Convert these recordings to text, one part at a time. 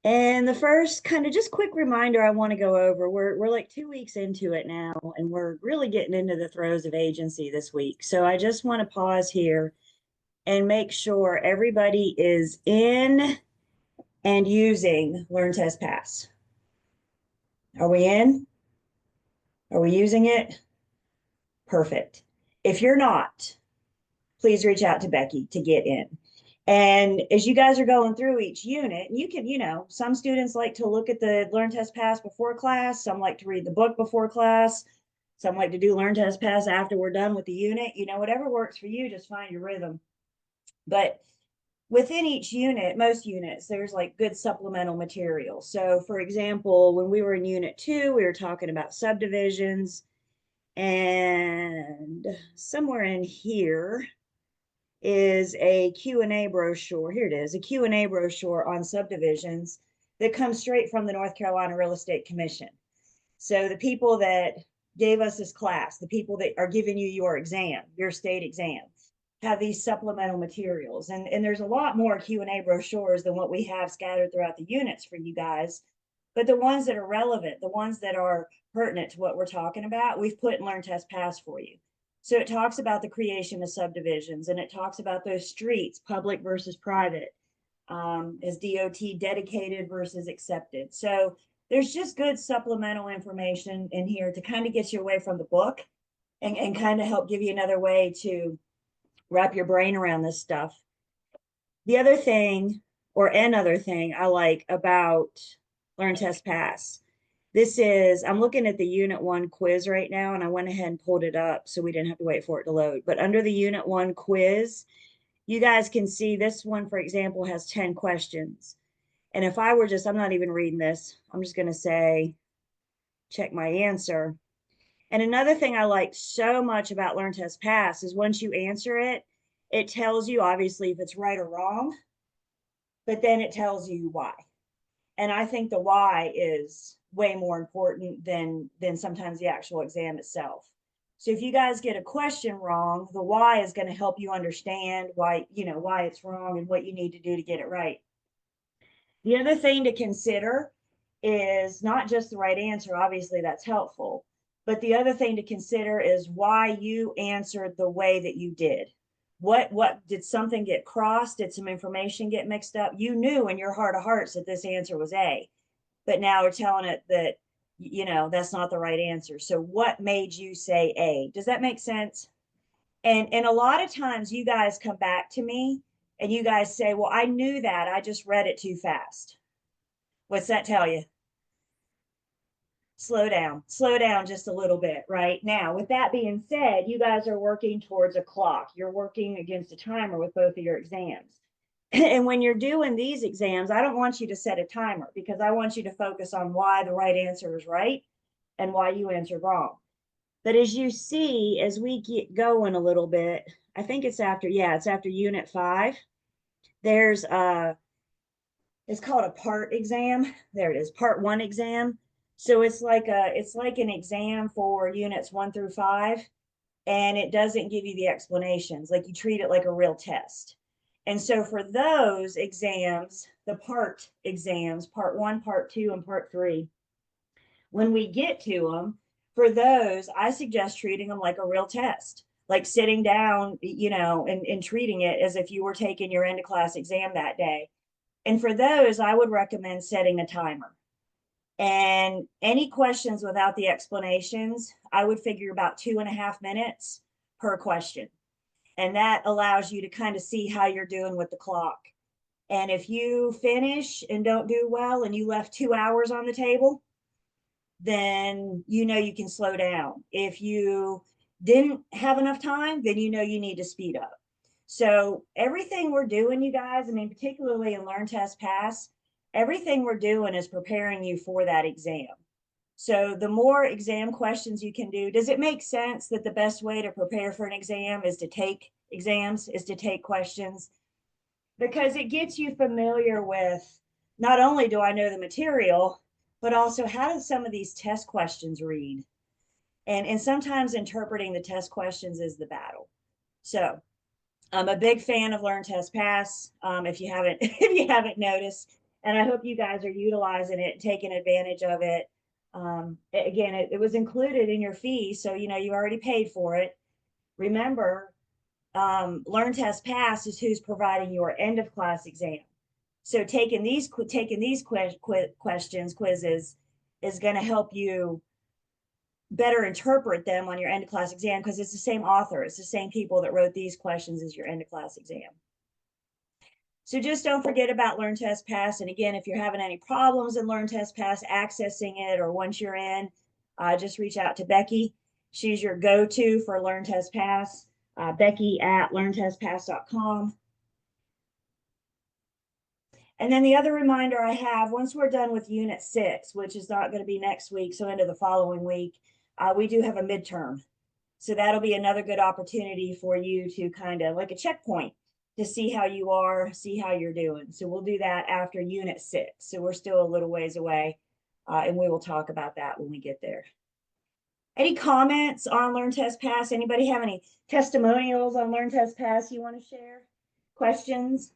And the first kind of just quick reminder I want to go over, we're like 2 weeks into it now, and we're really getting into the throes of agency this week. So I just want to pause here and make sure everybody is in and using Learn Test Pass. Are we in? Are we using it? Perfect. If you're not, please reach out to Becky to get in. And as you guys are going through each unit, you can, some students like to look at the Learn Test Pass before class. Some like to read the book before class. Some like to do Learn Test Pass after we're done with the unit. Whatever works for you, just find your rhythm. But within each unit, most units, there's like good supplemental material. So for example, when we were in unit 2, we were talking about subdivisions, and somewhere in here is a Q&A brochure. Here it is, a Q&A brochure on subdivisions that comes straight from the North Carolina Real Estate Commission. So the people that gave us this class, the people that are giving you your exam, your state exam, have these supplemental materials. And there's a lot more Q&A brochures than what we have scattered throughout the units for you guys. But the ones that are relevant, the ones that are pertinent to what we're talking about, we've put in Learn Test Pass for you. So it talks about the creation of subdivisions, and it talks about those streets, public versus private, is DOT dedicated versus accepted. So there's just good supplemental information in here to kind of get you away from the book and kind of help give you another way to wrap your brain around this stuff. The other thing, or another thing I like about Learn Test Pass, I'm looking at the Unit 1 quiz right now, and I went ahead and pulled it up so we didn't have to wait for it to load. But under the Unit 1 quiz, you guys can see this one, for example, has 10 questions. And if I were I'm not even reading this, I'm just going to say, check my answer. And another thing I like so much about Learn Test Pass is once you answer it, it tells you obviously if it's right or wrong, but then it tells you why. And I think the why is way more important than sometimes the actual exam itself. So if you guys get a question wrong, the why is going to help you understand why it's wrong and what you need to do to get it right. The other thing to consider is not just the right answer, obviously that's helpful, but the other thing to consider is why you answered the way that you did. What did something get crossed? Did some information get mixed up? You knew in your heart of hearts that this answer was A, but now we're telling it that that's not the right answer. So what made you say A? Does that make sense? And a lot of times you guys come back to me and you guys say, well, I knew that, I just read it too fast. What's that tell you? Slow down just a little bit. Right now, with that being said, you guys are working towards a clock. You're working against a timer with both of your exams. And when you're doing these exams, I don't want you to set a timer because I want you to focus on why the right answer is right and why you answered wrong. But as you see, as we get going a little bit, I think it's after, yeah, it's after unit 5. There's it's called a part exam. There it is, part 1 exam. So it's like an exam for units 1 through 5, and it doesn't give you the explanations. Like you treat it like a real test. And so for those exams, the part exams, part 1, part 2, and part 3, when we get to them, for those, I suggest treating them like a real test, like sitting down, and treating it as if you were taking your end of class exam that day. And for those, I would recommend setting a timer. And any questions without the explanations, I would figure about 2.5 minutes per question. And that allows you to kind of see how you're doing with the clock. And if you finish and don't do well and you left 2 hours on the table, then you can slow down. If you didn't have enough time, then you need to speed up. So everything we're doing, you guys, I mean, particularly in Learn Test Pass, everything we're doing is preparing you for that exam. So the more exam questions you can do, does it make sense that the best way to prepare for an exam is to take exams, is to take questions? Because it gets you familiar with, not only do I know the material, but also how do some of these test questions read? And sometimes interpreting the test questions is the battle. So I'm a big fan of Learn Test Pass. If you haven't if you haven't noticed, And I hope you guys are utilizing it, taking advantage of it. Again, it was included in your fee, so you know you already paid for it. Remember, Learn Test Pass is who's providing your end of class exam. So taking these quizzes is going to help you better interpret them on your end of class exam, because it's the same author, it's the same people that wrote these questions as your end of class exam. So just don't forget about Learn Test Pass. And again, if you're having any problems in Learn Test Pass, accessing it, or once you're in, just reach out to Becky. She's your go-to for Learn Test Pass, Becky at learntestpass.com. And then the other reminder I have, once we're done with Unit 6, which is not going to be next week, so into the following week, we do have a midterm. So that'll be another good opportunity for you to kind of like a checkpoint to see how you are, see how you're doing. So we'll do that after Unit 6. So we're still a little ways away, and we will talk about that when we get there. Any comments on Learn Test Pass? Anybody have any testimonials on Learn Test Pass you want to share? Questions?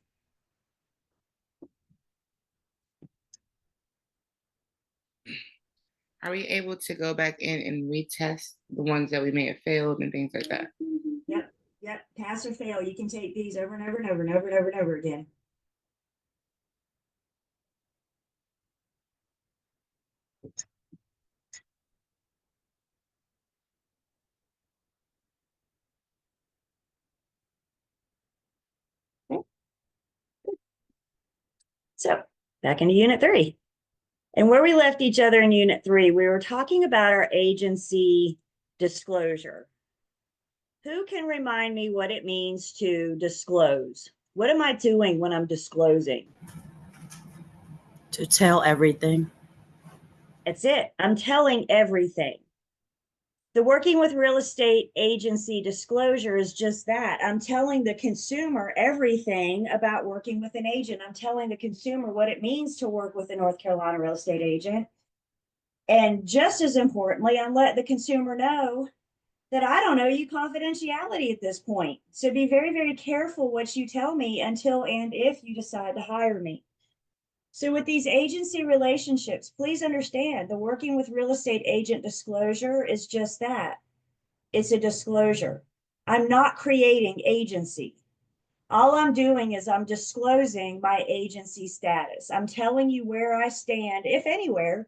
Are we able to go back in and retest the ones that we may have failed and things like that? Yep. Pass or fail. You can take these over and over and over and over and over and over again. Okay. So back into Unit 3. And where we left each other in Unit 3, we were talking about our agency disclosure. Who can remind me what it means to disclose? What am I doing when I'm disclosing? To tell everything. That's it. I'm telling everything. The working with real estate agency disclosure is just that. I'm telling the consumer everything about working with an agent. I'm telling the consumer what it means to work with a North Carolina real estate agent. And just as importantly, I'm letting the consumer know that I don't owe you confidentiality at this point. So be very, very careful what you tell me until and if you decide to hire me. So with these agency relationships, please understand the working with real estate agent disclosure is just that. It's a disclosure. I'm not creating agency. All I'm doing is I'm disclosing my agency status. I'm telling you where I stand, if anywhere.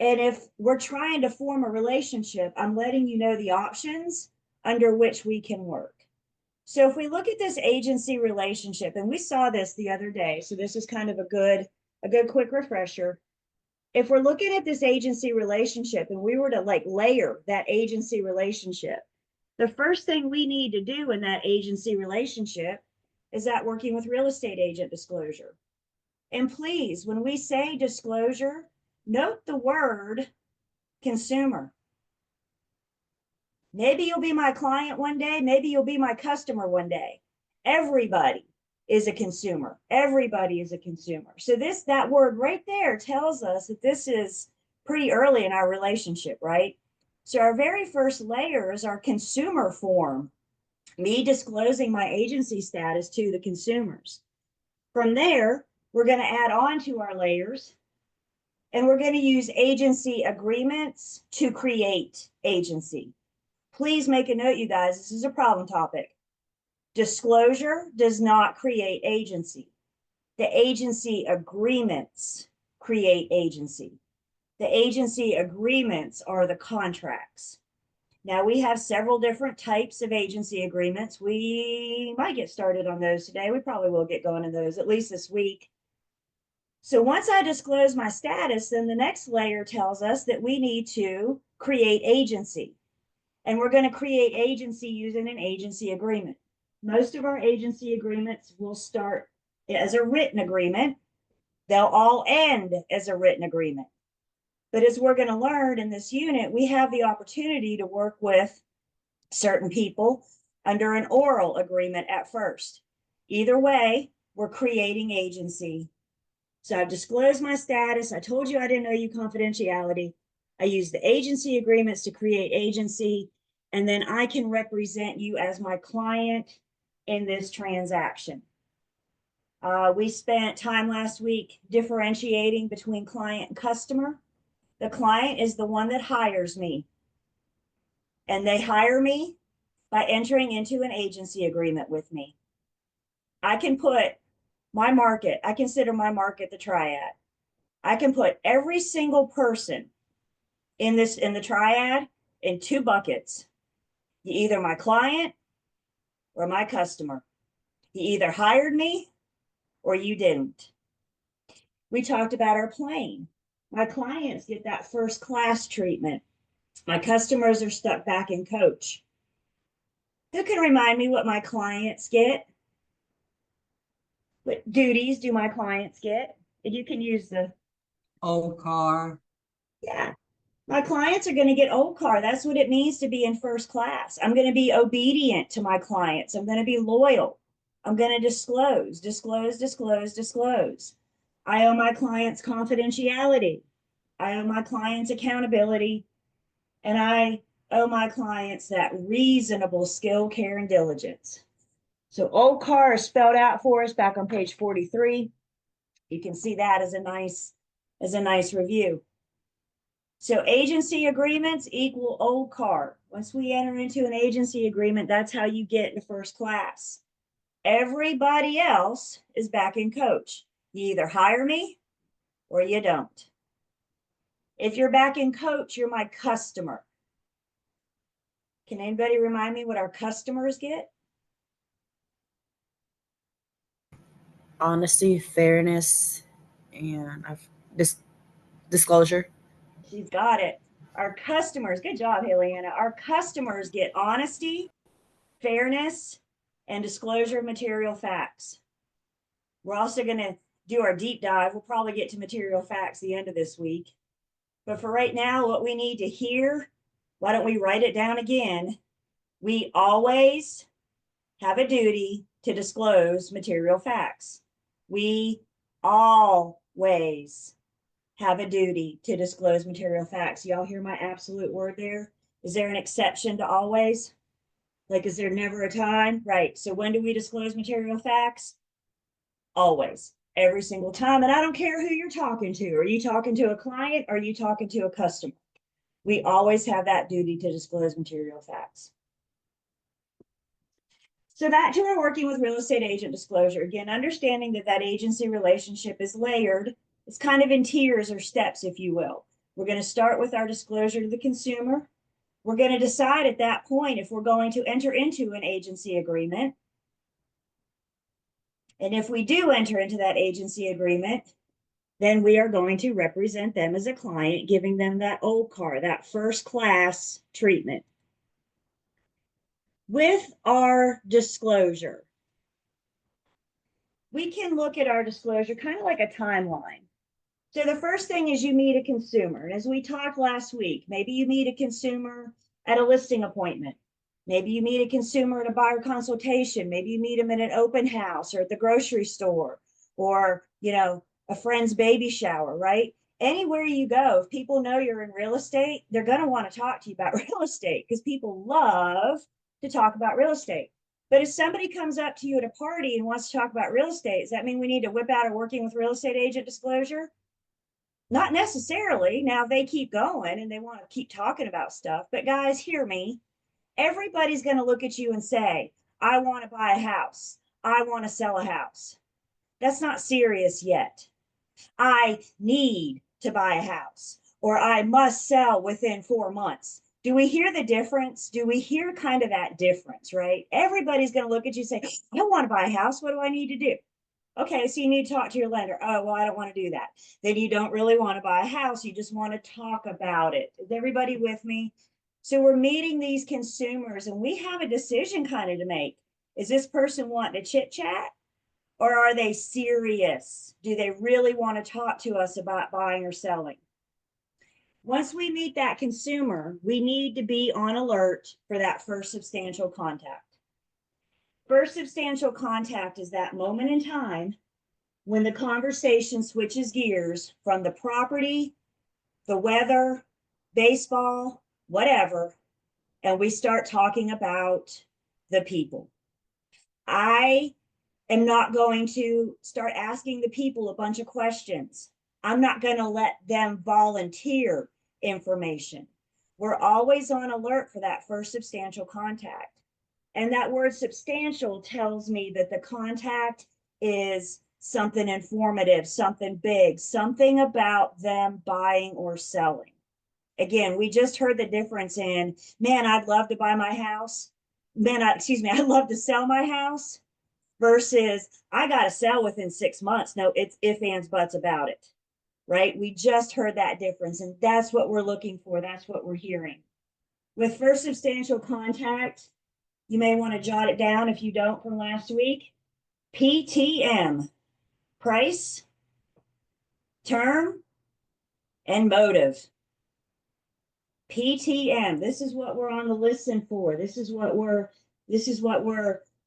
And if we're trying to form a relationship, I'm letting you know the options under which we can work. So if we look at this agency relationship, and we saw this the other day, so this is kind of a good quick refresher. If we're looking at this agency relationship and we were to like layer that agency relationship, the first thing we need to do in that agency relationship is that working with real estate agent disclosure. And please, when we say disclosure, note the word consumer. Maybe you'll be my client one day. Maybe you'll be my customer one day. Everybody is a consumer. Everybody is a consumer. So that word right there tells us that this is pretty early in our relationship, right? So our very first layer is our consumer form, me disclosing my agency status to the consumers. From there, we're going to add on to our layers, and we're going to use agency agreements to create agency. Please make a note, you guys, this is a problem topic. Disclosure does not create agency. The agency agreements create agency. The agency agreements are the contracts. Now, we have several different types of agency agreements. We might get started on those today. We probably will get going in those, at least this week. So once I disclose my status, then the next layer tells us that we need to create agency. And we're going to create agency using an agency agreement. Most of our agency agreements will start as a written agreement. They'll all end as a written agreement. But as we're going to learn in this unit, we have the opportunity to work with certain people under an oral agreement at first. Either way, we're creating agency. So I've disclosed my status. I told you I didn't owe you confidentiality. I use the agency agreements to create agency, and then I can represent you as my client in this transaction. We spent time last week differentiating between client and customer. The client is the one that hires me, and they hire me by entering into an agency agreement with me. I can put my market, I consider my market the triad. I can put every single person in the triad in two buckets. You either my client or my customer. You either hired me or you didn't. We talked about our plane. My clients get that first class treatment. My customers are stuck back in coach. Who can remind me what my clients get? What duties do my clients get? And you can use the, Old car. yeah, my clients are going to get old car. That's what it means to be in first class. I'm going to be obedient to my clients. I'm going to be loyal. I'm going to disclose. I owe my clients confidentiality. I owe my clients accountability. And I owe my clients that reasonable skill, care, and diligence. So old car is spelled out for us back on page 43. You can see that as a nice review. So agency agreements equal old car. Once we enter into an agency agreement, that's how you get into first class. Everybody else is back in coach. You either hire me or you don't. If you're back in coach, you're my customer. Can anybody remind me what our customers get? Honesty, fairness, and disclosure. She's got it. Our customers, good job, Heliana. Our customers get honesty, fairness, and disclosure of material facts. We're also going to do our deep dive. We'll probably get to material facts the end of this week. But for right now, what we need to hear, why don't we write it down again? We always have a duty to disclose material facts. We always have a duty to disclose material facts. Y'all hear my absolute word there? Is there an exception to always? Like, is there never a time? Right. So when do we disclose material facts? Always, every single time. And I don't care who you're talking to. Are you talking to a client? Or are you talking to a customer? We always have that duty to disclose material facts. So back to our working with real estate agent disclosure. Again, understanding that that agency relationship is layered. It's kind of in tiers or steps, if you will. We're going to start with our disclosure to the consumer. We're going to decide at that point if we're going to enter into an agency agreement. And if we do enter into that agency agreement, then we are going to represent them as a client, giving them that old car, that first class treatment. With our disclosure, we can look at our disclosure kind of like a timeline. So the first thing is you meet a consumer. And as we talked last week, maybe you meet a consumer at a listing appointment. Maybe you meet a consumer at a buyer consultation. Maybe you meet them at an open house or at the grocery store or, a friend's baby shower, right? Anywhere you go, if people know you're in real estate, they're going to want to talk to you about real estate because people love to talk about real estate. But if somebody comes up to you at a party and wants to talk about real estate, does that mean we need to whip out a working with real estate agent disclosure? Not necessarily. Now, if they keep going and they want to keep talking about stuff, but guys, hear me. Everybody's going to look at you and say, I want to buy a house. I want to sell a house. That's not serious yet. I need to buy a house, or I must sell within 4 months. Do we hear the difference? Do we hear kind of that difference, right? Everybody's going to look at you and say, I want to buy a house. What do I need to do? Okay, so you need to talk to your lender. Oh, well, I don't want to do that. Then you don't really want to buy a house. You just want to talk about it. Is everybody with me? So we're meeting these consumers and we have a decision kind of to make. Is this person wanting to chit chat? Or are they serious? Do they really want to talk to us about buying or selling? Once we meet that consumer, we need to be on alert for that first substantial contact. First substantial contact is that moment in time when the conversation switches gears from the property, the weather, baseball, whatever, and we start talking about the people. I am not going to start asking the people a bunch of questions. I'm not going to let them volunteer information. We're always on alert for that first substantial contact. And that word substantial tells me that the contact is something informative, something big, something about them buying or selling. Again, we just heard the difference in, man, I'd love to buy my house. Man, I'd love to sell my house versus I got to sell within 6 months. No, it's if, ands, buts about it, right? We just heard that difference, and that's what we're looking for. That's what we're hearing. With first substantial contact, you may want to jot it down if you don't from last week. PTM, price, term, and motive. PTM, this is what we're on the listen for. This is what we're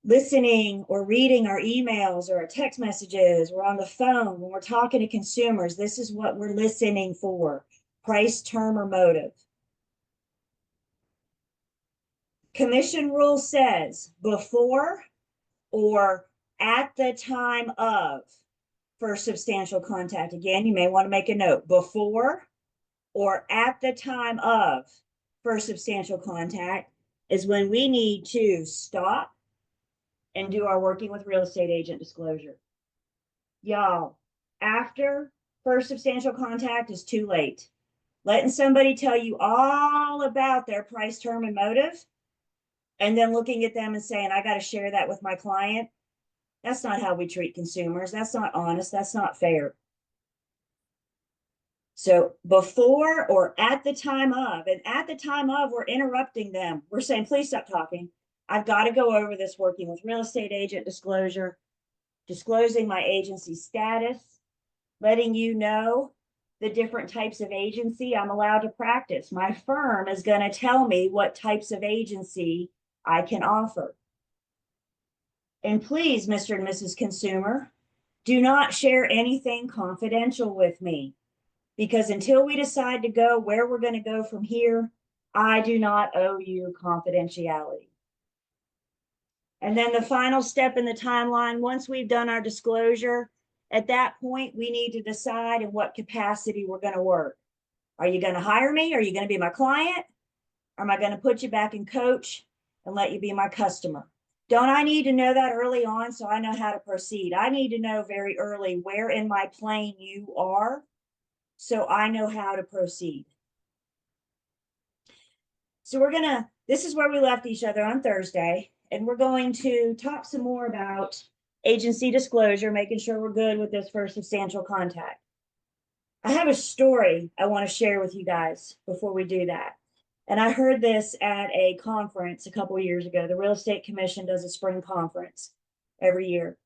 listening or reading our emails or our text messages. We're on the phone when we're talking to consumers. This is what we're listening for. Price, term, or motive. Commission rule says before or at the time of first substantial contact. Again, you may want to make a note. Before or at the time of first substantial contact is when we need to stop and do our working with real estate agent disclosure. Y'all, after first substantial contact is too late. Letting somebody tell you all about their price, term, and motive, and then looking at them and saying, I got to share that with my client. That's not how we treat consumers. That's not honest. That's not fair. So before or at the time of, and at the time of, we're interrupting them. We're saying, please stop talking. I've got to go over this working with real estate agent disclosure, disclosing my agency status, letting you know the different types of agency I'm allowed to practice. My firm is going to tell me what types of agency I can offer. And please, Mr. and Mrs. Consumer, do not share anything confidential with me, because until we decide to go where we're going to go from here, I do not owe you confidentiality. And then the final step in the timeline, once we've done our disclosure, at that point, we need to decide in what capacity we're going to work. Are you going to hire me? Are you going to be my client? Or am I going to put you back in coach and let you be my customer? Don't I need to know that early on so I know how to proceed? I need to know very early where in my plane you are so I know how to proceed. So this is where we left each other on Thursday, and we're going to talk some more about agency disclosure, making sure we're good with this first substantial contact. I have a story I want to share with you guys before we do that. And I heard this at a conference a couple of years ago. The Real Estate Commission does a spring conference every year.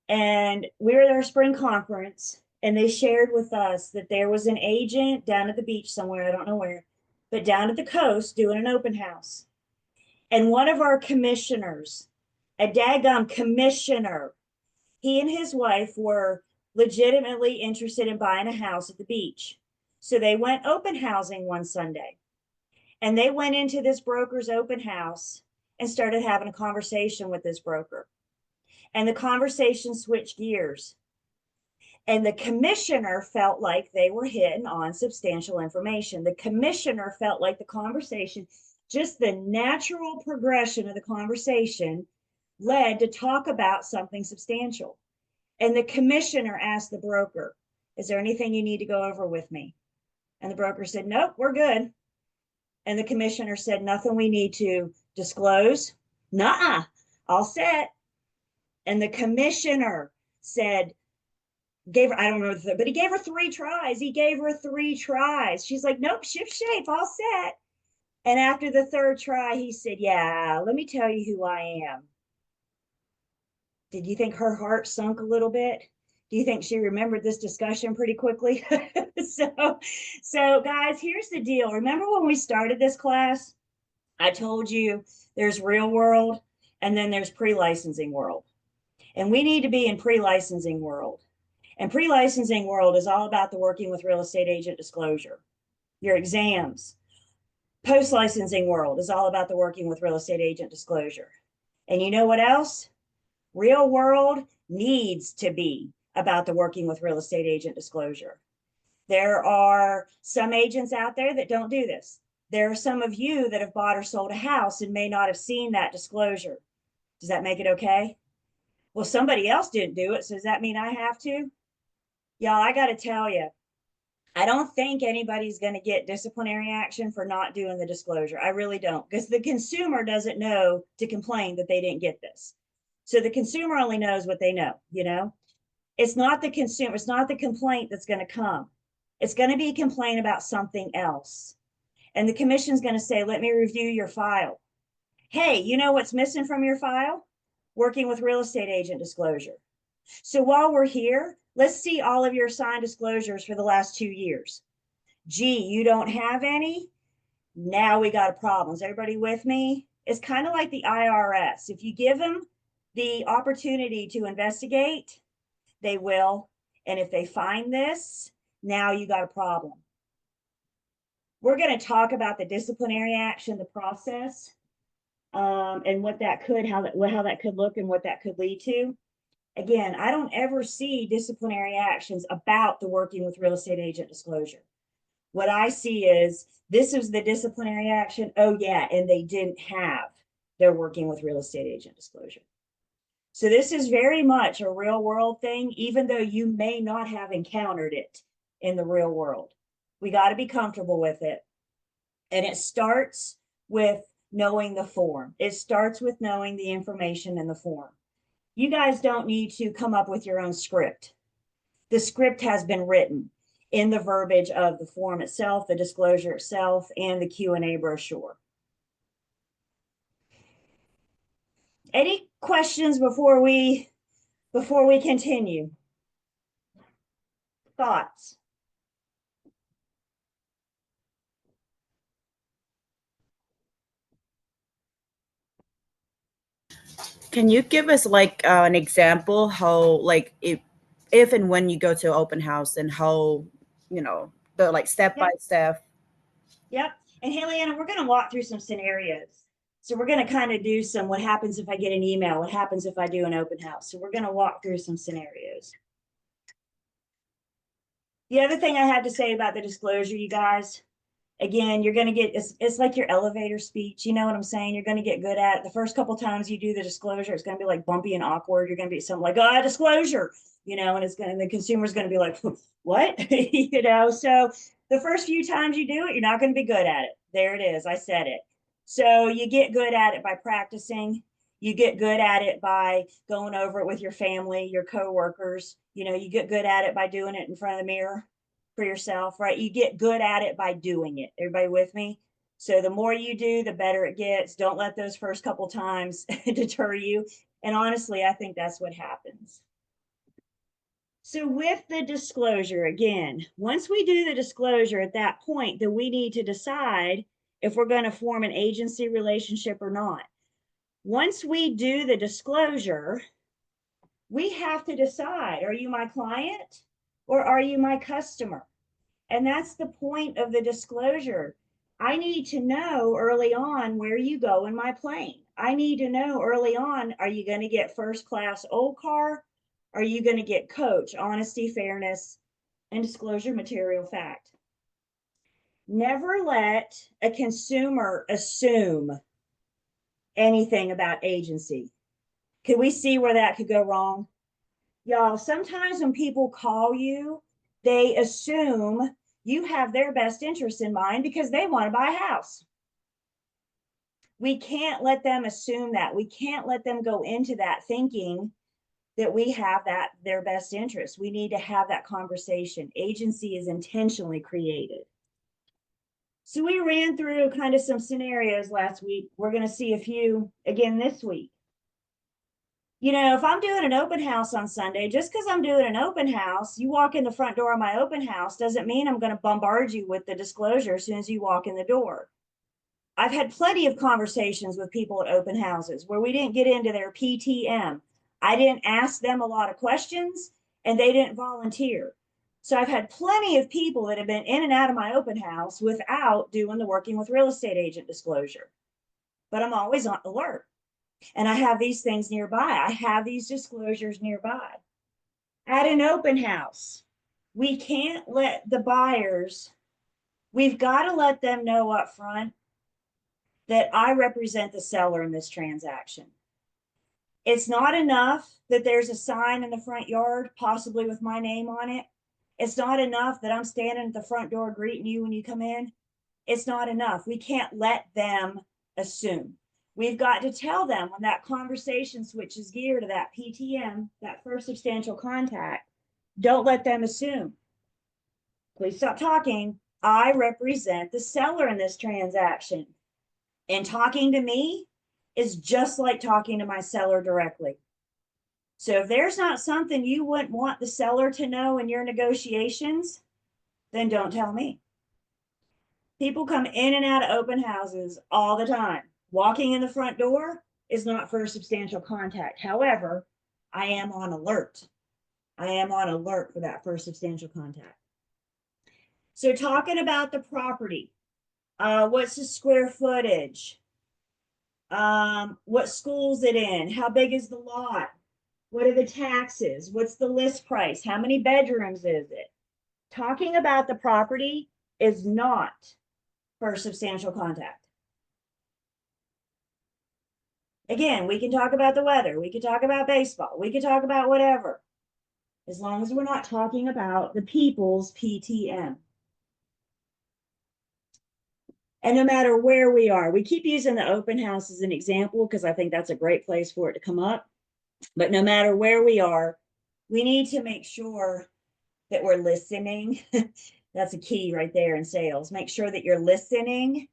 And we were at our spring conference, and they shared with us that there was an agent down at the beach somewhere, I don't know where, but down at the coast doing an open house. And one of our commissioners, a daggum commissioner, he and his wife were legitimately interested in buying a house at the beach. So they went open housing one Sunday. And they went into this broker's open house and started having a conversation with this broker. And the conversation switched gears. And the commissioner felt like they were hitting on substantial information. The commissioner felt like the conversation, just the natural progression of the conversation, led to talk about something substantial. And the commissioner asked the broker, is there anything you need to go over with me? And the broker said, nope, we're good. And the commissioner said, nothing we need to disclose? Nuh-uh, all set. And the commissioner said, I don't remember, but he gave her 3 tries. He gave her 3 tries. She's like, nope, ship shape, all set. And after the 3rd try, he said, yeah, let me tell you who I am. Did you think her heart sunk a little bit? Do you think she remembered this discussion pretty quickly? So guys, here's the deal. Remember when we started this class, I told you there's real world and then there's pre-licensing world. And we need to be in pre-licensing world. And pre-licensing world is all about the working with real estate agent disclosure, your exams. Post-licensing world is all about the working with real estate agent disclosure. And you know what else? Real world needs to be about the working with real estate agent disclosure. There are some agents out there that don't do this. There are some of you that have bought or sold a house and may not have seen that disclosure. Does that make it okay? Well, somebody else didn't do it, so does that mean I have to? Y'all, I got to tell you, I don't think anybody's going to get disciplinary action for not doing the disclosure. I really don't, because the consumer doesn't know to complain that they didn't get this. So the consumer only knows what they know, you know? It's not the consumer, it's not the complaint that's going to come. It's going to be a complaint about something else. And the commission's going to say, let me review your file. Hey, you know what's missing from your file? Working with real estate agent disclosure. So while we're here, let's see all of your signed disclosures for the last 2 years. Gee, you don't have any? Now we got a problem. Is everybody with me? It's kind of like the IRS. If you give them the opportunity to investigate, they will. And if they find this, now you got a problem. We're going to talk about the disciplinary action, the process, and what that could, how that could look and what that could lead to. Again, I don't ever see disciplinary actions about the working with real estate agent disclosure. What I see is this is the disciplinary action. Oh yeah, and they didn't have their working with real estate agent disclosure. So this is very much a real world thing, even though you may not have encountered it in the real world. We got to be comfortable with it. And it starts with knowing the form. It starts with knowing the information in the form. You guys don't need to come up with your own script. The script has been written in the verbiage of the form itself, the disclosure itself, and the Q&A brochure. Any questions before we continue? Thoughts? Can you give us like an example how like if and when you go to an open house and how, you know, the like step by step? Yep. And Heliana, we're going to walk through some scenarios. So we're going to kind of do some, what happens if I get an email? What happens if I do an open house? So we're going to walk through some scenarios. The other thing I have to say about the disclosure, you guys, again, you're going to get, it's like your elevator speech. You know what I'm saying? You're going to get good at it. The first couple times you do the disclosure, it's going to be like bumpy and awkward. You're going to be something like, oh, disclosure, you know, and the consumer's going to be like, what? You know, so the first few times you do it, you're not going to be good at it. There it is. I said it. So you get good at it by practicing. You get good at it by going over it with your family, your coworkers. You know, you get good at it by doing it in front of the mirror for yourself, right? You get good at it by doing it. Everybody with me? So the more you do, the better it gets. Don't let those first couple times deter you. And honestly, I think that's what happens. So with the disclosure, again, once we do the disclosure at that point, then we need to decide if we're going to form an agency relationship or not. Once we do the disclosure, we have to decide, are you my client or are you my customer? And that's the point of the disclosure. I need to know early on where you go in my plane. I need to know early on, are you going to get first class old car? Are you going to get coach, honesty, fairness, and disclosure material fact? Never let a consumer assume anything about agency. Could we see where that could go wrong? Y'all, sometimes when people call you, they assume you have their best interest in mind because they want to buy a house. We can't let them assume that. We can't let them go into that thinking that we have that their best interest. We need to have that conversation. Agency is intentionally created. So we ran through kind of some scenarios last week. We're going to see a few again this week. You know, if I'm doing an open house on Sunday, just because I'm doing an open house, you walk in the front door of my open house doesn't mean I'm going to bombard you with the disclosure as soon as you walk in the door. I've had plenty of conversations with people at open houses where we didn't get into their PTM. I didn't ask them a lot of questions and they didn't volunteer. So I've had plenty of people that have been in and out of my open house without doing the working with real estate agent disclosure. But I'm always on alert. And I have these things nearby. I have these disclosures nearby. At an open house, we can't let the buyers, we've got to let them know up front that I represent the seller in this transaction. It's not enough that there's a sign in the front yard, possibly with my name on it. It's not enough that I'm standing at the front door greeting you when you come in. It's not enough. We can't let them assume. We've got to tell them when that conversation switches gear to that PTM, that first substantial contact, don't let them assume. Please stop talking. I represent the seller in this transaction. And talking to me is just like talking to my seller directly. So if there's not something you wouldn't want the seller to know in your negotiations, then don't tell me. People come in and out of open houses all the time. Walking in the front door is not first substantial contact. However, I am on alert. I am on alert for that first substantial contact. So talking about the property, what's the square footage? What school's it in? How big is the lot? What are the taxes? What's the list price? How many bedrooms is it? Talking about the property is not first substantial contact. Again, we can talk about the weather. We can talk about baseball. We can talk about whatever. As long as we're not talking about the people's PTM. And no matter where we are, we keep using the open house as an example because I think that's a great place for it to come up. But no matter where we are, we need to make sure that we're listening. That's a key right there in sales. Make sure that you're listening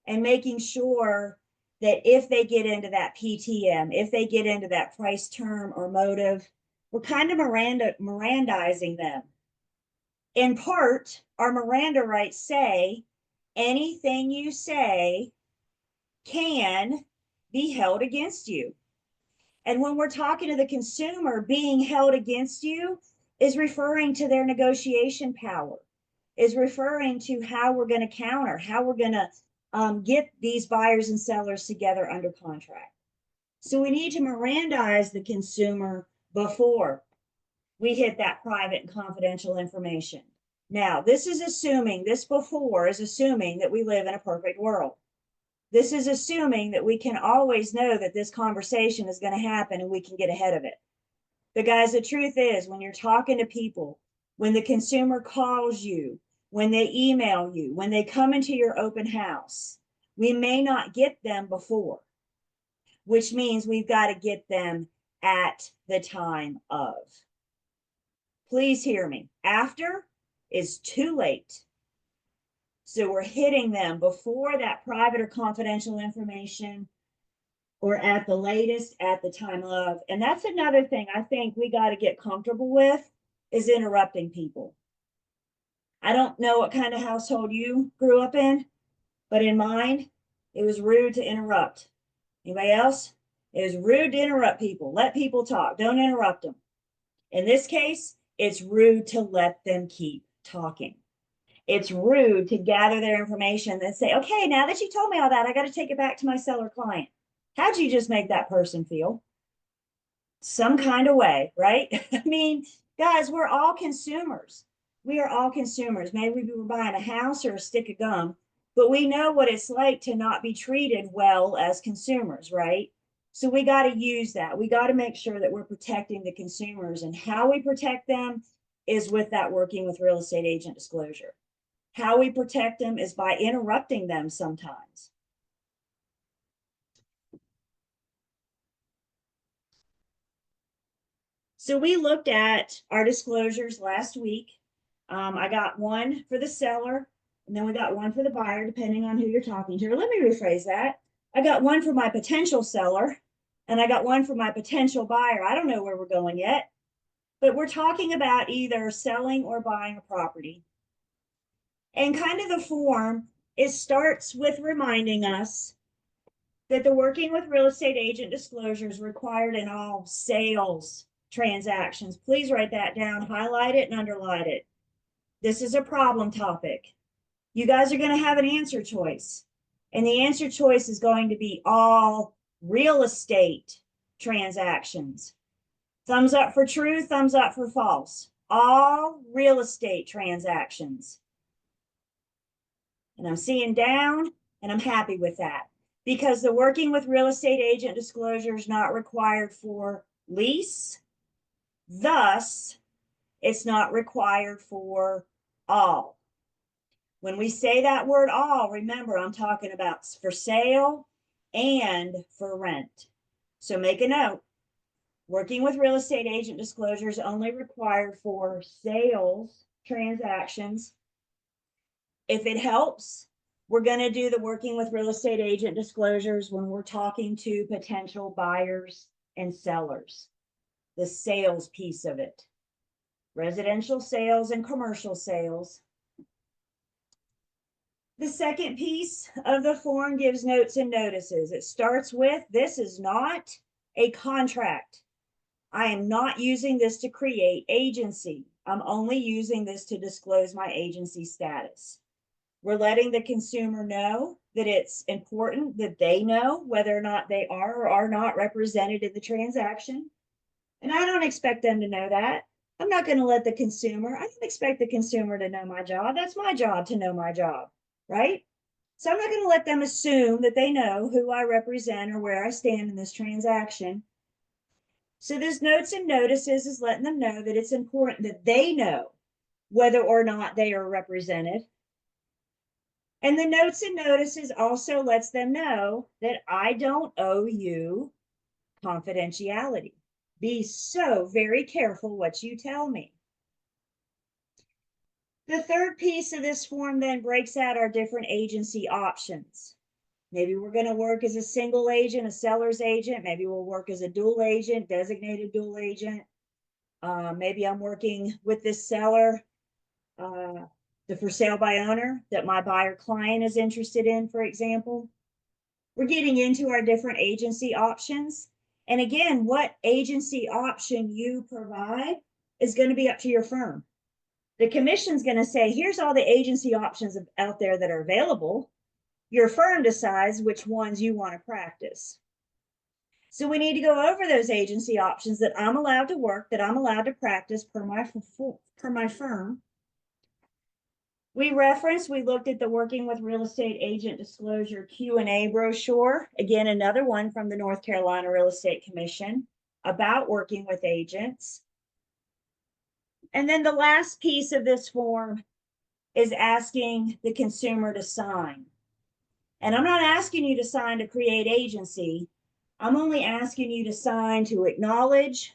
and making sure that if they get into that PTM, if they get into that price term or motive, we're kind of Mirandizing them. In part, our Miranda rights say anything you say can be held against you. And when we're talking to the consumer, being held against you is referring to their negotiation power, is referring to how we're going to counter, how we're going to get these buyers and sellers together under contract. So we need to Mirandize the consumer before we hit that private and confidential information. Now, this is assuming, this before is assuming that we live in a perfect world. This is assuming that we can always know that this conversation is going to happen and we can get ahead of it. But guys, the truth is when you're talking to people, when the consumer calls you, when they email you, when they come into your open house, we may not get them before, which means we've got to get them at the time of. Please hear me. After is too late. So we're hitting them before that private or confidential information, or at the latest at the time of. And that's another thing I think we got to get comfortable with is interrupting people. I don't know what kind of household you grew up in, but in mine, it was rude to interrupt. Anybody else? It was rude to interrupt people. Let people talk. Don't interrupt them. In this case, it's rude to let them keep talking. It's rude to gather their information and say, okay, now that you told me all that, I got to take it back to my seller client. How'd you just make that person feel? Some kind of way, right? I mean, guys, we're all consumers. We are all consumers. Maybe we were buying a house or a stick of gum, but we know what it's like to not be treated well as consumers, right? So we got to use that. We got to make sure that we're protecting the consumers, and how we protect them is with that working with real estate agent disclosure. How we protect them is by interrupting them sometimes. So we looked at our disclosures last week. I got one for the seller, and then we got one for the buyer, depending on who you're talking to. Or let me rephrase that. I got one for my potential seller, and I got one for my potential buyer. I don't know where we're going yet, but we're talking about either selling or buying a property. And kind of the form, it starts with reminding us that the working with real estate agent disclosure is required in all sales transactions. Please write that down, highlight it, and underline it. This is a problem topic. You guys are going to have an answer choice, and the answer choice is going to be all real estate transactions. Thumbs up for true, thumbs up for false. All real estate transactions. And I'm seeing down, and I'm happy with that because the working with real estate agent disclosure is not required for lease. Thus, it's not required for all. When we say that word all, remember I'm talking about for sale and for rent. So make a note. Working with real estate agent disclosure is only required for sales transactions. If it helps, we're going to do the working with real estate agent disclosures when we're talking to potential buyers and sellers, the sales piece of it, residential sales and commercial sales. The second piece of the form gives notes and notices. It starts with, this is not a contract. I am not using this to create agency. I'm only using this to disclose my agency status. We're letting the consumer know that it's important that they know whether or not they are or are not represented in the transaction. And I don't expect them to know that. I'm not going to let the consumer, I don't expect the consumer to know my job. That's my job to know my job, right? So I'm not going to let them assume that they know who I represent or where I stand in this transaction. So this notes and notices is letting them know that it's important that they know whether or not they are represented. And the notes and notices also lets them know that I don't owe you confidentiality. Be so very careful what you tell me. The third piece of this form then breaks out our different agency options. Maybe we're going to work as a single agent, a seller's agent. Maybe we'll work as a dual agent, designated dual agent. Maybe I'm working with this seller, the for sale by owner that my buyer client is interested in, for example. We're getting into our different agency options. And again, what agency option you provide is going to be up to your firm. The commission's going to say, here's all the agency options out there that are available. Your firm decides which ones you want to practice. So we need to go over those agency options that I'm allowed to work, that I'm allowed to practice per my firm. We looked at the Working with Real Estate Agent Disclosure Q&A brochure. Again, another one from the North Carolina Real Estate Commission about working with agents. And then the last piece of this form is asking the consumer to sign. And I'm not asking you to sign to create agency. I'm only asking you to sign to acknowledge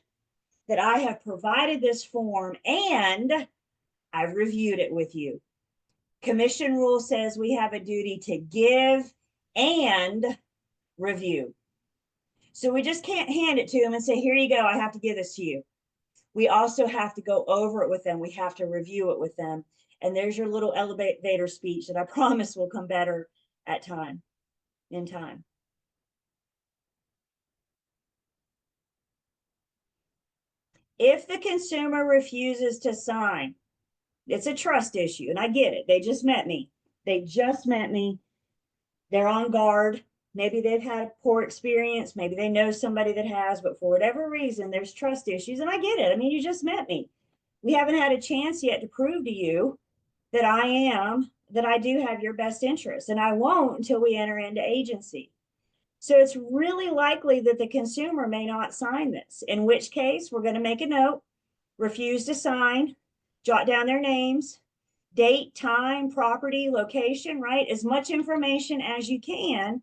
that I have provided this form and I've reviewed it with you. Commission rule says we have a duty to give and review. So we just can't hand it to them and say, here you go, I have to give this to you. We also have to go over it with them. We have to review it with them. And there's your little elevator speech that I promise will come better in time. If the consumer refuses to sign, it's a trust issue, and I get it. They just met me. They're on guard. Maybe they've had a poor experience. Maybe they know somebody that has, but for whatever reason, there's trust issues, and I get it. I mean, you just met me. We haven't had a chance yet to prove to you that I do have your best interest, and I won't until we enter into agency. So it's really likely that the consumer may not sign this, in which case we're going to make a note, refuse to sign, jot down their names, date, time, property, location, right? As much information as you can.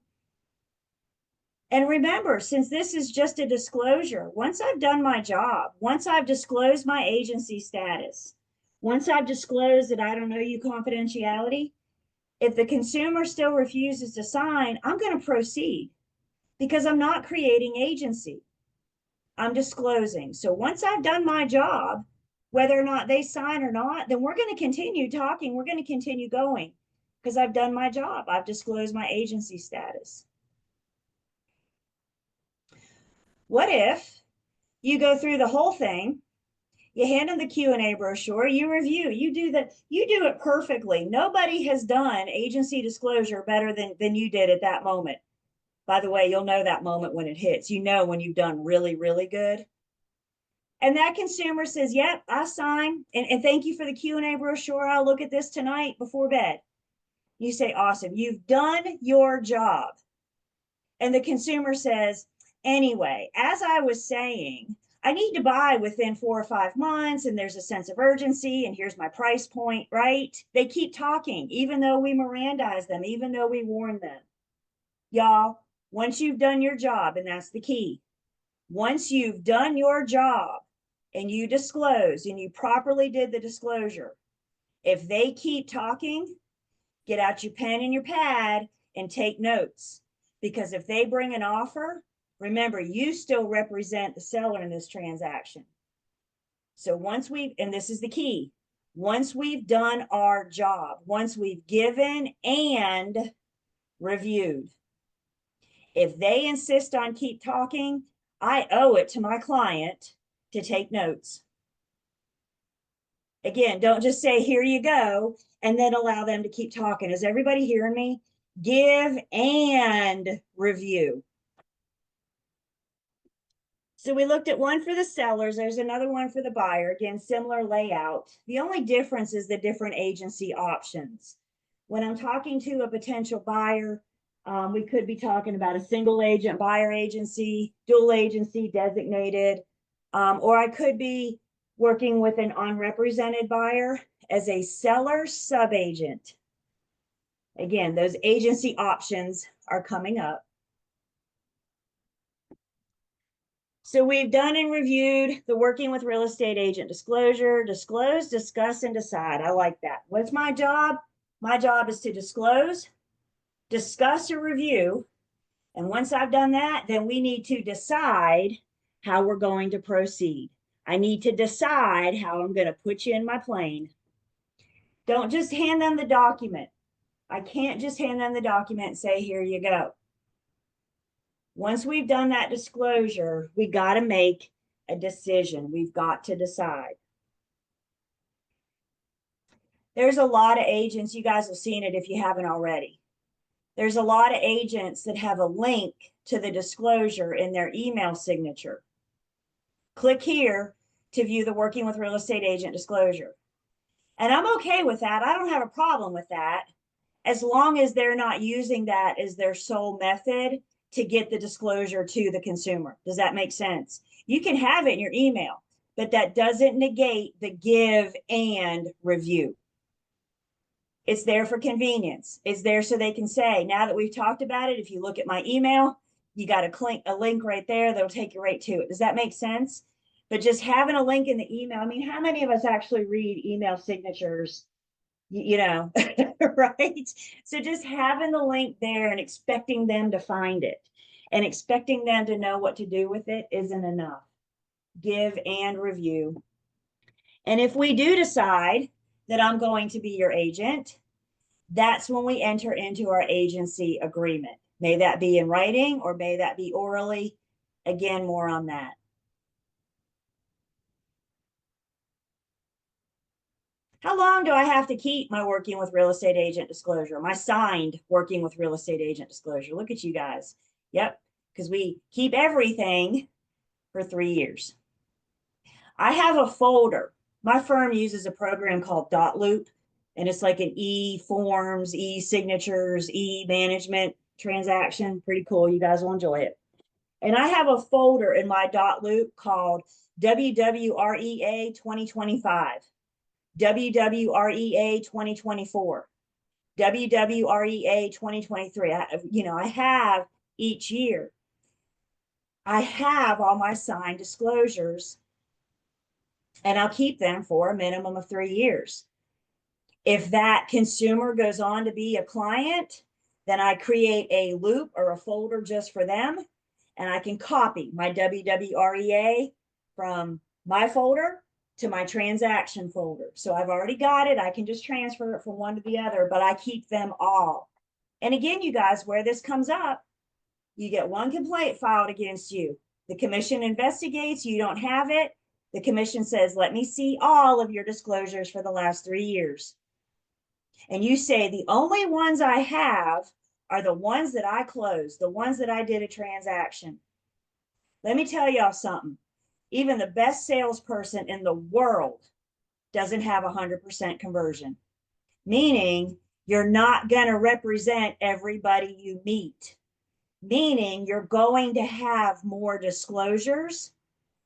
And remember, since this is just a disclosure, once I've done my job, once I've disclosed my agency status, once I've disclosed that I don't know you confidentiality, if the consumer still refuses to sign, I'm going to proceed because I'm not creating agency. I'm disclosing. So once I've done my job, whether or not they sign or not, then we're going to continue talking. We're going to continue going because I've done my job. I've disclosed my agency status. What if you go through the whole thing, you hand them the Q&A brochure, you review, you do it perfectly. Nobody has done agency disclosure better than you did at that moment. By the way, you'll know that moment when it hits. You know when you've done really, really good. And that consumer says, yep, I sign. And thank you for the Q&A brochure. I'll look at this tonight before bed. You say, awesome, you've done your job. And the consumer says, anyway, as I was saying, I need to buy within 4 or 5 months, and there's a sense of urgency, and here's my price point, right? They keep talking, even though we Mirandize them, even though we warn them. Y'all, once you've done your job, and that's the key, once you've done your job and you disclose and you properly did the disclosure, if they keep talking, get out your pen and your pad and take notes. Because if they bring an offer, remember, you still represent the seller in this transaction. So once we've, and this is the key, once we've done our job, once we've given and reviewed, if they insist on keep talking, I owe it to my client to take notes. Again, don't just say, here you go, and then allow them to keep talking. Is everybody hearing me? Give and review. So we looked at one for the sellers. There's another one for the buyer. Again, similar layout. The only difference is the different agency options. When I'm talking to a potential buyer, we could be talking about a single agent buyer agency, dual agency designated, or I could be working with an unrepresented buyer as a seller subagent. Again, those agency options are coming up. So we've done and reviewed the working with real estate agent disclosure, disclose, discuss, and decide. I like that. What's my job? My job is to disclose, discuss, or review. And once I've done that, then we need to decide how we're going to proceed. I need to decide how I'm going to put you in my plane. Don't just hand them the document. I can't just hand them the document and say, here you go. Once we've done that disclosure, we got to make a decision. We've got to decide. There's a lot of agents, you guys have seen it if you haven't already. There's a lot of agents that have a link to the disclosure in their email signature. Click here to view the working with real estate agent disclosure. And I'm okay with that. I don't have a problem with that, as long as they're not using that as their sole method to get the disclosure to the consumer. Does that make sense? You can have it in your email, but that doesn't negate the give and review. It's there for convenience. It's there so they can say, now that we've talked about it, if you look at my email, you got a link right there that'll take you right to it. Does that make sense? But just having a link in the email, I mean, how many of us actually read email signatures, you know, right? So just having the link there and expecting them to find it and expecting them to know what to do with it isn't enough. Give and review. And if we do decide that I'm going to be your agent, that's when we enter into our agency agreement. May that be in writing or may that be orally. Again, more on that. How long do I have to keep my working with real estate agent disclosure? My signed working with real estate agent disclosure. Look at you guys. Yep, because we keep everything for 3 years. I have a folder. My firm uses a program called dotloop, and it's like an e-forms, e-signatures, e-management transaction. Pretty cool. You guys will enjoy it. And I have a folder in my dotloop called WWREA 2025. WWREA 2024, WWREA 2023. I have each year. I have all my signed disclosures, and I'll keep them for a minimum of 3 years. If that consumer goes on to be a client, then I create a loop or a folder just for them, and I can copy my WWREA from my folder to my transaction folder. So I've already got it. I can just transfer it from one to the other, but I keep them all. And again, you guys, where this comes up, you get one complaint filed against you. The commission investigates, you don't have it. The commission says, let me see all of your disclosures for the last 3 years. And you say, the only ones I have are the ones that I closed, the ones that I did a transaction. Let me tell y'all something. Even the best salesperson in the world doesn't have 100% conversion, meaning you're not going to represent everybody you meet, meaning you're going to have more disclosures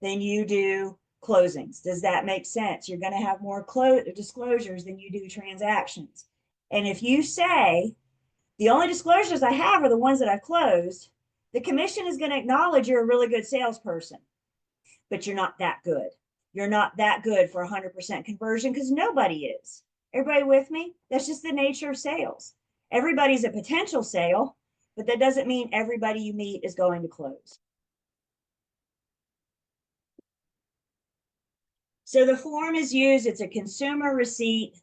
than you do closings. Does that make sense? You're going to have more disclosures than you do transactions. And if you say, the only disclosures I have are the ones that I've closed, the commission is going to acknowledge you're a really good salesperson, but you're not that good. You're not that good for 100% conversion because nobody is. Everybody with me? That's just the nature of sales. Everybody's a potential sale, but that doesn't mean everybody you meet is going to close. So the form is used, it's a consumer receipt.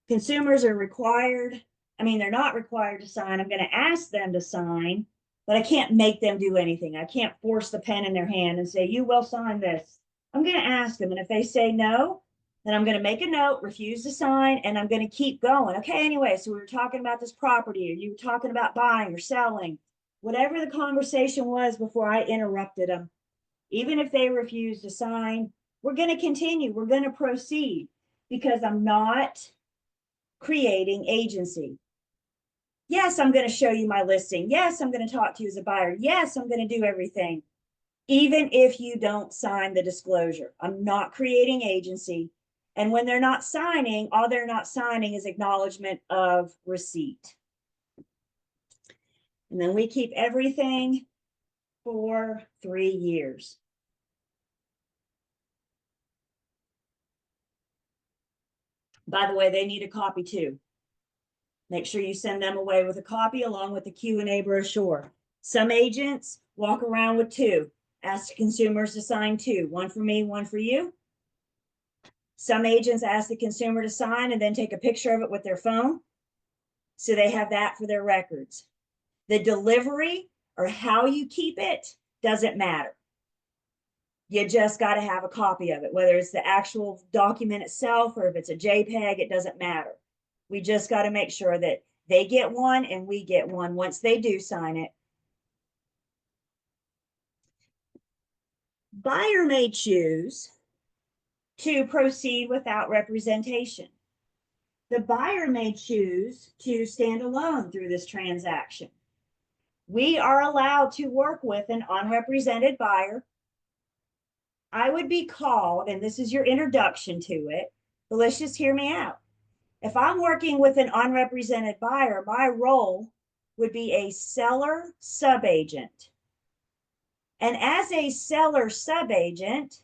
Consumers are required, they're not required to sign. I'm going to ask them to sign, but I can't make them do anything. I can't force the pen in their hand and say, you will sign this. I'm going to ask them. And if they say no, then I'm going to make a note, refuse to sign, and I'm going to keep going. Okay, anyway, so we were talking about this property, or you were talking about buying or selling, whatever the conversation was before I interrupted them. Even if they refuse to sign, we're going to continue. We're going to proceed because I'm not creating agency. Yes, I'm going to show you my listing. Yes, I'm going to talk to you as a buyer. Yes, I'm going to do everything. Even if you don't sign the disclosure, I'm not creating agency. And when they're not signing, all they're not signing is acknowledgement of receipt. And then we keep everything for 3 years. By the way, they need a copy too. Make sure you send them away with a copy along with the Q&A brochure. Some agents walk around with 2. Ask consumers to sign 2. 1 for me, 1 for you. Some agents ask the consumer to sign and then take a picture of it with their phone. So they have that for their records. The delivery or how you keep it doesn't matter. You just got to have a copy of it, whether it's the actual document itself or if it's a JPEG, it doesn't matter. We just got to make sure that they get one and we get one once they do sign it. Buyer may choose to proceed without representation. The buyer may choose to stand alone through this transaction. We are allowed to work with an unrepresented buyer. I would be called, and this is your introduction to it, but let's just hear me out. If I'm working with an unrepresented buyer, my role would be a seller subagent. And as a seller subagent,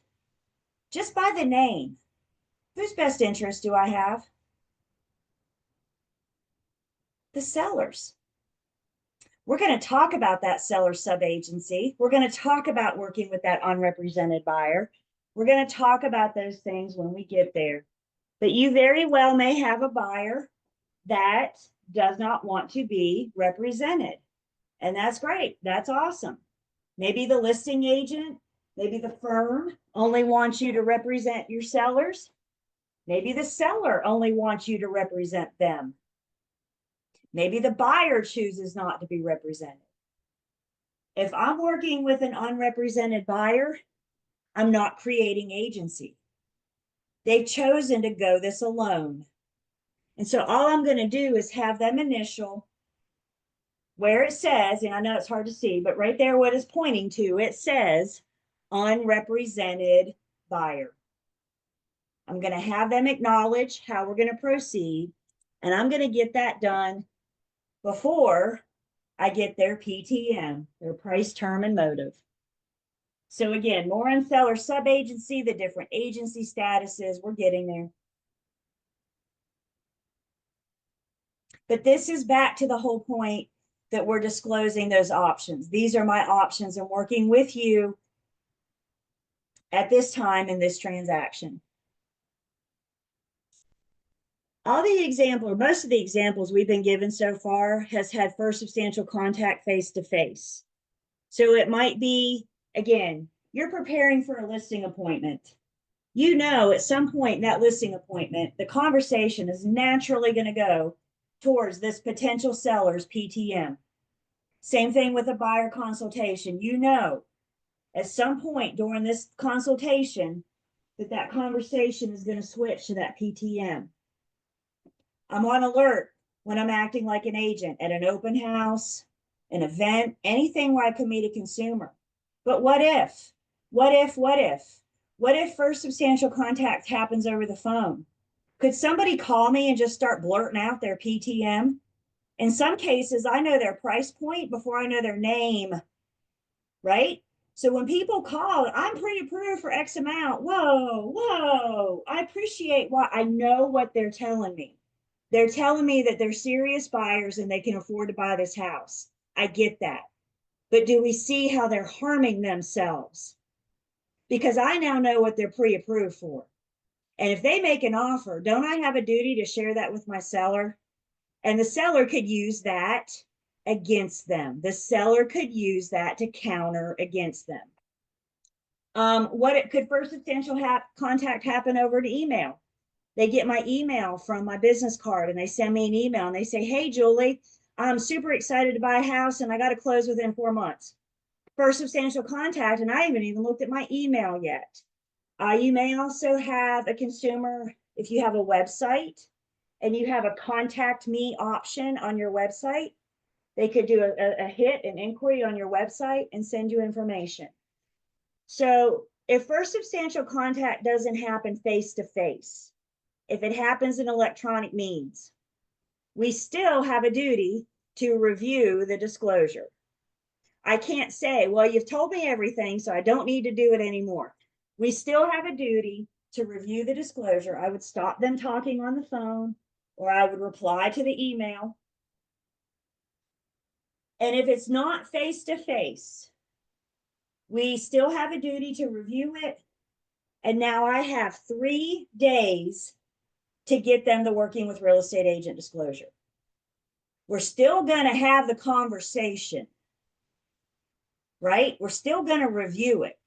just by the name, whose best interest do I have? The sellers. We're going to talk about that seller subagency. We're going to talk about working with that unrepresented buyer. We're going to talk about those things when we get there. But you very well may have a buyer that does not want to be represented. And that's great. That's awesome. Maybe the listing agent, maybe the firm only wants you to represent your sellers. Maybe the seller only wants you to represent them. Maybe the buyer chooses not to be represented. If I'm working with an unrepresented buyer, I'm not creating agency. They've chosen to go this alone. And so all I'm going to do is have them initial where it says, and I know it's hard to see, but right there, what it's pointing to, it says unrepresented buyer. I'm going to have them acknowledge how we're going to proceed, and I'm going to get that done before I get their PTM, their price, term, and motive. So again, more on seller subagency, the different agency statuses, we're getting there. But this is back to the whole point that we're disclosing those options. These are my options and working with you at this time in this transaction. All the examples, or most of the examples we've been given so far has had first substantial contact face-to-face. So it might be, again, you're preparing for a listing appointment. You know, at some point in that listing appointment, the conversation is naturally going to go, towards this potential seller's PTM. Same thing with a buyer consultation. You know, at some point during this consultation, that conversation is going to switch to that PTM. I'm on alert when I'm acting like an agent at an open house, an event, anything where I can meet a consumer. But what if? What if first substantial contact happens over the phone? Could somebody call me and just start blurting out their PTM? In some cases, I know their price point before I know their name, right? So when people call, I'm pre-approved for X amount. Whoa, I appreciate what I know what they're telling me. They're telling me that they're serious buyers and they can afford to buy this house. I get that. But do we see how they're harming themselves? Because I now know what they're pre-approved for. And if they make an offer, don't I have a duty to share that with my seller? And the seller could use that against them. The seller could use that to counter against them. Could first substantial contact happen over to email? They get my email from my business card and they send me an email and they say, hey, Julie, I'm super excited to buy a house and I got to close within 4 months. First substantial contact, and I haven't even looked at my email yet. You may also have a consumer, if you have a website and you have a contact me option on your website, they could do an inquiry on your website and send you information. So if first substantial contact doesn't happen face-to-face, if it happens in electronic means, we still have a duty to review the disclosure. I can't say, well, you've told me everything, so I don't need to do it anymore. We still have a duty to review the disclosure. I would stop them talking on the phone, or I would reply to the email. And if it's not face-to-face, we still have a duty to review it. And now I have 3 days to get them the working with real estate agent disclosure. We're still going to have the conversation, right? We're still going to review it.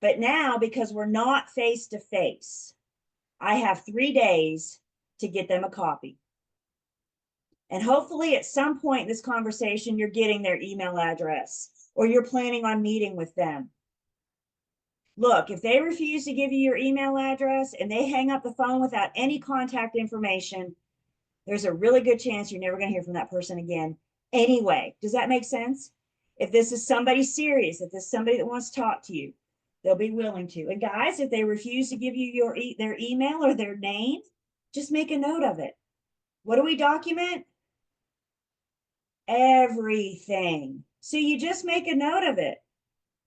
But now, because we're not face-to-face, I have 3 days to get them a copy. And hopefully at some point in this conversation, you're getting their email address or you're planning on meeting with them. Look, if they refuse to give you your email address and they hang up the phone without any contact information, there's a really good chance you're never going to hear from that person again. Anyway, does that make sense? If this is somebody serious, if this is somebody that wants to talk to you, they'll be willing to. And guys, if they refuse to give you their email or their name, just make a note of it. What do we document? Everything. So you just make a note of it.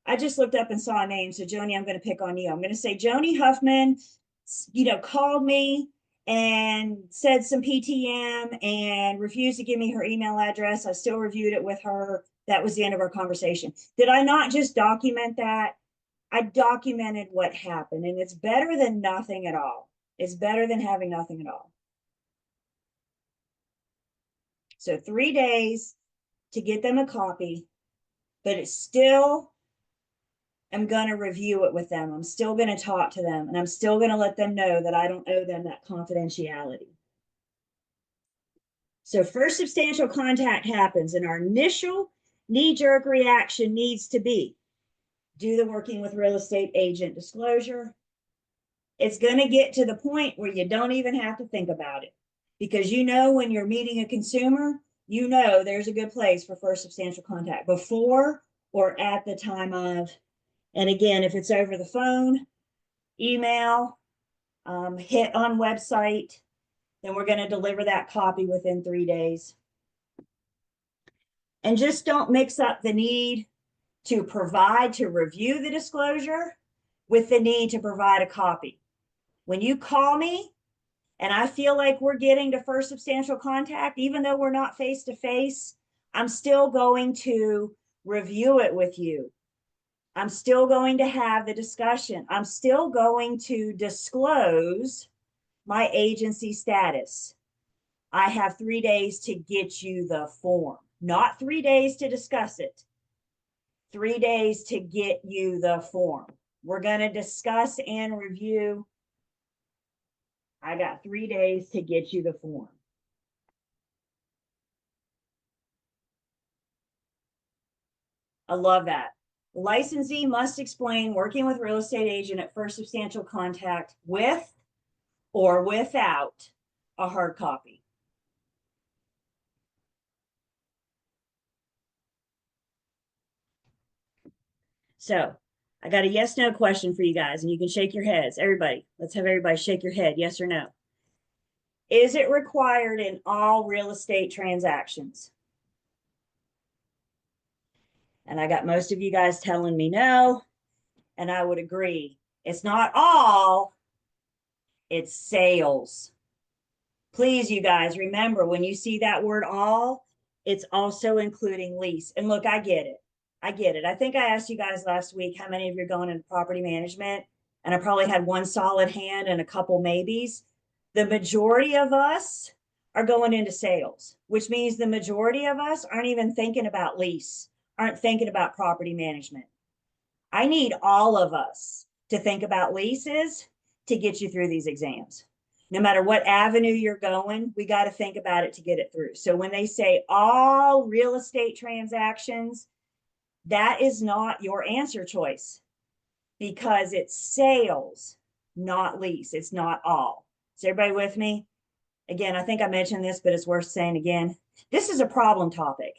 I just looked up and saw a name. So Joni, I'm going to pick on you. I'm going to say Joni Huffman, called me and said some PTM and refused to give me her email address. I still reviewed it with her. That was the end of our conversation. Did I not just document that? I documented what happened, and it's better than nothing at all. It's better than having nothing at all. So 3 days to get them a copy, but it's still, I'm going to review it with them. I'm still going to talk to them, and I'm still going to let them know that I don't owe them that confidentiality. So first substantial contact happens, and our initial knee-jerk reaction needs to be, do the working with real estate agent disclosure. It's going to get to the point where you don't even have to think about it, because when you're meeting a consumer, there's a good place for first substantial contact before or at the time of. And again, if it's over the phone, email, hit on website, then we're going to deliver that copy within 3 days. And just don't mix up the need to review the disclosure with the need to provide a copy. When you call me and I feel like we're getting to first substantial contact, even though we're not face-to-face, I'm still going to review it with you. I'm still going to have the discussion. I'm still going to disclose my agency status. I have 3 days to get you the form, not 3 days to discuss it. 3 days to get you the form. We're going to discuss and review. I got 3 days to get you the form. I love that. Licensee must explain working with real estate agent at first substantial contact with or without a hard copy. So I got a yes, no question for you guys, and you can shake your heads. Everybody, let's have everybody shake your head. Yes or no? Is it required in all real estate transactions? And I got most of you guys telling me no, and I would agree. It's not all, it's sales. Please, you guys, remember when you see that word all, it's also including lease. And look, I get it. I get it. I think I asked you guys last week how many of you are going into property management, and I probably had one solid hand and a couple maybes. The majority of us are going into sales, which means the majority of us aren't even thinking about lease, aren't thinking about property management. I need all of us to think about leases to get you through these exams. No matter what avenue you're going, we got to think about it to get it through. So when they say all real estate transactions, that is not your answer choice because it's sales, not lease. It's not all. Is everybody with me? Again, I think I mentioned this, but it's worth saying again. This is a problem topic.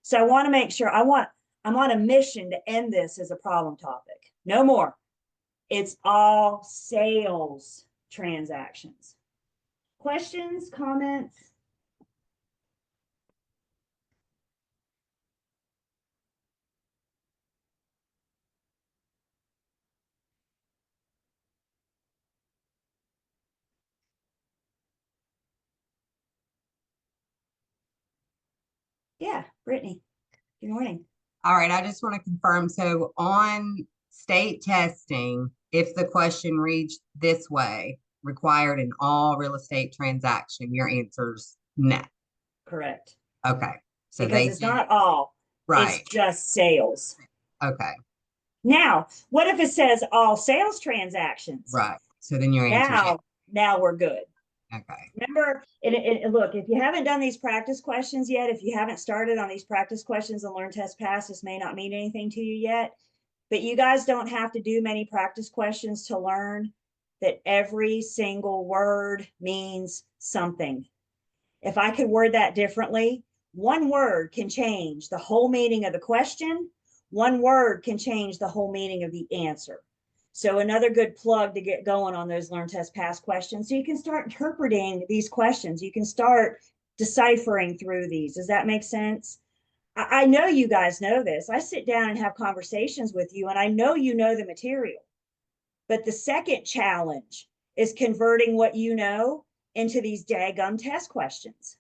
So I want to make sure I'm on a mission to end this as a problem topic. No more. It's all sales transactions. Questions, comments? Yeah, Brittany. Good morning. All right, I just want to confirm. So on state testing, if the question reads this way, required in all real estate transaction, your answer's no. Correct. Okay. So Because they it's do, not all, right. it's just sales. Okay. Now, what if it says all sales transactions? Right. So then your answer's yes. Now we're good. Okay. Remember, and look, if you haven't done these practice questions yet, if you haven't started on these practice questions and Learn Test Pass, this may not mean anything to you yet, but you guys don't have to do many practice questions to learn that every single word means something. If I could word that differently, one word can change the whole meaning of the question. One word can change the whole meaning of the answer. So another good plug to get going on those Learn Test Pass questions. So you can start interpreting these questions. You can start deciphering through these. Does that make sense? I know you guys know this. I sit down and have conversations with you, and I know you know the material. But the second challenge is converting what you know into these daggum test questions.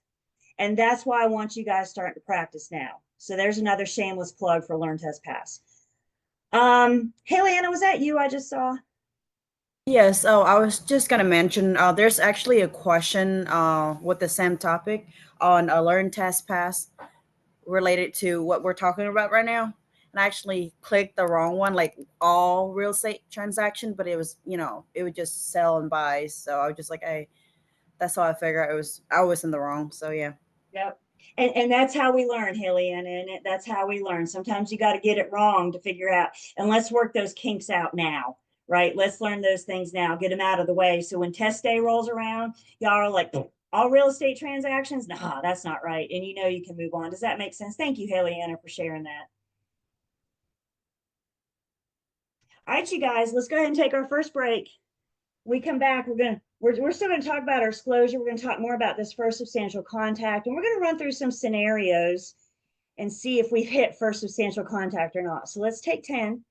And that's why I want you guys starting to practice now. So there's another shameless plug for Learn Test Pass. Hey, Leanna, was that you I just saw? Yes, oh, I was just gonna mention there's actually a question with the same topic on a Learn Test Pass related to what we're talking about right now. And I actually clicked the wrong one, like all real estate transaction, but it was, it would just sell and buy. So I was just like, hey, that's how I figured I was in the wrong. So yeah. Yep. And that's how we learn, Haley, and that's how we learn. Sometimes you got to get it wrong to figure out, and let's work those kinks out now, right? Let's learn those things now, get them out of the way. So when test day rolls around, y'all are like, all real estate transactions? Nah, that's not right. And you know you can move on. Does that make sense? Thank you, Haley Anna, for sharing that. All right, you guys, let's go ahead and take our first break. We come back, we're still going to talk about our disclosure. We're going to talk more about this first substantial contact, and we're going to run through some scenarios and see if we've hit first substantial contact or not. So let's take 10.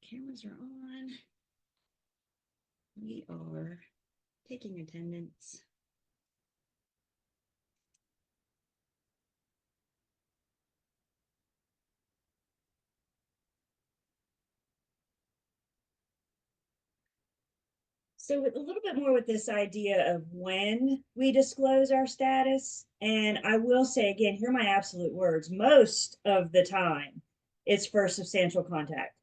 Cameras are on. We are taking attendance. So with a little bit more with this idea of when we disclose our status, and I will say again, here are my absolute words, most of the time, it's for substantial contact.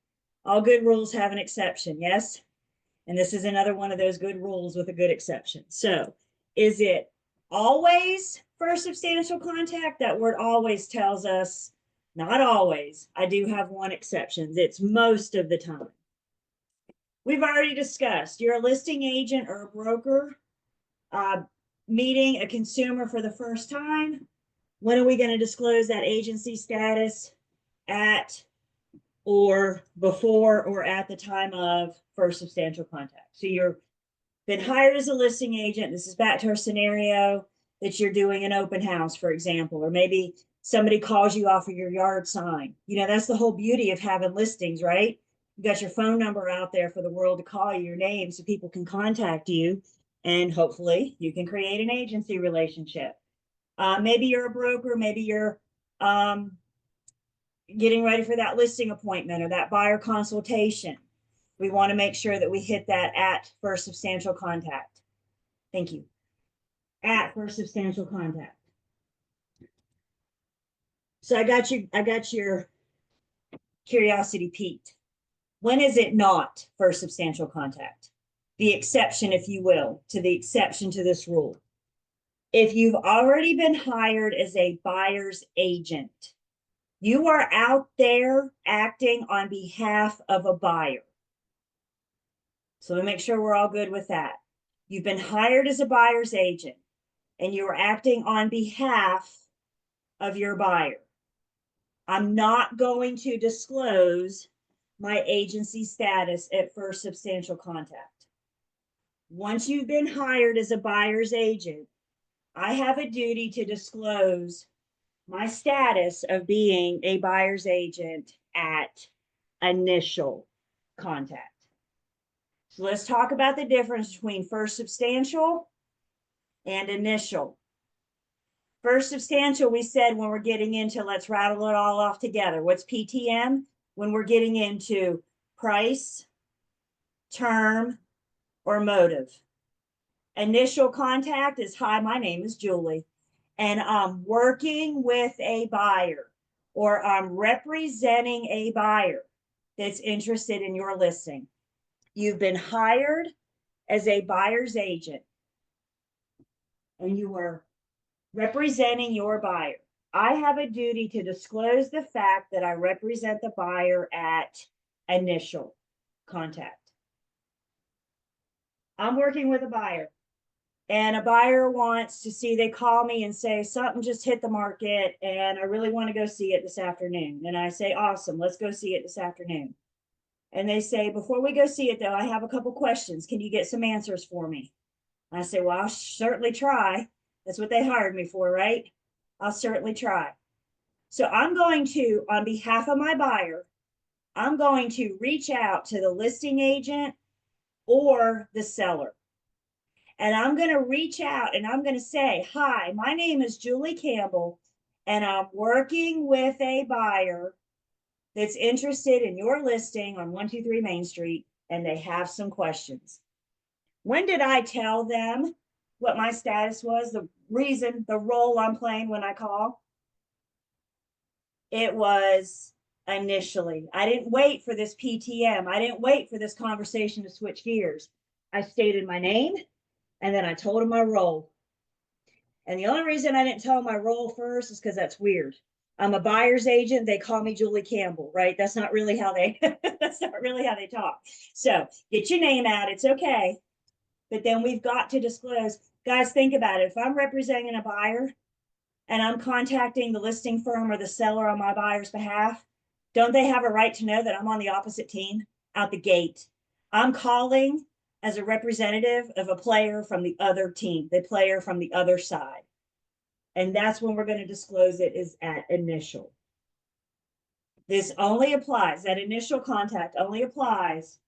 All good rules have an exception, yes? And this is another one of those good rules with a good exception. So is it always for substantial contact? That word always tells us, not always. I do have one exception. It's most of the time. We've already discussed you're a listing agent or a broker meeting a consumer for the first time. When are we going to disclose that agency status? At or before or at the time of first substantial contact. So you're been hired as a listing agent. This is back to our scenario that you're doing an open house, for example, or maybe somebody calls you off of your yard sign. You know, that's the whole beauty of having listings, right? You got your phone number out there for the world to call you, your name, so people can contact you, and hopefully you can create an agency relationship. Maybe you're a broker, maybe you're getting ready for that listing appointment or that buyer consultation. We want to make sure that we hit that at first substantial contact. Thank you. At first substantial contact. So I got your curiosity piqued. When is it not first substantial contact? The exception, if you will, to the exception to this rule. If you've already been hired as a buyer's agent, you are out there acting on behalf of a buyer. So we make sure we're all good with that. You've been hired as a buyer's agent and you're acting on behalf of your buyer. I'm not going to disclose my agency status at first substantial contact. Once you've been hired as a buyer's agent, I have a duty to disclose my status of being a buyer's agent at initial contact. So let's talk about the difference between first substantial and initial. First substantial, we said when we're getting into, let's rattle it all off together. What's PTM? When we're getting into price, term, or motive. Initial contact is, hi, my name is Julie, and I'm working with a buyer, or I'm representing a buyer that's interested in your listing. You've been hired as a buyer's agent, and you are representing your buyer. I have a duty to disclose the fact that I represent the buyer at initial contact. I'm working with a buyer, and a buyer wants to see, they call me and say, something just hit the market and I really want to go see it this afternoon. And I say, awesome, let's go see it this afternoon. And they say, before we go see it though, I have a couple questions. Can you get some answers for me? I say, well, I'll certainly try. That's what they hired me for, right? I'll certainly try. So I'm going to, on behalf of my buyer, I'm going to reach out to the listing agent or the seller. And I'm going to reach out and I'm going to say, hi, my name is Julie Campbell, and I'm working with a buyer that's interested in your listing on 123 Main Street, and they have some questions. When did I tell them what my status was? The reason, the role I'm playing when I call? It was initially. I didn't wait for this PTM. I didn't wait for this conversation to switch gears. I stated my name, and then I told them my role. And the only reason I didn't tell them my role first is because that's weird. I'm a buyer's agent. They call me Julie Campbell, right? That's not really how they, that's not really how they talk. So get your name out. It's okay. But then we've got to disclose. Guys, think about it. If I'm representing a buyer and I'm contacting the listing firm or the seller on my buyer's behalf, don't they have a right to know that I'm on the opposite team out the gate? I'm calling as a representative of a player from the other team, the player from the other side. And that's when we're going to disclose it, is at initial. This only applies, that initial contact only applies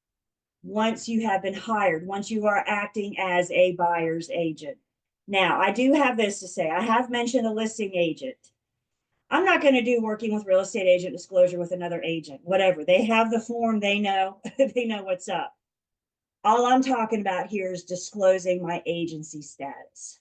once you have been hired, once you are acting as a buyer's agent. Now, I do have this to say. I have mentioned the listing agent. I'm not going to do working with real estate agent disclosure with another agent, whatever. They have the form, they know, they know what's up. All I'm talking about here is disclosing my agency status.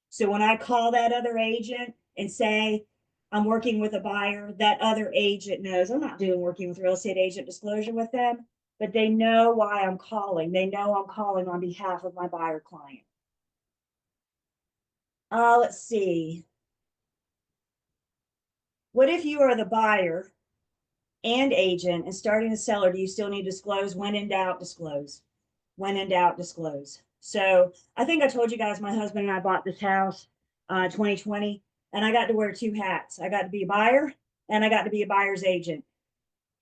So when I call that other agent and say, I'm working with a buyer, that other agent knows I'm not doing working with real estate agent disclosure with them, but they know why I'm calling. They know I'm calling on behalf of my buyer client. Let's see. What if you are the buyer and agent and starting the seller? Do you still need to disclose? When in doubt, disclose. When in doubt, disclose. So I think I told you guys my husband and I bought this house 2020, and I got to wear two hats. I got to be a buyer and I got to be a buyer's agent.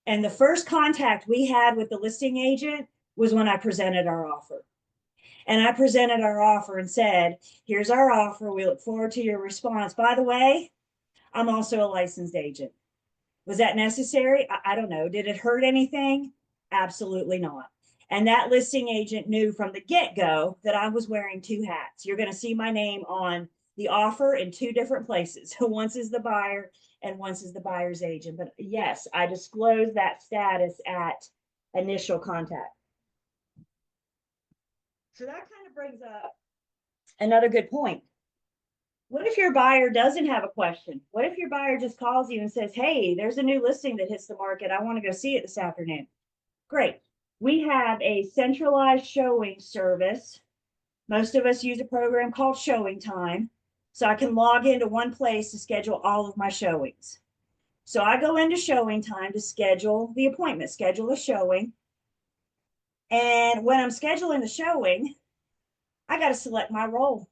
And the first contact we had with the listing agent was when I presented our offer. And I presented our offer and said, here's our offer. We look forward to your response. By the way, I'm also a licensed agent. Was that necessary? I don't know. Did it hurt anything? Absolutely not. And that listing agent knew from the get-go that I was wearing two hats. You're going to see my name on the offer in two different places. Once is the buyer and once is the buyer's agent. But yes, I disclosed that status at initial contact. So that kind of brings up another good point. What if your buyer doesn't have a question? What if your buyer just calls you and says, hey, there's a new listing that hits the market. I want to go see it this afternoon. Great. We have a centralized showing service. Most of us use a program called Showing Time. So I can log into one place to schedule all of my showings. So I go into Showing Time to schedule the appointment, schedule a showing. And when I'm scheduling the showing, I got to select my role.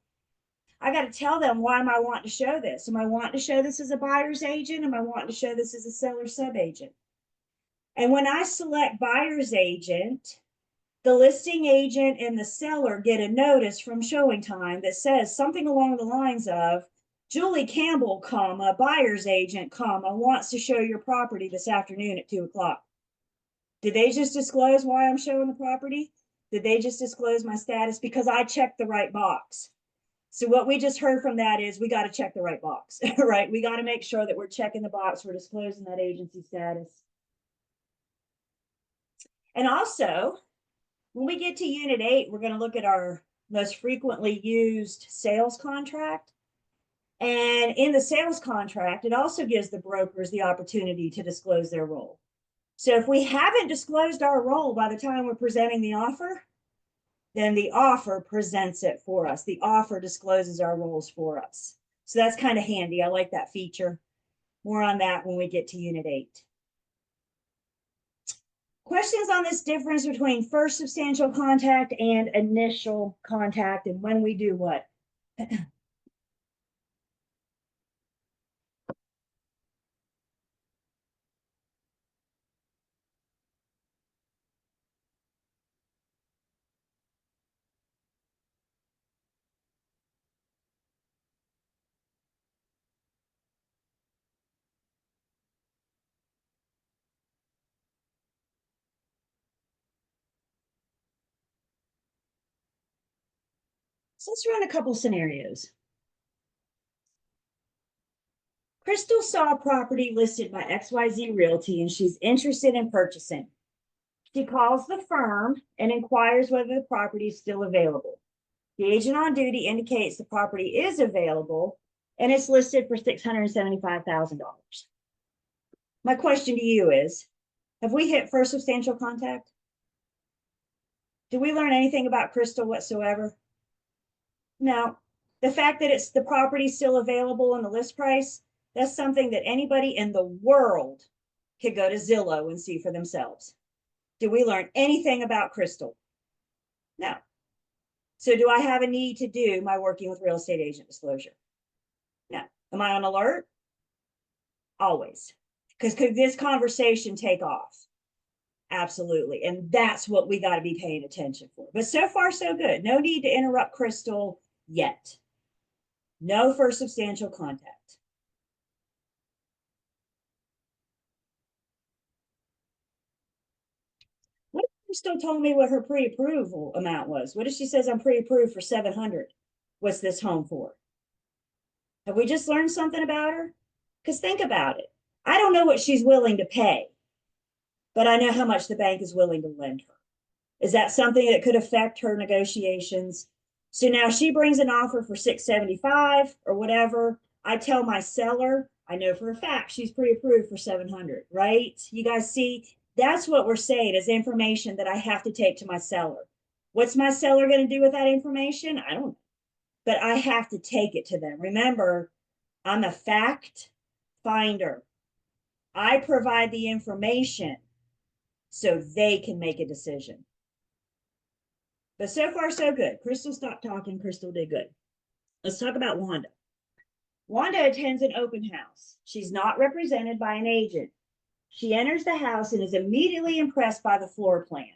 I got to tell them, why am I wanting to show this? Am I wanting to show this as a buyer's agent? Am I wanting to show this as a seller sub-agent? And when I select buyer's agent, the listing agent and the seller get a notice from Showing Time that says something along the lines of, Julie Campbell, comma, buyer's agent, comma, wants to show your property this afternoon at 2:00. Did they just disclose why I'm showing the property? Did they just disclose my status? Because I checked the right box. So what we just heard from that is we got to check the right box, right? We got to make sure that we're checking the box, we're disclosing that agency status. And also, when we get to Unit 8, we're going to look at our most frequently used sales contract. And in the sales contract, it also gives the brokers the opportunity to disclose their role. So if we haven't disclosed our role by the time we're presenting the offer, then the offer presents it for us. The offer discloses our roles for us. So that's kind of handy. I like that feature. More on that when we get to Unit 8. Questions on this difference between first substantial contact and initial contact, and when we do what? So let's run a couple scenarios. Crystal saw a property listed by XYZ Realty and she's interested in purchasing. She calls the firm and inquires whether the property is still available. The agent on duty indicates the property is available and it's listed for $675,000. My question to you is, have we hit first substantial contact? Did we learn anything about Crystal whatsoever? No. The fact that it's the property still available and the list price, that's something that anybody in the world could go to Zillow and see for themselves. Did we learn anything about Crystal? No. So do I have a need to do my working with real estate agent disclosure? No. Am I on alert? Always. Because could this conversation take off? Absolutely. And that's what we got to be paying attention for. But so far, so good. No need to interrupt Crystal yet. No first substantial contact. Crystal told me what her pre-approval amount was. What if she says I'm pre-approved for 700? What's this home for? Have we just learned something about her? Because think about it. I don't know what she's willing to pay, but I know how much the bank is willing to lend her. Is that something that could affect her negotiations? So now she brings an offer for 675 or whatever. I tell my seller, I know for a fact she's pre-approved for 700, right? You guys see, that's what we're saying is information that I have to take to my seller. What's my seller going to do with that information? I don't know, but I have to take it to them. Remember, I'm a fact finder. I provide the information so they can make a decision. But so far, so good. Crystal stopped talking. Crystal did good. Let's talk about Wanda. Wanda attends an open house. She's not represented by an agent. She enters the house and is immediately impressed by the floor plan.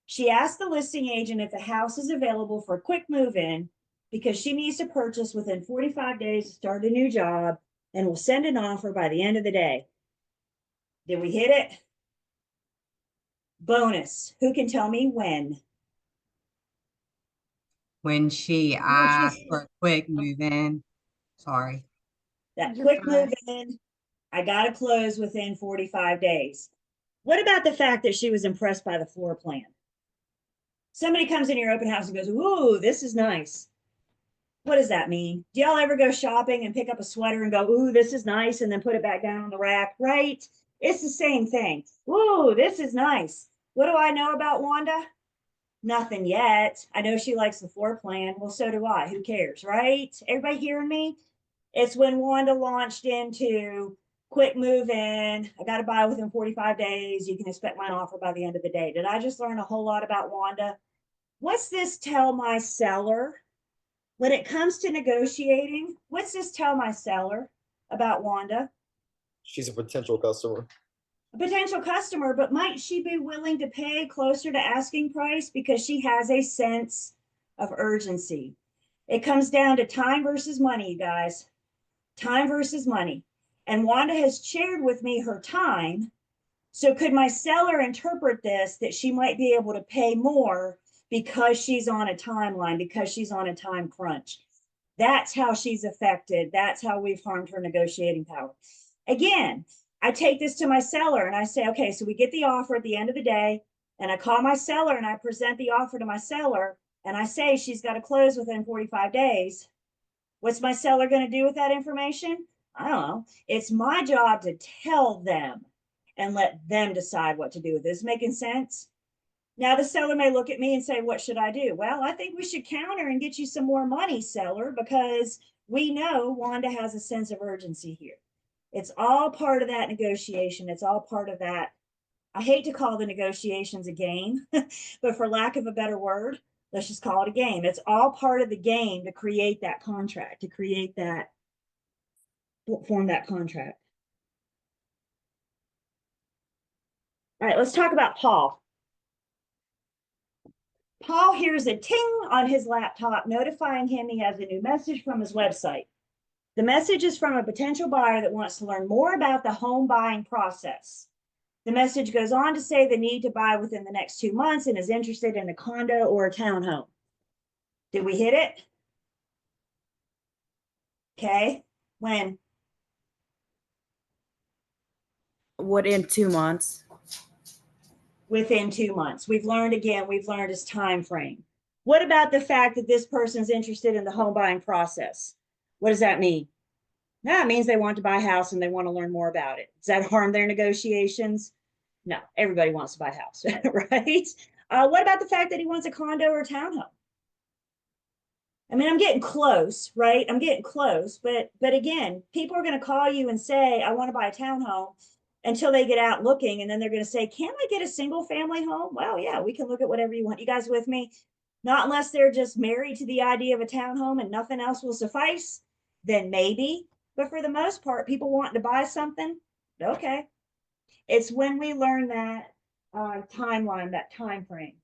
She asks the listing agent if the house is available for a quick move-in because she needs to purchase within 45 days to start a new job and will send an offer by the end of the day. Did we hit it? Bonus. Who can tell me when? When she asked for a quick move in, sorry. That You're quick fine. move in, I got to close within 45 days. What about the fact that she was impressed by the floor plan? Somebody comes in your open house and goes, ooh, this is nice. What does that mean? Do y'all ever go shopping and pick up a sweater and go, ooh, this is nice, and then put it back down on the rack, right? It's the same thing. Ooh, this is nice. What do I know about Wanda? Nothing yet. I know she likes the floor plan. Well, so do I. Who cares, right? Everybody hearing me? It's when Wanda launched into quick move in. I got to buy within 45 days. You can expect my offer by the end of the day. Did I just learn a whole lot about Wanda? What's this tell my seller? When it comes to negotiating, what's this tell my seller about Wanda? She's a potential customer. A potential customer, but might she be willing to pay closer to asking price because she has a sense of urgency? It comes down to time versus money, you guys. Time versus money. And Wanda has shared with me her time. So could my seller interpret this that she might be able to pay more because she's on a timeline, because she's on a time crunch? That's how she's affected. That's how we've harmed her negotiating power. Again, I take this to my seller and I say, okay, so we get the offer at the end of the day, and I call my seller and I present the offer to my seller, and I say she's got to close within 45 days. What's my seller going to do with that information? I don't know. It's my job to tell them and let them decide what to do with this. Making sense? Now the seller may look at me and say, what should I do? Well, I think we should counter and get you some more money, seller, because we know Wanda has a sense of urgency here. It's all part of that negotiation. It's all part of that. I hate to call the negotiations a game, but for lack of a better word, let's just call it a game. It's all part of the game to create that contract, to create that, form that contract. All right, let's talk about Paul. Paul hears a ting on his laptop notifying him he has a new message from his website. The message is from a potential buyer that wants to learn more about the home buying process. The message goes on to say the need to buy within the next 2 months and is interested in a condo or a townhome. Did we hit it? Okay, when? Within 2 months. Within 2 months. We've learned his time frame. What about the fact that this person's interested in the home buying process? What does that mean? That means they want to buy a house and they want to learn more about it. Does that harm their negotiations? No, everybody wants to buy a house, right? What about the fact that he wants a condo or a townhome? I mean, I'm getting close, right? I'm getting close, but again, people are going to call you and say, I want to buy a townhome, until they get out looking, and then they're going to say, can I get a single family home? Well, yeah, we can look at whatever you want. You guys with me? Not unless they're just married to the idea of a townhome and nothing else will suffice, then maybe. But for the most part, people want to buy something. Okay. It's when we learn that timeline, that time frame.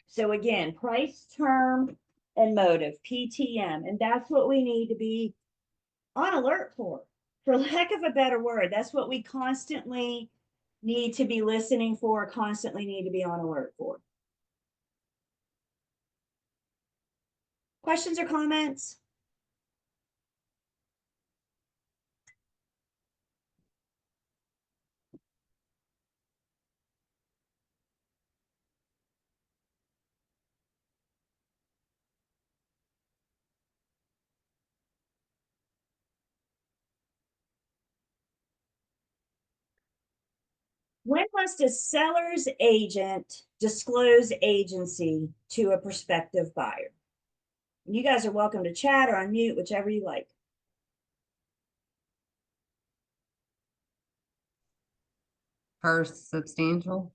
So again, price, term, and motive, PTM. And that's what we need to be on alert for lack of a better word. That's what we constantly need to be listening for, constantly need to be on alert for? Questions or comments? When must a seller's agent disclose agency to a prospective buyer? You guys are welcome to chat or unmute, whichever you like. First substantial.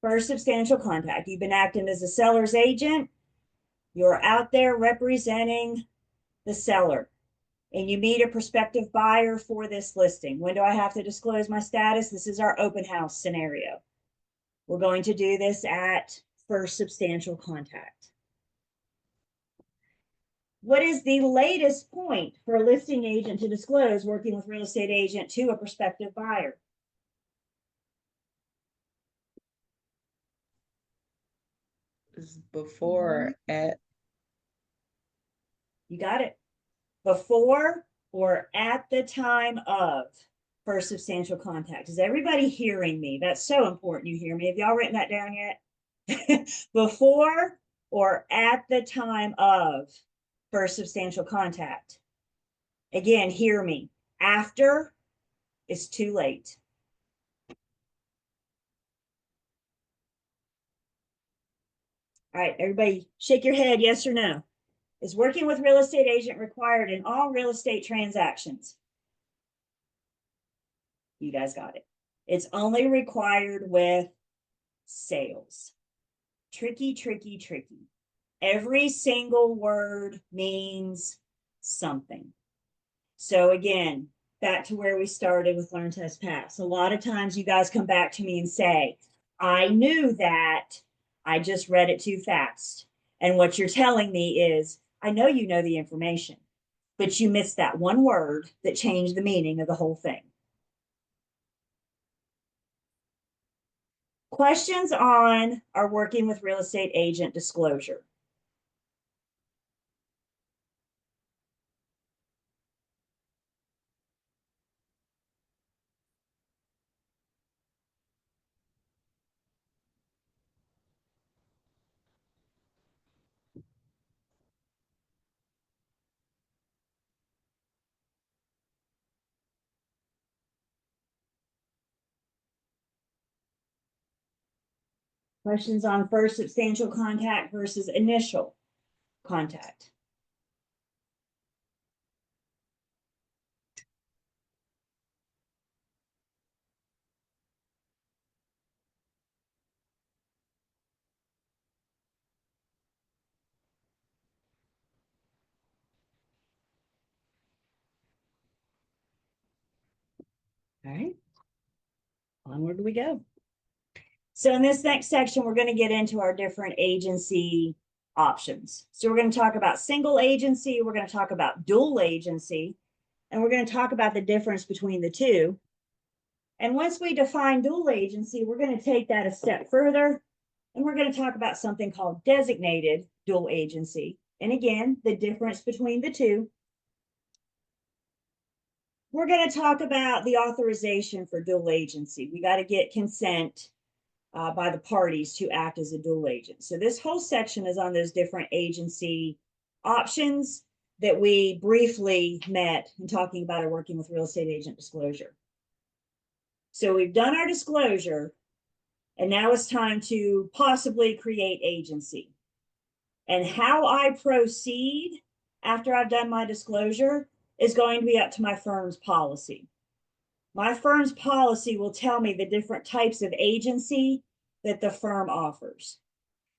First substantial contact. You've been acting as a seller's agent. You're out there representing the seller and you meet a prospective buyer for this listing. When do I have to disclose my status? This is our open house scenario. We're going to do this at first substantial contact. What is the latest point for a listing agent to disclose working with real estate agent to a prospective buyer? Is before at You got it. Before or at the time of first substantial contact. Is everybody hearing me? That's so important you hear me. Have y'all written that down yet? Before or at the time of first substantial contact. Again, hear me. After is too late. All right, everybody shake your head, yes or no. Is working with real estate agent required in all real estate transactions? You guys got it. It's only required with sales. Tricky, tricky, tricky. Every single word means something. So again, back to where we started with Learn, Test, Pass. A lot of times you guys come back to me and say, I knew that, I just read it too fast. And what you're telling me is, I know you know the information, but you missed that one word that changed the meaning of the whole thing. Questions on our working with real estate agent disclosure. Questions on first substantial contact versus initial contact. All right, onward we go. So in this next section, we're going to get into our different agency options. So we're going to talk about single agency, we're going to talk about dual agency, and we're going to talk about the difference between the two. And once we define dual agency, we're going to take that a step further, and we're going to talk about something called designated dual agency. And again, the difference between the two. We're going to talk about the authorization for dual agency. We got to get consent by the parties to act as a dual agent. So this whole section is on those different agency options that we briefly met in talking about our working with real estate agent disclosure. So we've done our disclosure, and now it's time to possibly create agency. And how I proceed after I've done my disclosure is going to be up to my firm's policy. My firm's policy will tell me the different types of agency that the firm offers.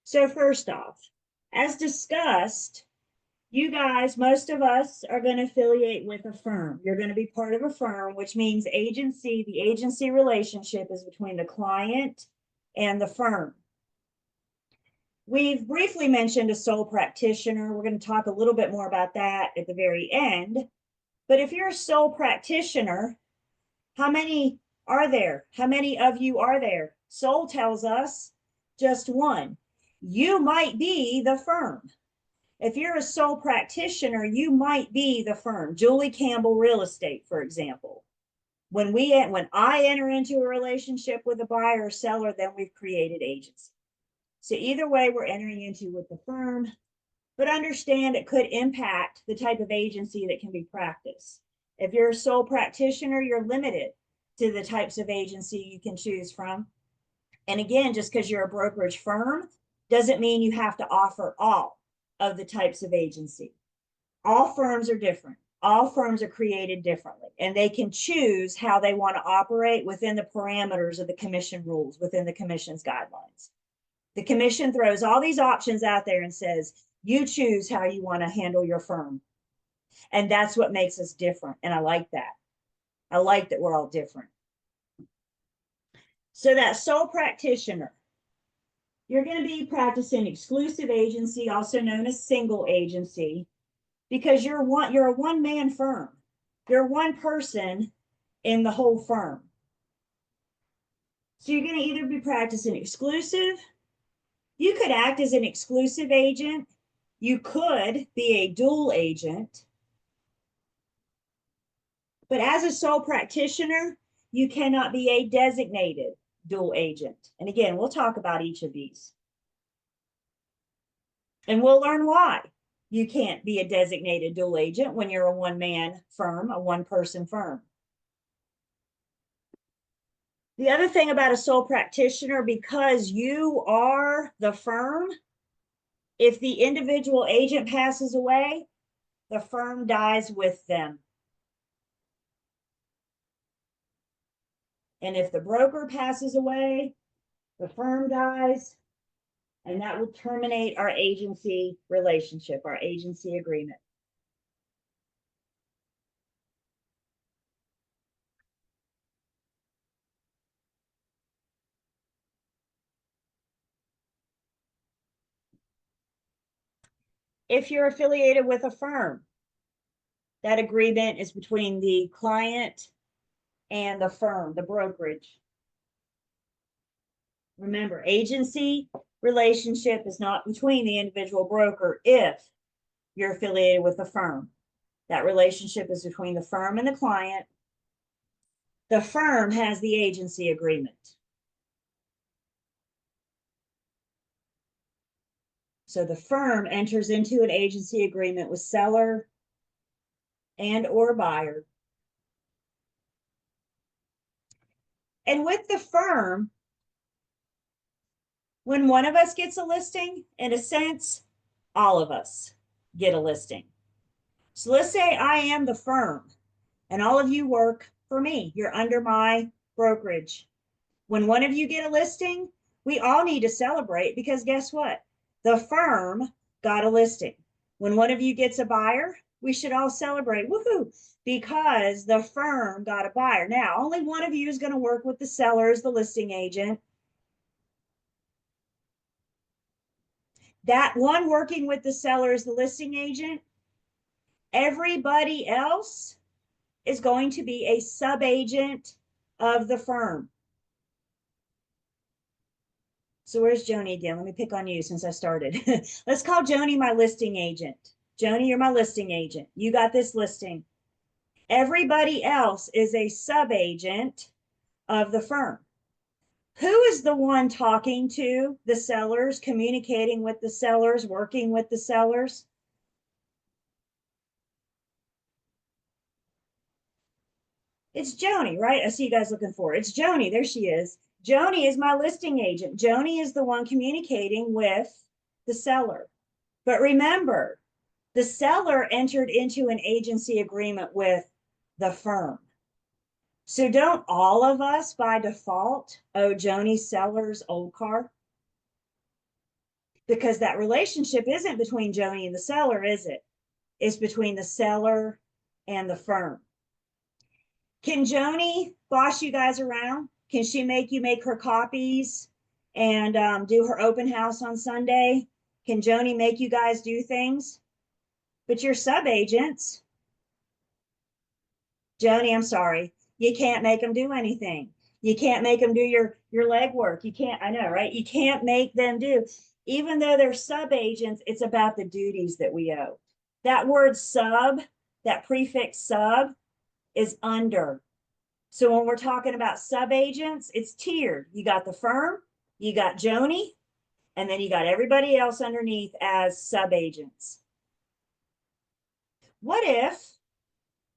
So first off, as discussed, you guys, most of us are going to affiliate with a firm. You're going to be part of a firm, which means agency, the agency relationship is between the client and the firm. We've briefly mentioned a sole practitioner. We're going to talk a little bit more about that at the very end. But if you're a sole practitioner, how many are there? How many of you are there? Soul tells us just one. You might be the firm. If you're a sole practitioner, you might be the firm. Julie Campbell Real Estate, for example. When I enter into a relationship with a buyer or seller, then we've created agency. So either way, we're entering into with the firm, but understand it could impact the type of agency that can be practiced. If you're a sole practitioner, you're limited to the types of agency you can choose from. And again, just because you're a brokerage firm doesn't mean you have to offer all of the types of agency. All firms are different. All firms are created differently, and they can choose how they want to operate within the parameters of the commission rules, within the commission's guidelines. The commission throws all these options out there and says, you choose how you want to handle your firm. And that's what makes us different. And I like that. I like that we're all different. So that sole practitioner, you're going to be practicing exclusive agency, also known as single agency, because you're a one-man firm. You're one person in the whole firm. So you're going to either be practicing exclusive. You could act as an exclusive agent. You could be a dual agent. But as a sole practitioner, you cannot be a designated dual agent. And again, we'll talk about each of these. And we'll learn why you can't be a designated dual agent when you're a one-man firm, a one-person firm. The other thing about a sole practitioner, because you are the firm, if the individual agent passes away, the firm dies with them. And if the broker passes away, the firm dies, and that will terminate our agency relationship, our agency agreement. If you're affiliated with a firm, that agreement is between the client and the firm, the brokerage. Remember, agency relationship is not between the individual broker if you're affiliated with a firm. That relationship is between the firm and the client. The firm has the agency agreement. So the firm enters into an agency agreement with seller and or buyer. And with the firm, when one of us gets a listing, in a sense, all of us get a listing. So let's say I am the firm and all of you work for me. You're under my brokerage. When one of you get a listing, we all need to celebrate because guess what? The firm got a listing. When one of you gets a buyer, we should all celebrate, woohoo, because the firm got a buyer. Now, only one of you is going to work with the seller as the listing agent. That one working with the seller as the listing agent, everybody else is going to be a sub-agent of the firm. So where's Joni again? Let me pick on you since I started. Let's call Joni my listing agent. Joni, you're my listing agent. You got this listing. Everybody else is a sub-agent of the firm. Who is the one talking to the sellers, communicating with the sellers, working with the sellers? It's Joni, right? I see you guys looking for her. It's Joni. There she is. Joni is my listing agent. Joni is the one communicating with the seller. But remember, the seller entered into an agency agreement with the firm. So don't all of us by default owe Joni seller's old car? Because that relationship isn't between Joni and the seller, is it? It's between the seller and the firm. Can Joni boss you guys around? Can she make you make her copies and do her open house on Sunday? Can Joni make you guys do things? But you're sub-agents. Joni, I'm sorry. You can't make them do anything. You can't make them do your legwork. You can't, I know, right? You can't make them do, even though they're sub-agents, it's about the duties that we owe. That word sub, that prefix sub is under. So when we're talking about sub-agents, it's tiered. You got the firm, you got Joni, and then you got everybody else underneath as sub-agents. What if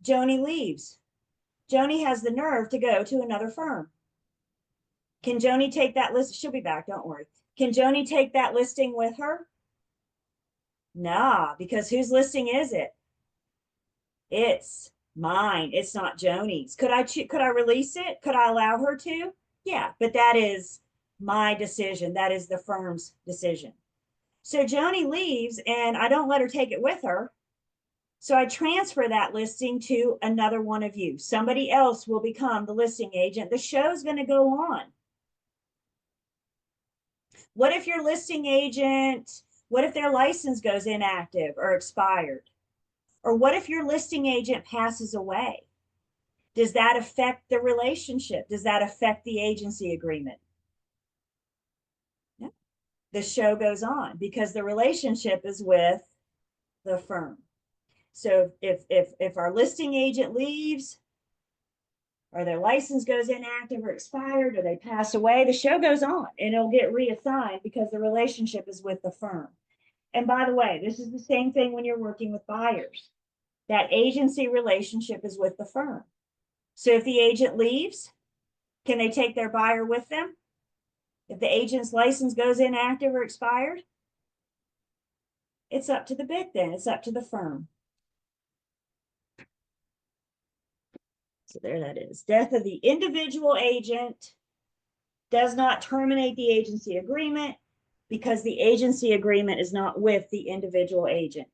Joni leaves? Joni has the nerve to go to another firm. Can Joni take that list? She'll be back, don't worry. Can Joni take that listing with her? Nah, because whose listing is it? It's mine. It's not Joni's. Could I release it? Could I allow her to? Yeah, but that is my decision. That is the firm's decision. So Joni leaves and I don't let her take it with her. So I transfer that listing to another one of you. Somebody else will become the listing agent. The show's going to go on. What if your listing agent, what if their license goes inactive or expired? Or what if your listing agent passes away? Does that affect the relationship? Does that affect the agency agreement? No. The show goes on because the relationship is with the firm. So if our listing agent leaves, or their license goes inactive or expired, or they pass away, the show goes on and it'll get reassigned because the relationship is with the firm. And by the way, this is the same thing when you're working with buyers. That agency relationship is with the firm. So if the agent leaves, can they take their buyer with them? If the agent's license goes inactive or expired, it's up to the bid then. It's up to the firm. So there that is. Death of the individual agent does not terminate the agency agreement because the agency agreement is not with the individual agent.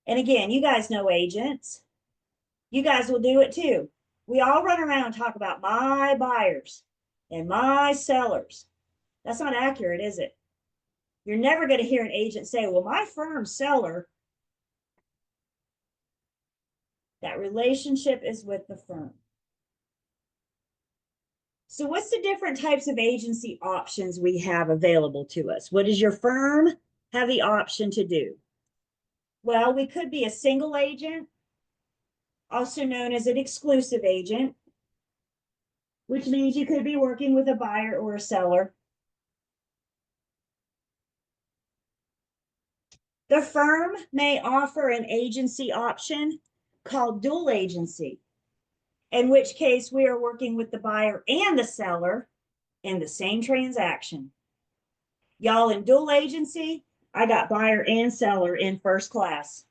And again, you guys know agents. You guys will do it too. We all run around and talk about my buyers and my sellers. That's not accurate, is it? You're never going to hear an agent say, well, my firm's seller. That relationship is with the firm. So what's the different types of agency options we have available to us? What does your firm have the option to do? Well, we could be a single agent, also known as an exclusive agent, which means you could be working with a buyer or a seller. The firm may offer an agency option called dual agency, in which case we are working with the buyer and the seller in the same transaction. Y'all, in dual agency, I got buyer and seller in first class.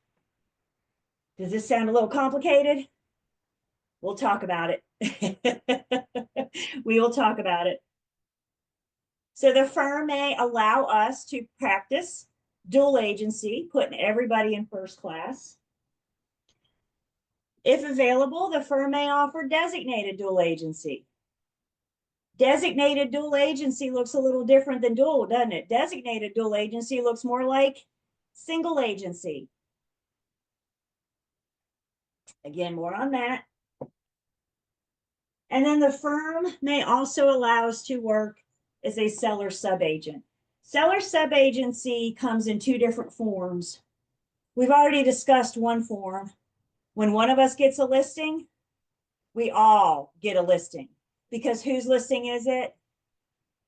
Does this sound a little complicated? We'll talk about it. We will talk about it. So the firm may allow us to practice dual agency, putting everybody in first class. If available, the firm may offer designated dual agency. Designated dual agency looks a little different than dual, doesn't it? Designated dual agency looks more like single agency. Again, more on that. And then the firm may also allow us to work as a seller sub-agent. Seller sub-agency comes in two different forms. We've already discussed one form. When one of us gets a listing, we all get a listing. Because whose listing is it?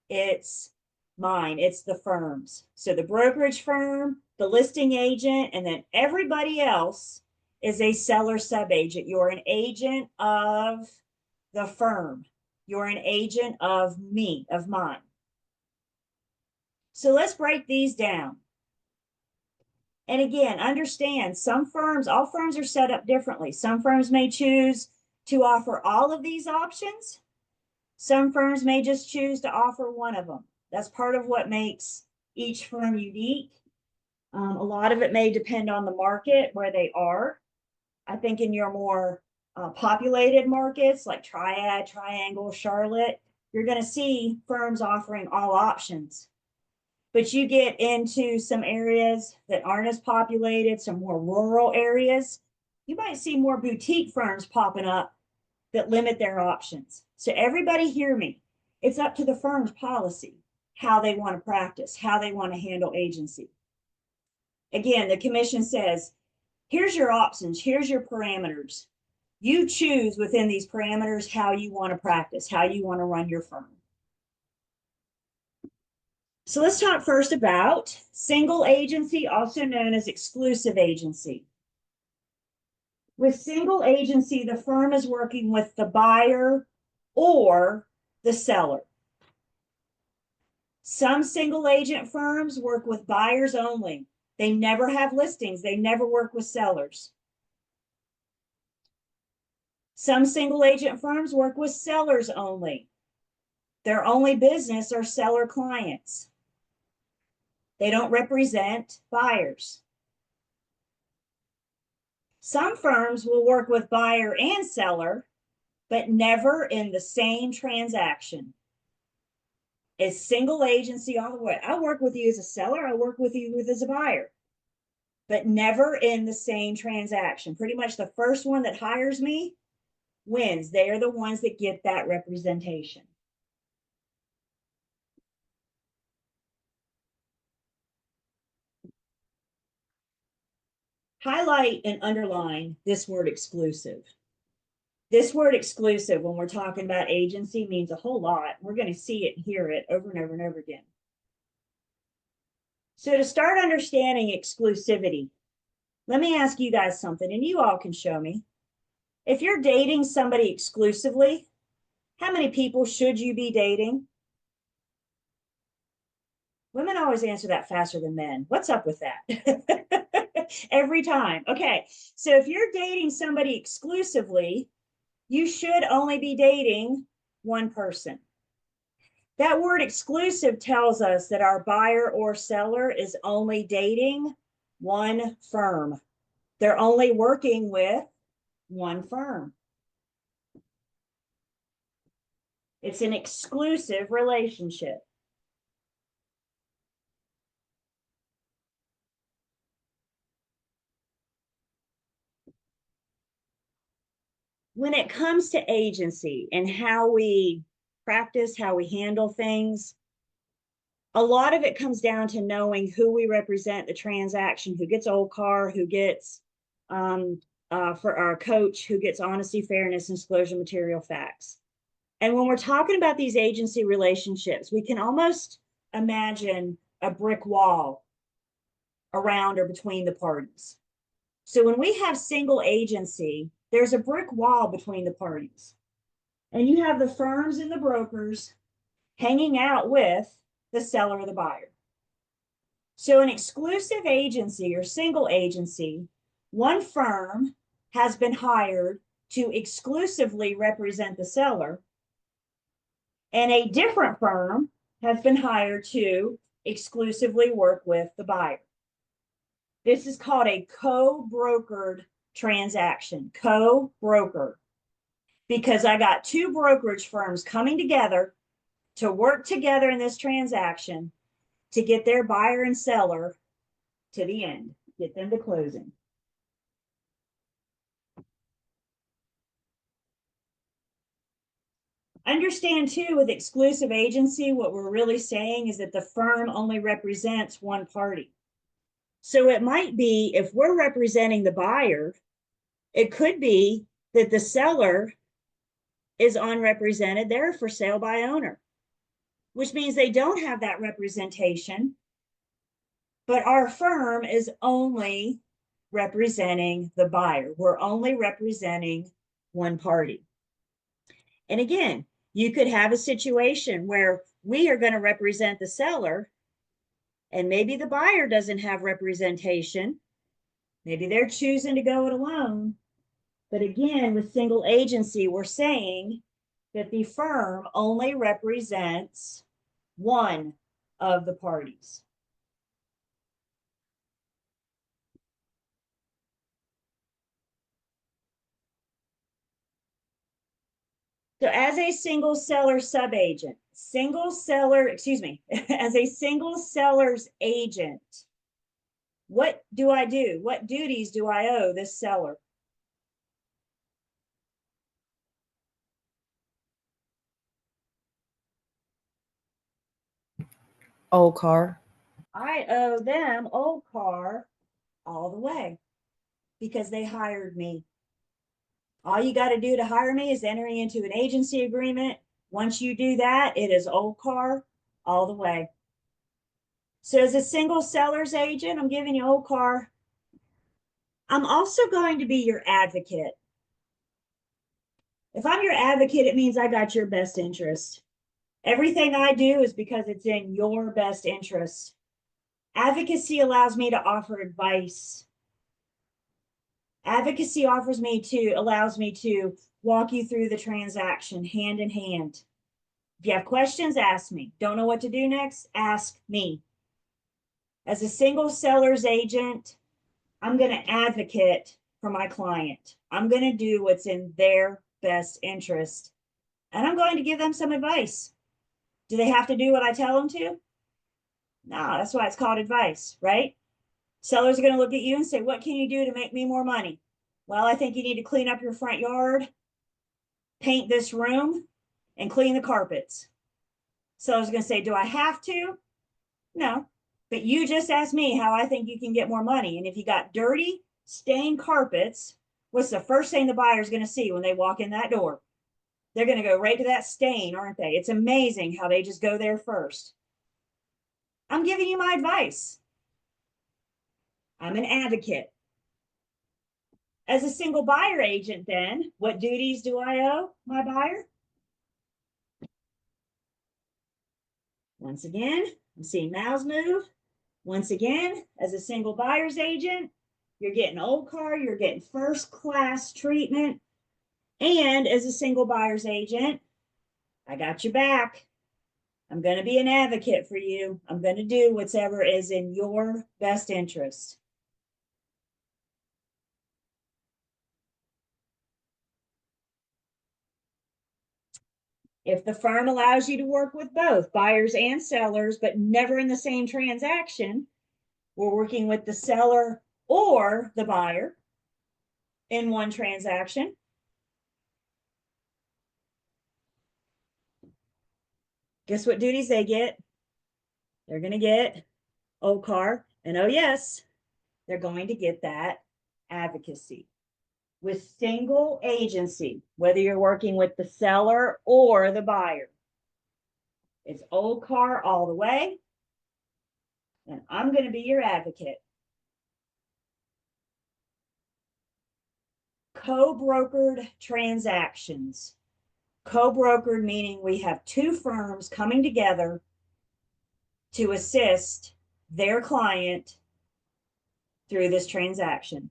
It's mine. It's the firm's. So the brokerage firm, the listing agent, and then everybody else is a seller sub-agent. You're an agent of the firm. You're an agent of me, of mine. So let's break these down. And again, understand some firms, all firms are set up differently. Some firms may choose to offer all of these options. Some firms may just choose to offer one of them. That's part of what makes each firm unique. A lot of it may depend on the market where they are. I think in your more populated markets like Triad, Triangle, Charlotte, you're going to see firms offering all options. But you get into some areas that aren't as populated, some more rural areas, you might see more boutique firms popping up that limit their options. So everybody hear me. It's up to the firm's policy, how they want to practice, how they want to handle agency. Again, the commission says, here's your options, here's your parameters. You choose within these parameters how you want to practice, how you want to run your firm. So let's talk first about single agency, also known as exclusive agency. With single agency, the firm is working with the buyer or the seller. Some single agent firms work with buyers only. They never have listings. They never work with sellers. Some single agent firms work with sellers only. Their only business are seller clients. They don't represent buyers. Some firms will work with buyer and seller, but never in the same transaction. It's single agency all the way. I work with you as a seller, I work with you as a buyer, but never in the same transaction. Pretty much the first one that hires me wins. They are the ones that get that representation. Highlight and underline this word exclusive. This word exclusive, when we're talking about agency, means a whole lot. We're going to see it and hear it over and over and over again. So to start understanding exclusivity, let me ask you guys something, and you all can show me. If you're dating somebody exclusively, how many people should you be dating? Women always answer that faster than men. What's up with that? Every time. Okay, so if you're dating somebody exclusively, you should only be dating one person. That word exclusive tells us that our buyer or seller is only dating one firm. They're only working with one firm. It's an exclusive relationship. When it comes to agency and how we practice, how we handle things, a lot of it comes down to knowing who we represent the transaction, who gets old car, who gets for our coach, who gets honesty, fairness, and disclosure material facts. And when we're talking about these agency relationships, we can almost imagine a brick wall around or between the parties. So when we have single agency, there's a brick wall between the parties. And you have the firms and the brokers hanging out with the seller or the buyer. So an exclusive agency or single agency, one firm has been hired to exclusively represent the seller, and a different firm has been hired to exclusively work with the buyer. This is called a co-brokered transaction, co-broker, because I got two brokerage firms coming together to work together in this transaction to get their buyer and seller to the end, get them to closing. Understand too, with exclusive agency, what we're really saying is that the firm only represents one party. So it might be, if we're representing the buyer, it could be that the seller is unrepresented. They're for sale by owner, which means they don't have that representation, but our firm is only representing the buyer. We're only representing one party. And again, you could have a situation where we are going to represent the seller, and maybe the buyer doesn't have representation. Maybe they're choosing to go it alone. But again, with single agency, we're saying that the firm only represents one of the parties. So as a single seller subagent, as a single seller's agent, what do I do? What duties do I owe this seller? Old car. I owe them Old Car all the way because they hired me. All you got to do to hire me is enter into an agency agreement. Once you do that, it is Old Car all the way. So as a single seller's agent, I'm giving you Old Car. I'm also going to be your advocate. If I'm your advocate, it means I got your best interest. Everything I do is because it's in your best interest. Advocacy allows me to offer advice. Advocacy allows me to walk you through the transaction hand in hand. If you have questions, ask me. Don't know what to do next? Ask me. As a single seller's agent, I'm going to advocate for my client. I'm going to do what's in their best interest. And I'm going to give them some advice. Do they have to do what I tell them to? No, that's why it's called advice, right? Sellers are going to look at you and say, what can you do to make me more money? Well, I think you need to clean up your front yard, paint this room, and clean the carpets. Sellers are going to say, do I have to? No, but you just asked me how I think you can get more money. And if you got dirty, stained carpets, what's the first thing the buyer's going to see when they walk in that door? They're going to go right to that stain, aren't they? It's amazing how they just go there first. I'm giving you my advice. I'm an advocate. As a single buyer agent, then, what duties do I owe my buyer? Once again, I'm seeing mouths move. Once again, as a single buyer's agent, you're getting Old Car, you're getting first class treatment. And as a single buyer's agent, I got your back. I'm going to be an advocate for you. I'm going to do whatever is in your best interest. If the firm allows you to work with both buyers and sellers, but never in the same transaction, we're working with the seller or the buyer in one transaction. Guess what duties they get? They're going to get Old Car, and oh yes, they're going to get that advocacy. With single agency, whether you're working with the seller or the buyer, it's Old Car all the way, and I'm going to be your advocate. Co-brokered transactions. Co-brokered meaning we have two firms coming together to assist their client through this transaction.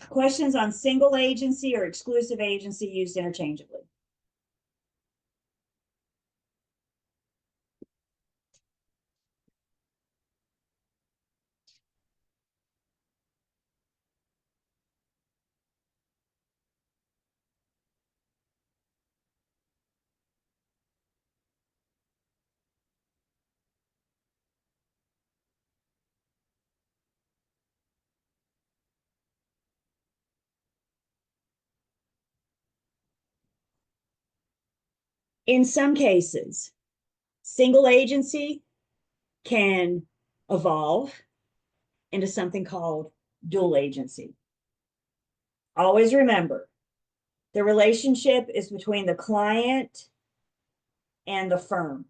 Questions on single agency or exclusive agency used interchangeably? In some cases, single agency can evolve into something called dual agency. Always remember, the relationship is between the client and the firm.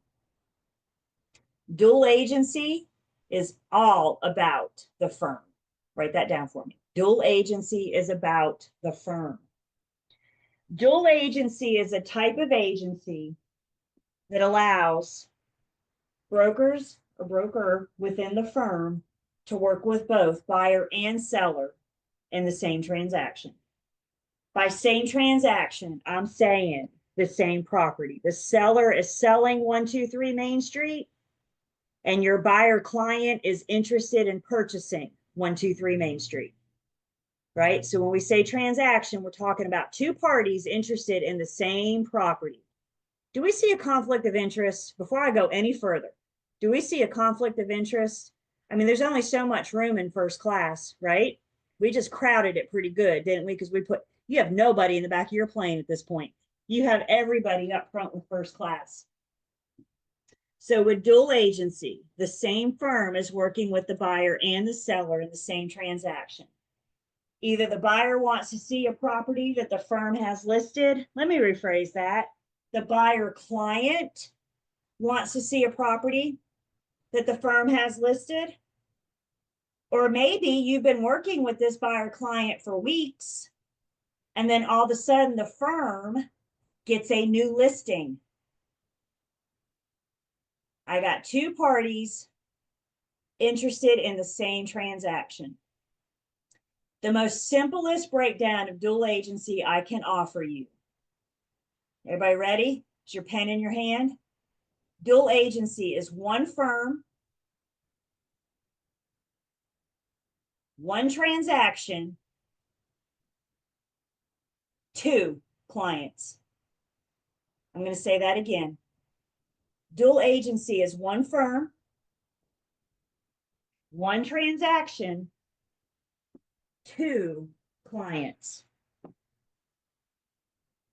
Dual agency is all about the firm. Write that down for me. Dual agency is about the firm. Dual agency is a type of agency that allows brokers, a broker within the firm, to work with both buyer and seller in the same transaction. By same transaction, I'm saying the same property. The seller is selling 123 Main Street, and your buyer client is interested in purchasing 123 Main Street. Right? So when we say transaction, we're talking about two parties interested in the same property. Do we see a conflict of interest? Before I go any further, do we see a conflict of interest? I mean, there's only so much room in first class, right? We just crowded it pretty good, didn't we? Because you have nobody in the back of your plane at this point. You have everybody up front with first class. So with dual agency, the same firm is working with the buyer and the seller in the same transaction. Either the buyer wants to see a property that the firm has listed. Let me rephrase that. The buyer client wants to see a property that the firm has listed. Or maybe you've been working with this buyer client for weeks, and then all of a sudden the firm gets a new listing. I got two parties interested in the same transaction. The most simplest breakdown of dual agency I can offer you. Everybody ready? Is your pen in your hand? Dual agency is one firm, one transaction, two clients. I'm going to say that again. Dual agency is one firm, one transaction, two clients.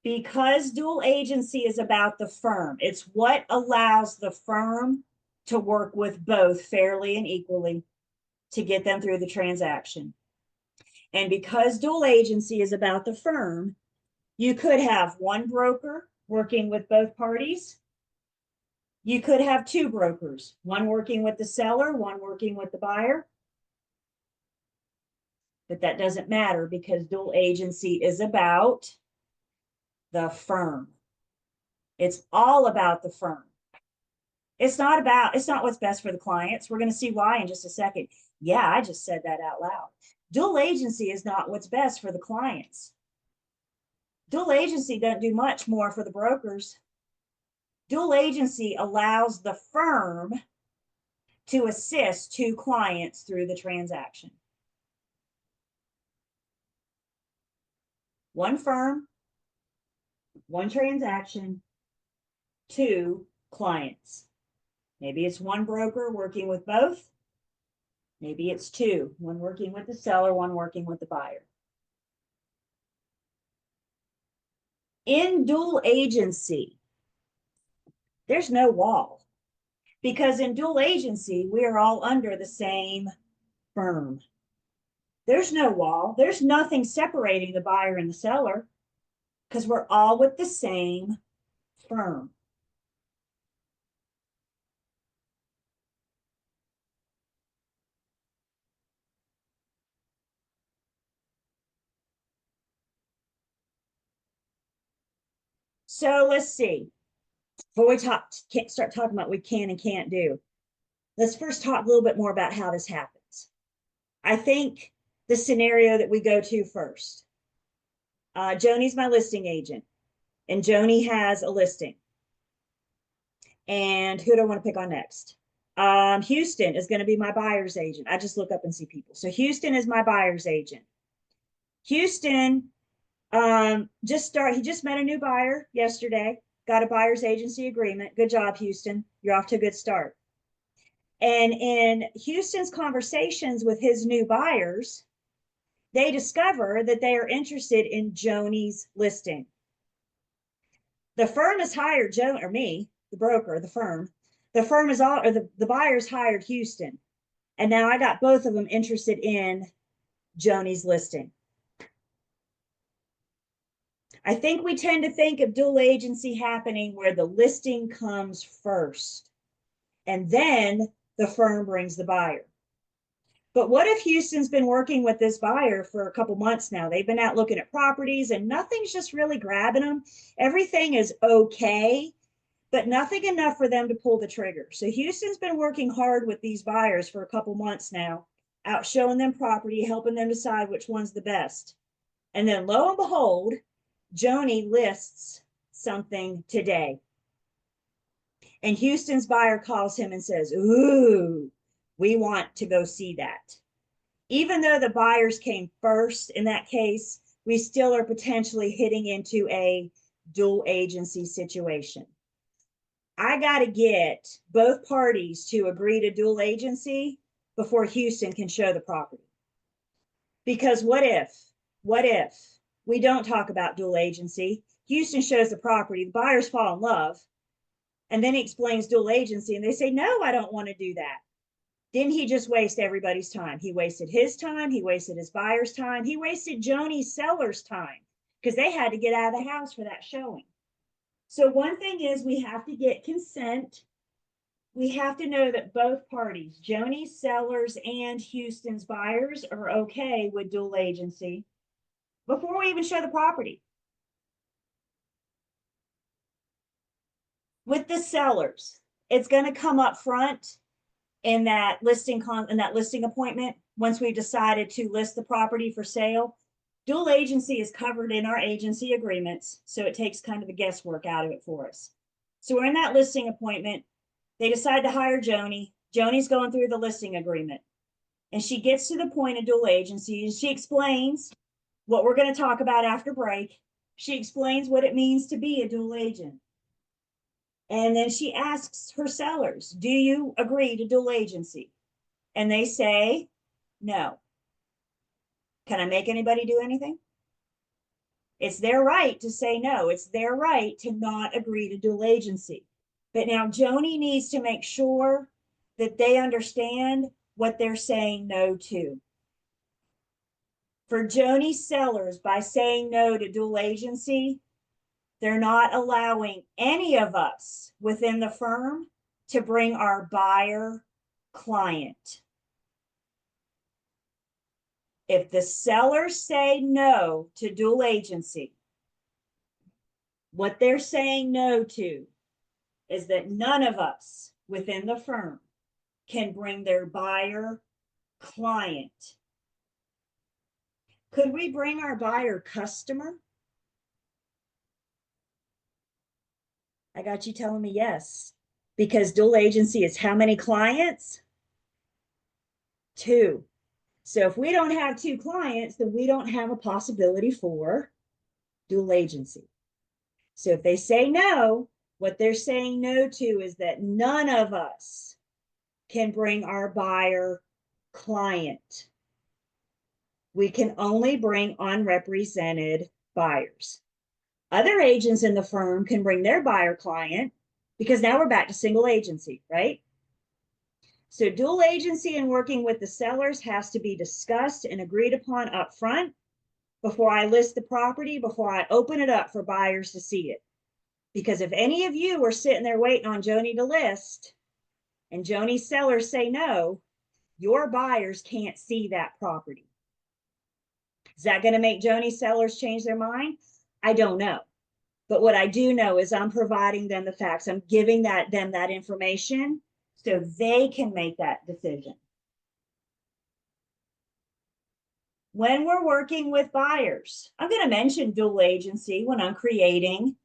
Because dual agency is about the firm, it's what allows the firm to work with both fairly and equally to get them through the transaction. And because dual agency is about the firm, you could have one broker working with both parties. You could have two brokers, one working with the seller, one working with the buyer. But that doesn't matter because dual agency is about the firm. It's all about the firm. It's not what's best for the clients. We're going to see why in just a second. Yeah, I just said that out loud. Dual agency is not what's best for the clients. Dual agency doesn't do much more for the brokers. Dual agency allows the firm to assist two clients through the transaction. One firm, one transaction, two clients. Maybe it's one broker working with both. Maybe it's two, one working with the seller, one working with the buyer. In dual agency, there's no wall because in dual agency, we are all under the same firm. There's no wall. There's nothing separating the buyer and the seller because we're all with the same firm. So let's see. Before we start talking about what we can and can't do, let's first talk a little bit more about how this happens. I think the scenario that we go to first. Joni's my listing agent, and Joni has a listing. And who do I want to pick on next? Houston is going to be my buyer's agent. I just look up and see people. So Houston is my buyer's agent. Houston he just met a new buyer yesterday, got a buyer's agency agreement. Good job, Houston. You're off to a good start. And in Houston's conversations with his new buyers, they discover that they are interested in Joni's listing. The firm has hired Joni, or me, the broker, the firm. The firm is all, or the buyers hired Houston. And now I got both of them interested in Joni's listing. I think we tend to think of dual agency happening where the listing comes first and then the firm brings the buyer. But what if Houston's been working with this buyer for a couple months now? They've been out looking at properties and nothing's just really grabbing them. Everything is okay, but nothing enough for them to pull the trigger. So Houston's been working hard with these buyers for a couple months now, out showing them property, helping them decide which one's the best. And then lo and behold, Joni lists something today. And Houston's buyer calls him and says, ooh, we want to go see that. Even though the buyers came first in that case, we still are potentially hitting into a dual agency situation. I got to get both parties to agree to dual agency before Houston can show the property. Because what if we don't talk about dual agency? Houston shows the property, the buyers fall in love, And then he explains dual agency and they say, no, I don't want to do that. Didn't he just waste everybody's time? He wasted his time. He wasted his buyer's time. He wasted Joni's seller's time because they had to get out of the house for that showing. So one thing is we have to get consent. We have to know that both parties, Joni's sellers and Houston's buyers, are okay with dual agency before we even show the property. With the sellers, it's going to come up front in that listing appointment. Once we've decided to list the property for sale, dual agency is covered in our agency agreements, so it takes kind of the guesswork out of it for us. So we're in that listing appointment. They decide to hire Joni. Joni's going through the listing agreement, and she gets to the point of dual agency, and she explains what we're going to talk about after break. She explains what it means to be a dual agent. And then she asks her sellers, do you agree to dual agency? And they say, no. Can I make anybody do anything? It's their right to say no. It's their right to not agree to dual agency. But now Joni needs to make sure that they understand what they're saying no to. For Joni's sellers, by saying no to dual agency, they're not allowing any of us within the firm to bring our buyer client. If the sellers say no to dual agency, what they're saying no to is that none of us within the firm can bring their buyer client. Could we bring our buyer customer? I got you telling me yes, because dual agency is how many clients? 2. So if we don't have 2 clients, then we don't have a possibility for dual agency. So if they say no, what they're saying no to is that none of us can bring our buyer client. We can only bring unrepresented buyers. Other agents in the firm can bring their buyer client, because now we're back to single agency, right? So dual agency and working with the sellers has to be discussed and agreed upon up front before I list the property, before I open it up for buyers to see it. Because if any of you are sitting there waiting on Joni to list and Joni's sellers say no, your buyers can't see that property. Is that going to make Joni's sellers change their mind? I don't know. But what I do know is I'm providing them the facts. I'm giving them that information so they can make that decision. When we're working with buyers, I'm going to mention dual agency when I'm creating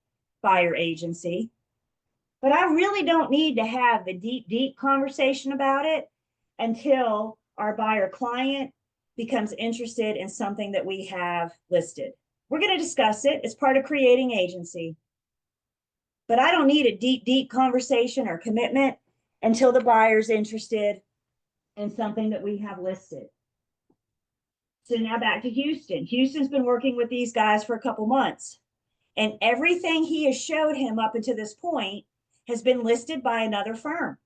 buyer agency, but I really don't need to have the deep conversation about it until our buyer client becomes interested in something that we have listed. We're going to discuss it. It's part of creating agency. But I don't need a deep conversation or commitment until the buyer's interested in something that we have listed. So now back to Houston. Houston's been working with these guys for a couple months, and everything he has showed him up until this point has been listed by another firm.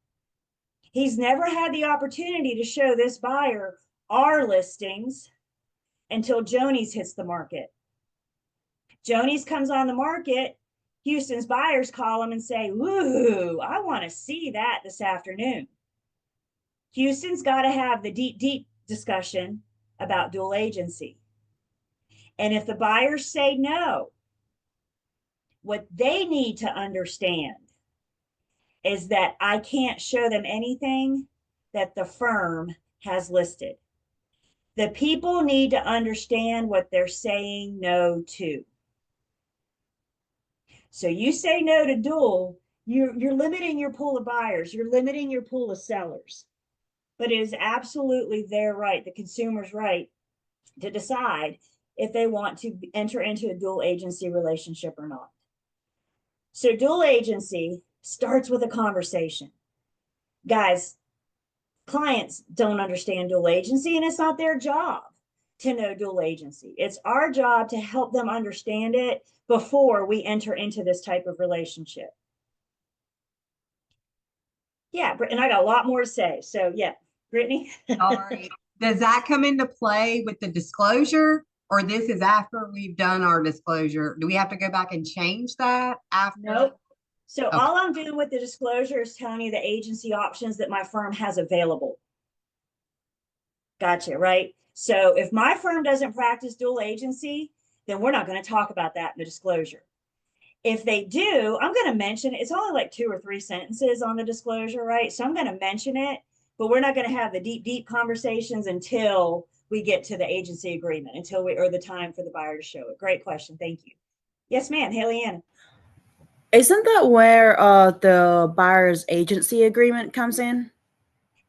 He's never had the opportunity to show this buyer our listings until Joni's hits the market. Joni's comes on the market, Houston's buyers call him and say, "Ooh, I want to see that this afternoon." Houston's got to have the deep discussion about dual agency. And if the buyers say no, what they need to understand is that I can't show them anything that the firm has listed. The people need to understand what they're saying no to. So you say no to dual, you're limiting your pool of buyers, you're limiting your pool of sellers. But it is absolutely their right, the consumer's right, to decide if they want to enter into a dual agency relationship or not. So dual agency starts with a conversation. Guys, clients don't understand dual agency, and it's not their job to know dual agency. It's our job to help them understand it before we enter into this type of relationship. Yeah, and I got a lot more to say. So yeah, Brittany. Sorry. Does that come into play with the disclosure? Or this is after we've done our disclosure? Do we have to go back and change that after? Nope. So Okay. all I'm doing with the disclosure is telling you the agency options that my firm has available. Gotcha, right? So if my firm doesn't practice dual agency, then we're not going to talk about that in the disclosure. If they do, I'm going to mention it's only like 2 or 3 sentences on the disclosure, right? So I'm going to mention it, but we're not going to have the deep conversations until we get to the agency agreement, until we or the time for the buyer to show it. Great question. Thank you. Yes, ma'am. Haley Ann. Isn't that where the buyer's agency agreement comes in?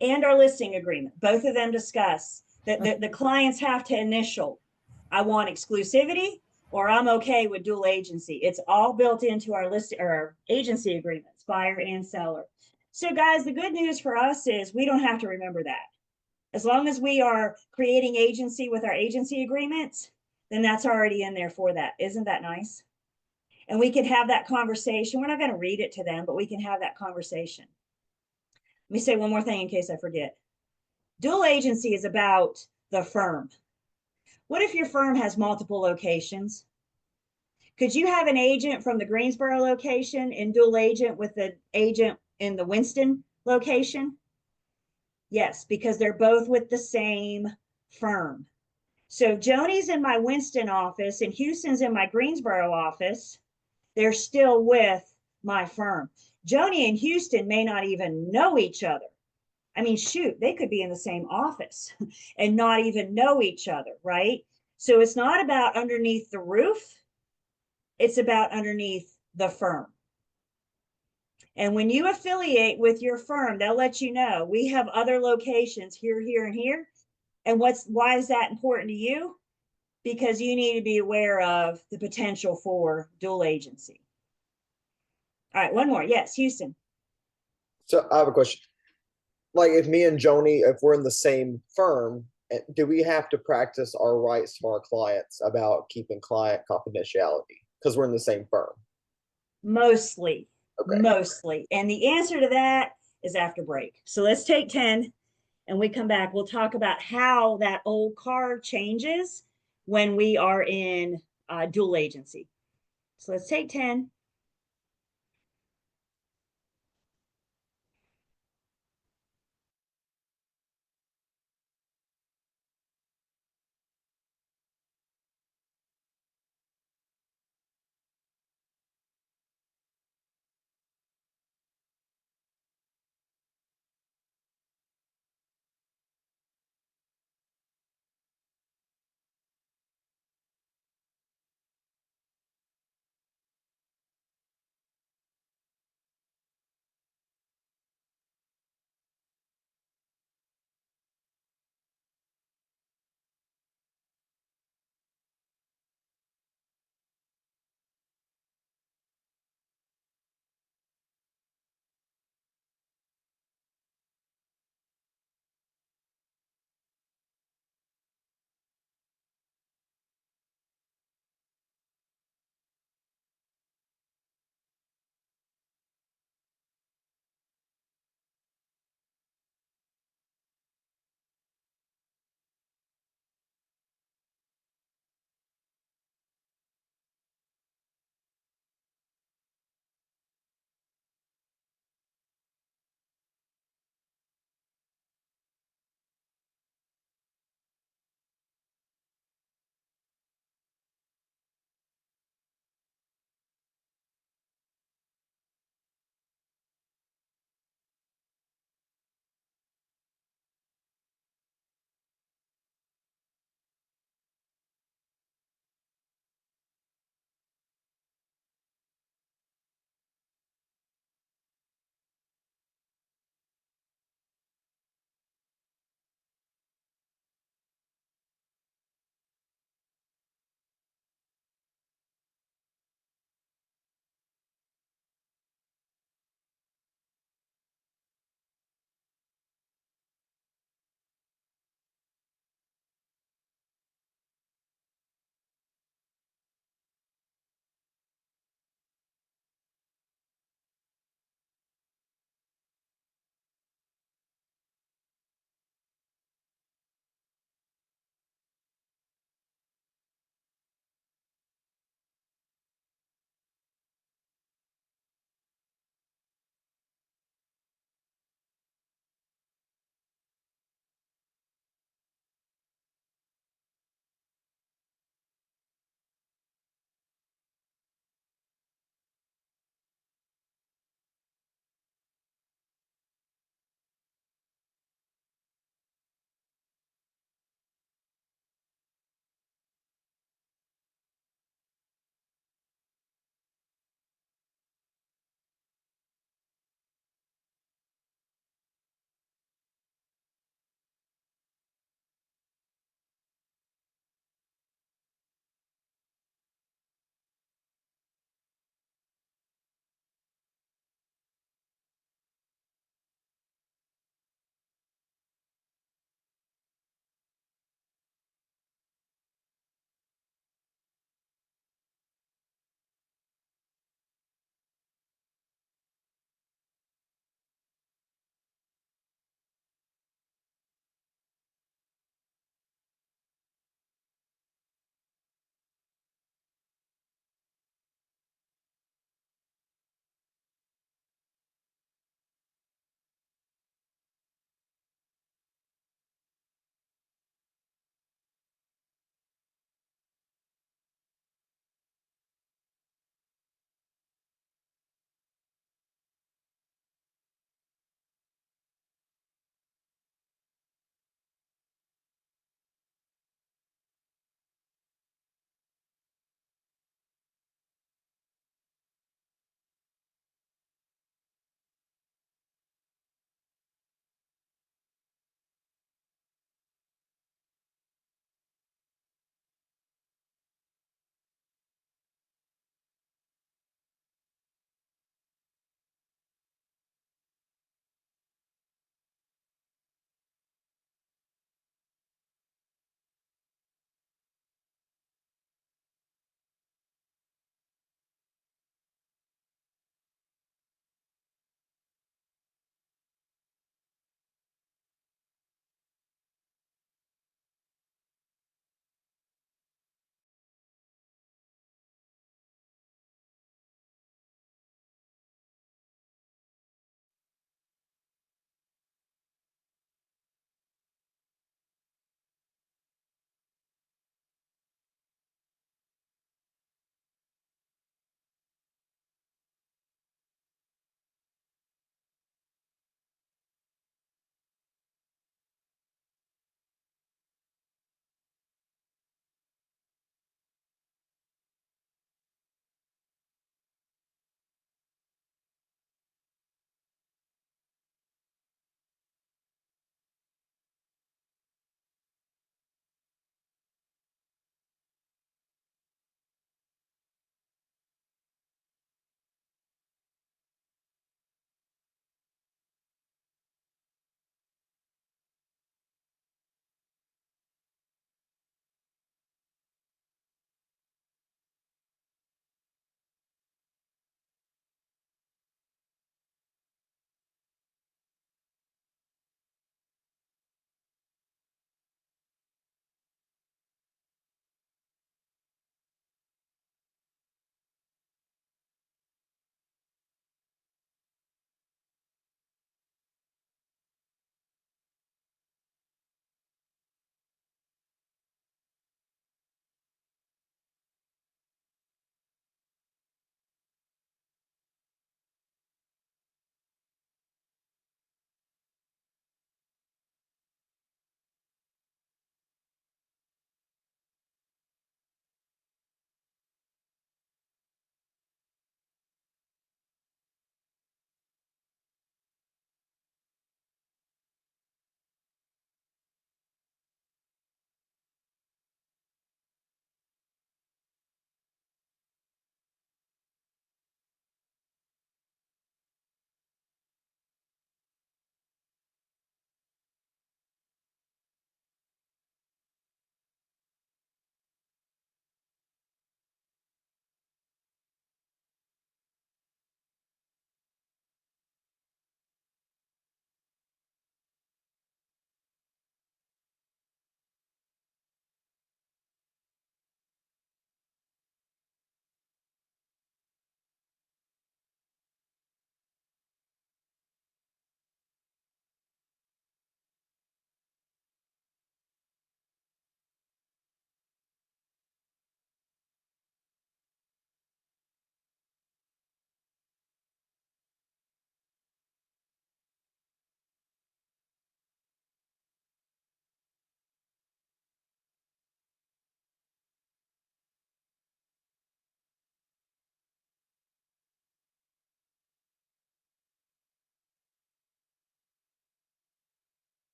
And our listing agreement. Both of them discuss that the clients have to initial, I want exclusivity or I'm okay with dual agency. It's all built into our list or our agency agreements, buyer and seller. So guys, the good news for us is we don't have to remember that. As long as we are creating agency with our agency agreements, then that's already in there for that. Isn't that nice? And we can have that conversation. We're not going to read it to them, but we can have that conversation. Let me say one more thing in case I forget. Dual agency is about the firm. What if your firm has multiple locations? Could you have an agent from the Greensboro location and dual agent with the agent in the Winston location? Yes, because they're both with the same firm. So Joni's in my Winston office and Houston's in my Greensboro office. They're still with my firm. Joni and Houston may not even know each other. I mean, shoot, they could be in the same office and not even know each other, right? So it's not about underneath the roof, it's about underneath the firm. And when you affiliate with your firm, they'll let you know we have other locations here, here, and here. And why is that important to you? Because you need to be aware of the potential for dual agency. All right, one more. Yes, Houston. So I have a question. Like if me and Joni, if we're in the same firm, do we have to practice our rights to our clients about keeping client confidentiality because we're in the same firm? Mostly. Okay. Mostly. And the answer to that is after break. So let's take 10 and we come back. We'll talk about how that old car changes when we are in dual agency. So let's take 10.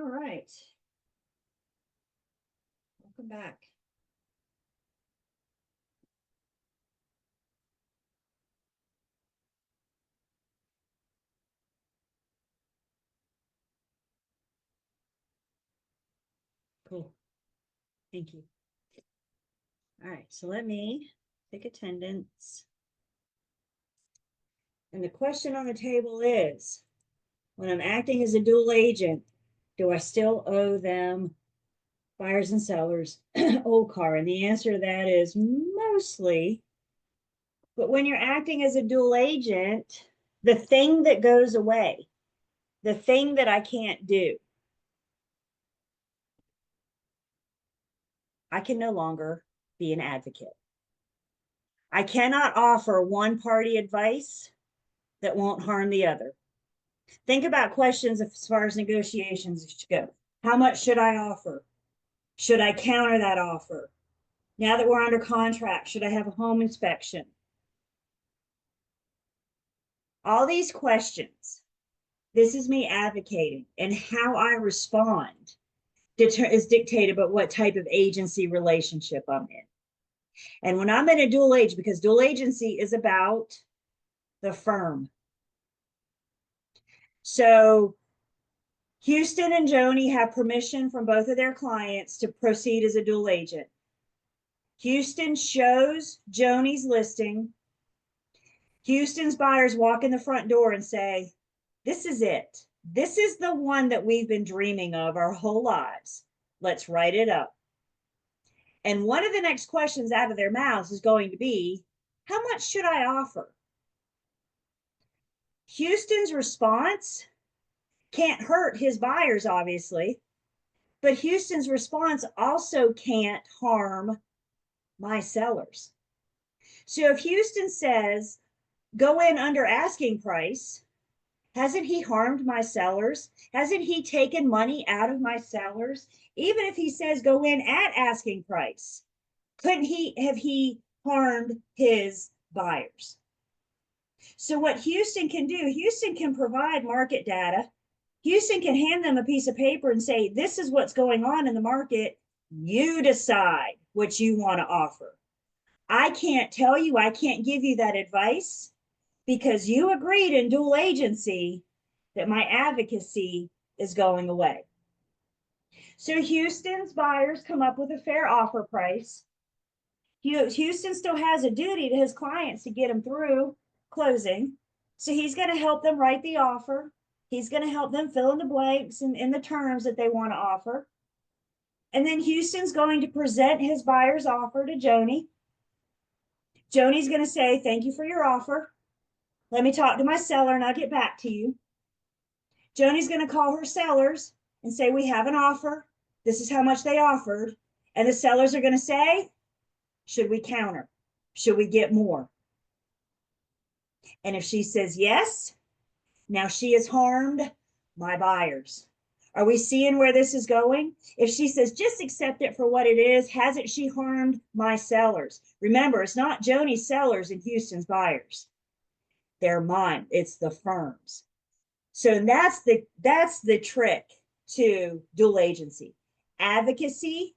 All right. Welcome back. Cool. Thank you. All right, so let me take attendance. And the question on the table is, when I'm acting as a dual agent, do I still owe them buyers and sellers old car? And the answer to that is mostly. But when you're acting as a dual agent, the thing that goes away, the thing that I can't do, I can no longer be an advocate. I cannot offer one party advice that won't harm the other. Think about questions as far as negotiations go. How much should I offer? Should I counter that offer? Now that we're under contract, should I have a home inspection? All these questions, this is me advocating, and how I respond is dictated by what type of agency relationship I'm in. And when I'm in a dual agent, because dual agency is about the firm. So Houston and Joni have permission from both of their clients to proceed as a dual agent. Houston shows Joni's listing. Houston's buyers walk in the front door and say, this is it. This is the one that we've been dreaming of our whole lives. Let's write it up. And one of the next questions out of their mouths is going to be, how much should I offer? Houston's response can't hurt his buyers, obviously, but Houston's response also can't harm my sellers. So if Houston says, go in under asking price, hasn't he harmed my sellers? Hasn't he taken money out of my sellers? Even if he says go in at asking price, couldn't he have harmed his buyers? So what Houston can do, Houston can provide market data. Houston can hand them a piece of paper and say, this is what's going on in the market. You decide what you want to offer. I can't tell you, I can't give you that advice because you agreed in dual agency that my advocacy is going away. So Houston's buyers come up with a fair offer price. Houston still has a duty to his clients to get them through closing. So he's going to help them write the offer. He's going to help them fill in the blanks and in the terms that they want to offer. And then Houston's going to present his buyer's offer to Joni. Joni's going to say, thank you for your offer. Let me talk to my seller and I'll get back to you. Joni's going to call her sellers and say, we have an offer. This is how much they offered. And the sellers are going to say, should we counter? Should we get more? And if she says yes, now she has harmed my buyers. Are we seeing where this is going? If she says, just accept it for what it is, hasn't she harmed my sellers? Remember, it's not Joni's sellers and Houston's buyers. They're mine. It's the firm's. So that's the trick to dual agency. Advocacy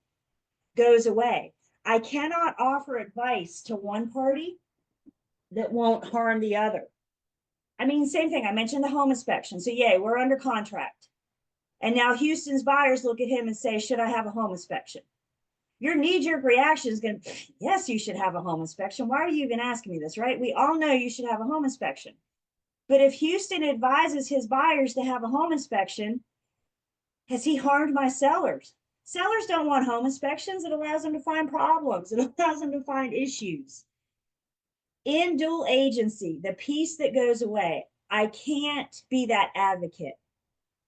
goes away. I cannot offer advice to one party that won't harm the other. I mean, same thing. I mentioned the home inspection. So yay, we're under contract. And now Houston's buyers look at him and say, should I have a home inspection? Your knee-jerk reaction is going to, yes, you should have a home inspection. Why are you even asking me this, right? We all know you should have a home inspection. But if Houston advises his buyers to have a home inspection, has he harmed my sellers? Sellers don't want home inspections. It allows them to find problems. It allows them to find issues. In dual agency, the piece that goes away, I can't be that advocate.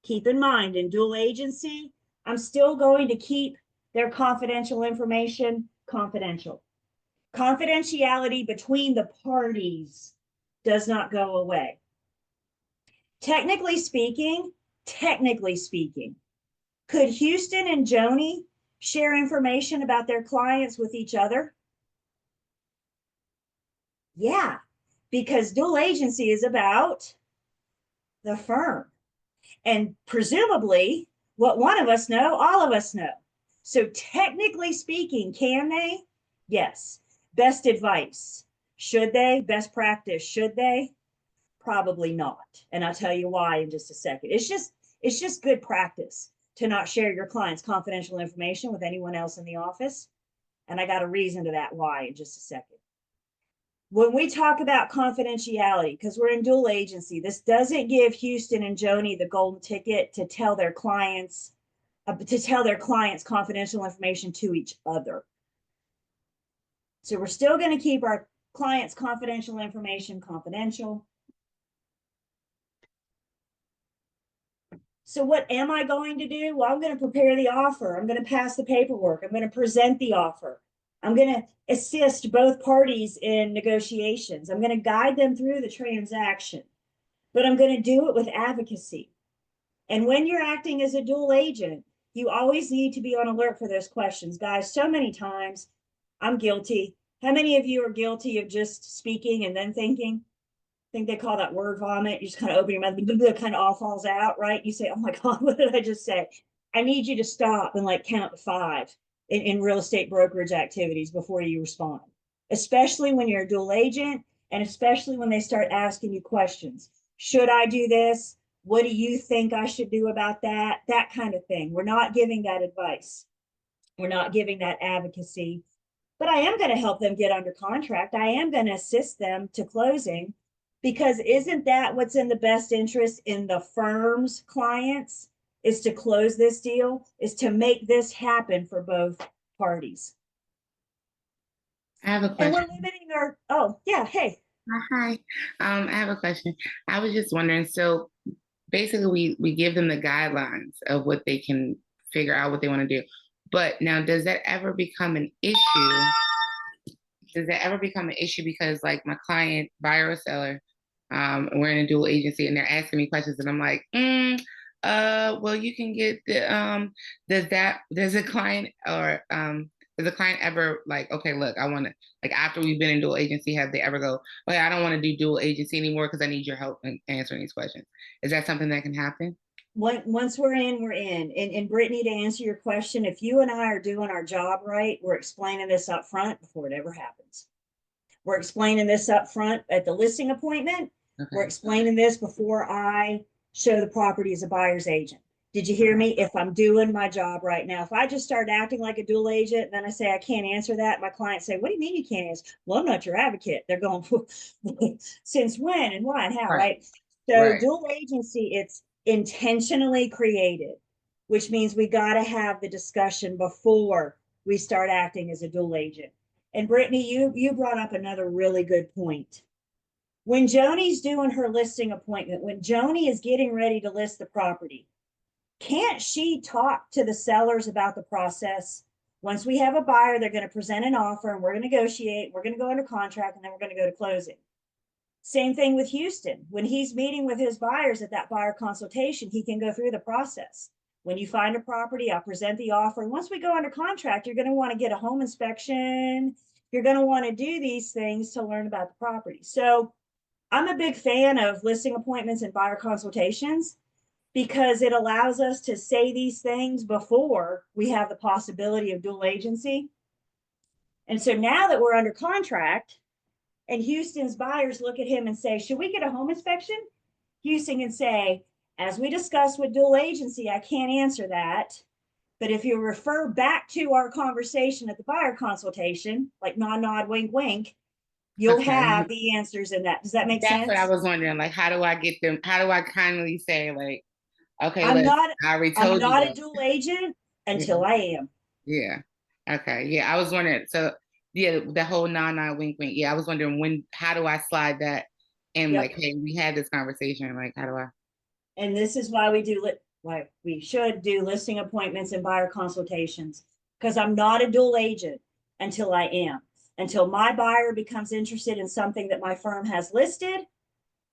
Keep in mind, in dual agency, I'm still going to keep their confidential information confidential. Confidentiality between the parties does not go away. Technically speaking, could Houston and Joni share information about their clients with each other? Yeah, because dual agency is about the firm. And presumably, What one of us know, all of us know. So technically speaking, can they? Yes. Best advice. Should they? Best practice. Should they? Probably not. And I'll tell you why in just a second. It's just good practice to not share your client's confidential information with anyone else in the office. And I got a reason to that why in just a second. When we talk about confidentiality, because we're in dual agency, this doesn't give Houston and Joni the golden ticket to tell their clients confidential information to each other. So we're still going to keep our clients' confidential information confidential. So what am I going to do? Well, I'm going to prepare the offer. I'm going to pass the paperwork. I'm going to present the offer. I'm going to assist both parties in negotiations. I'm going to guide them through the transaction, but I'm going to do it with advocacy. And when you're acting as a dual agent, you always need to be on alert for those questions. Guys, so many times I'm guilty. How many of you are guilty of just speaking and then thinking? I think they call that word vomit. You just kind of open your mouth, it kind of all falls out, right? You say, oh my God, what did I just say? I need you to stop and like count to 5 in real estate brokerage activities before you respond, especially when you're a dual agent and especially when they start asking you questions. Should I do this? What do you think I should do about that? That kind of thing. We're not giving that advice. We're not giving that advocacy, but I am going to help them get under contract. I am going to assist them to closing, because isn't that what's in the best interest in the firm's clients, is to close this deal, is to make this happen for both parties. I have a And we're question. limiting our, oh yeah, hey. Hi. I have a question. I was just wondering, so basically we give them the guidelines of what they can figure out what they want to do. But now does that ever become an issue? Does that ever become an issue because like my client, buyer or seller, we're in a dual agency and they're asking me questions and I'm like, well, you can get the does a client or does a client ever like, okay, look, I want to, like after we've been in dual agency, have they ever go, okay, I don't want to do dual agency anymore because I need your help in answering these questions? Is that something that can happen? Once we're in, we're in. And Brittany, to answer your question, if you and I are doing our job right, we're explaining this up front before it ever happens. We're explaining this up front at the listing appointment. Okay. We're explaining this before I show the property as a buyer's agent. Did you hear me? If I'm doing my job right now, if I just start acting like a dual agent, then I say I can't answer that, my clients say, what do you mean you can't answer? Well, I'm not your advocate. They're going, since when and why and how, right? So Right. dual agency, it's intentionally created, which means we got to have the discussion before we start acting as a dual agent. And Brittany, you brought up another really good point. When Joni's doing her listing appointment, when Joni is getting ready to list the property, can't she talk to the sellers about the process? Once we have a buyer, they're going to present an offer and we're going to negotiate, we're going to go under contract, and then we're going to go to closing. Same thing with Houston. When he's meeting with his buyers at that buyer consultation, he can go through the process. When you find a property, I'll present the offer. And once we go under contract, you're going to want to get a home inspection. You're going to want to do these things to learn about the property. So I'm a big fan of listing appointments and buyer consultations because it allows us to say these things before we have the possibility of dual agency. And so now that we're under contract and Houston's buyers look at him and say, should we get a home inspection? Houston can say, as we discussed with dual agency, I can't answer that. But if you refer back to our conversation at the buyer consultation, like nod, nod, wink, wink, you'll Okay. have the answers in that. Does that make sense? That's what I was wondering. Like, how do I get them? How do I kindly say, like, okay, I'm not I already told you a that. dual agent until I am. Yeah. Okay. Yeah. I was wondering. So, yeah, the whole nod, wink, wink. Yeah. I was wondering how do I slide that in? Yep. Like, hey, we had this conversation. Like, how do I? And this is why why we should do listing appointments and buyer consultations, because I'm not a dual agent until I am. Until my buyer becomes interested in something that my firm has listed,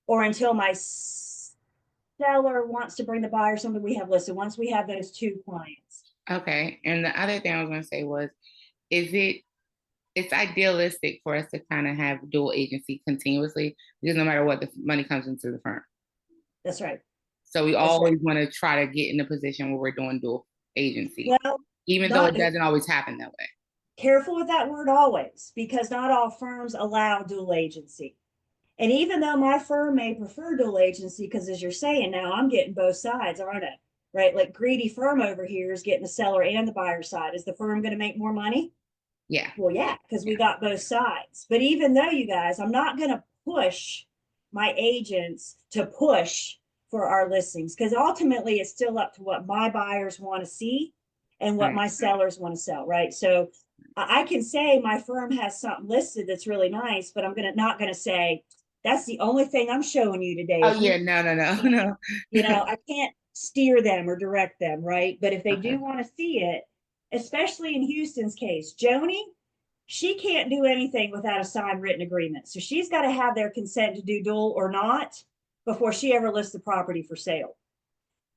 or until my seller wants to bring the buyer something we have listed. Once we have those two clients. Okay. And the other thing I was going to say was, it's idealistic for us to kind of have dual agency continuously because no matter what, the money comes into the firm. That's right. So we That's right. always want to try to get in a position where we're doing dual agency, Well, even though it not doesn't always happen that way. careful with that word always, because not all firms allow dual agency. And even though my firm may prefer dual agency, because as you're saying now, I'm getting both sides, aren't I? Right? Like greedy firm over here is getting the seller and the buyer side. Is the firm going to make more money? Yeah. Well, yeah, because we got both sides. But even though, you guys, I'm not going to push my agents to push for our listings, because ultimately it's still up to what my buyers want to see and what Right. my sellers want to sell, right? So I can say my firm has something listed that's really nice, but I'm not gonna say that's the only thing I'm showing you today. Oh If you yeah, no. I can't steer them or direct them, right? But if they Okay. do want to see it, especially in Houston's case, Joni, she can't do anything without a signed written agreement. So she's got to have their consent to do dual or not before she ever lists the property for sale.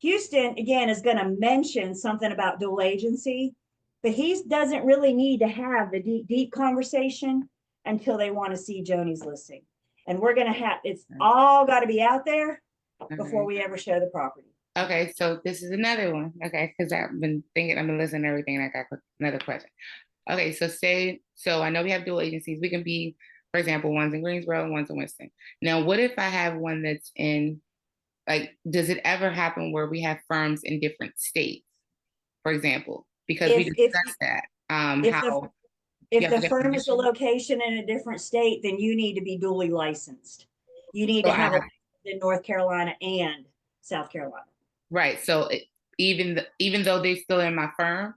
Houston, again, is going to mention something about dual agency, but he doesn't really need to have the deep conversation until they want to see Joni's listing. And we're going to have, it's all got to be out there before Okay. we ever show the property. Okay, so this is another one. Okay, because I've been listening to everything, and I got another question. Okay, so I know we have dual agencies. We can be, for example, one's in Greensboro and one's in Winston. Now, what if I have one that's in, like, does it ever happen where we have firms in different states, for example? Because we If discussed that. if How if you have to the get firm is a permission. location in a different state, then you need to be duly licensed. You need So to I have a have, license in North Carolina and South Carolina. right. So even though they're still in my firm,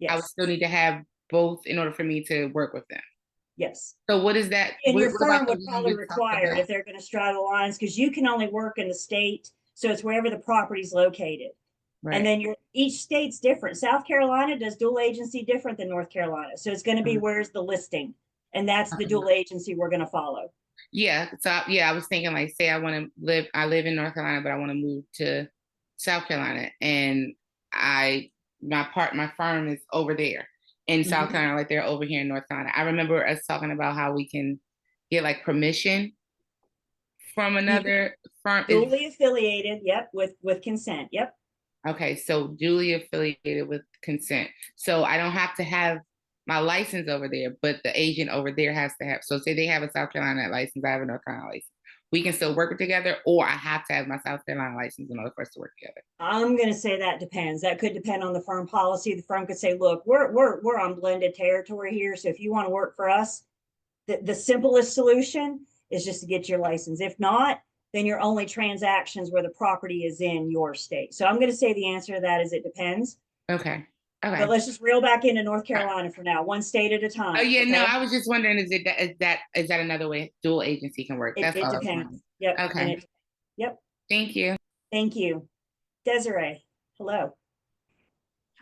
I would Yes, still need to have both in order for me to work with them. yes. So what is that? And your What about firm the would one probably we talked require it about? if they're going to straddle lines, because you can only work in the state. So it's wherever the property's located. And Right. then each state's different. South Carolina does dual agency different than North Carolina. So it's going to be where's the listing. And that's the dual agency we're going to follow. Yeah. So yeah, I was thinking like, say I live in North Carolina, but I want to move to South Carolina, and my firm is over there in South Carolina, like they're over here in North Carolina. I remember us talking about how we can get like permission from another firm. Duly affiliated, yep, with consent, yep. Okay, so duly affiliated with consent. So I don't have to have my license over there, but the agent over there has to have. So say they have a South Carolina license, I have a North Carolina license. We can still work together, or I have to have my South Carolina license in order for us to work together. I'm going to say that depends. That could depend on the firm policy. The firm could say, look, we're on blended territory here. So if you want to work for us, the simplest solution is just to get your license. If not, then your only transactions where the property is in your state. So I'm going to say the answer to that is it depends. Okay. Okay. But let's just reel back into North Carolina for now, one state at a time. Oh yeah, okay? no, I was just wondering, is that another way dual agency can work? That's It all I was depends. wondering. Yep. Okay. Yep. Thank you. Thank you. Desiree, hello.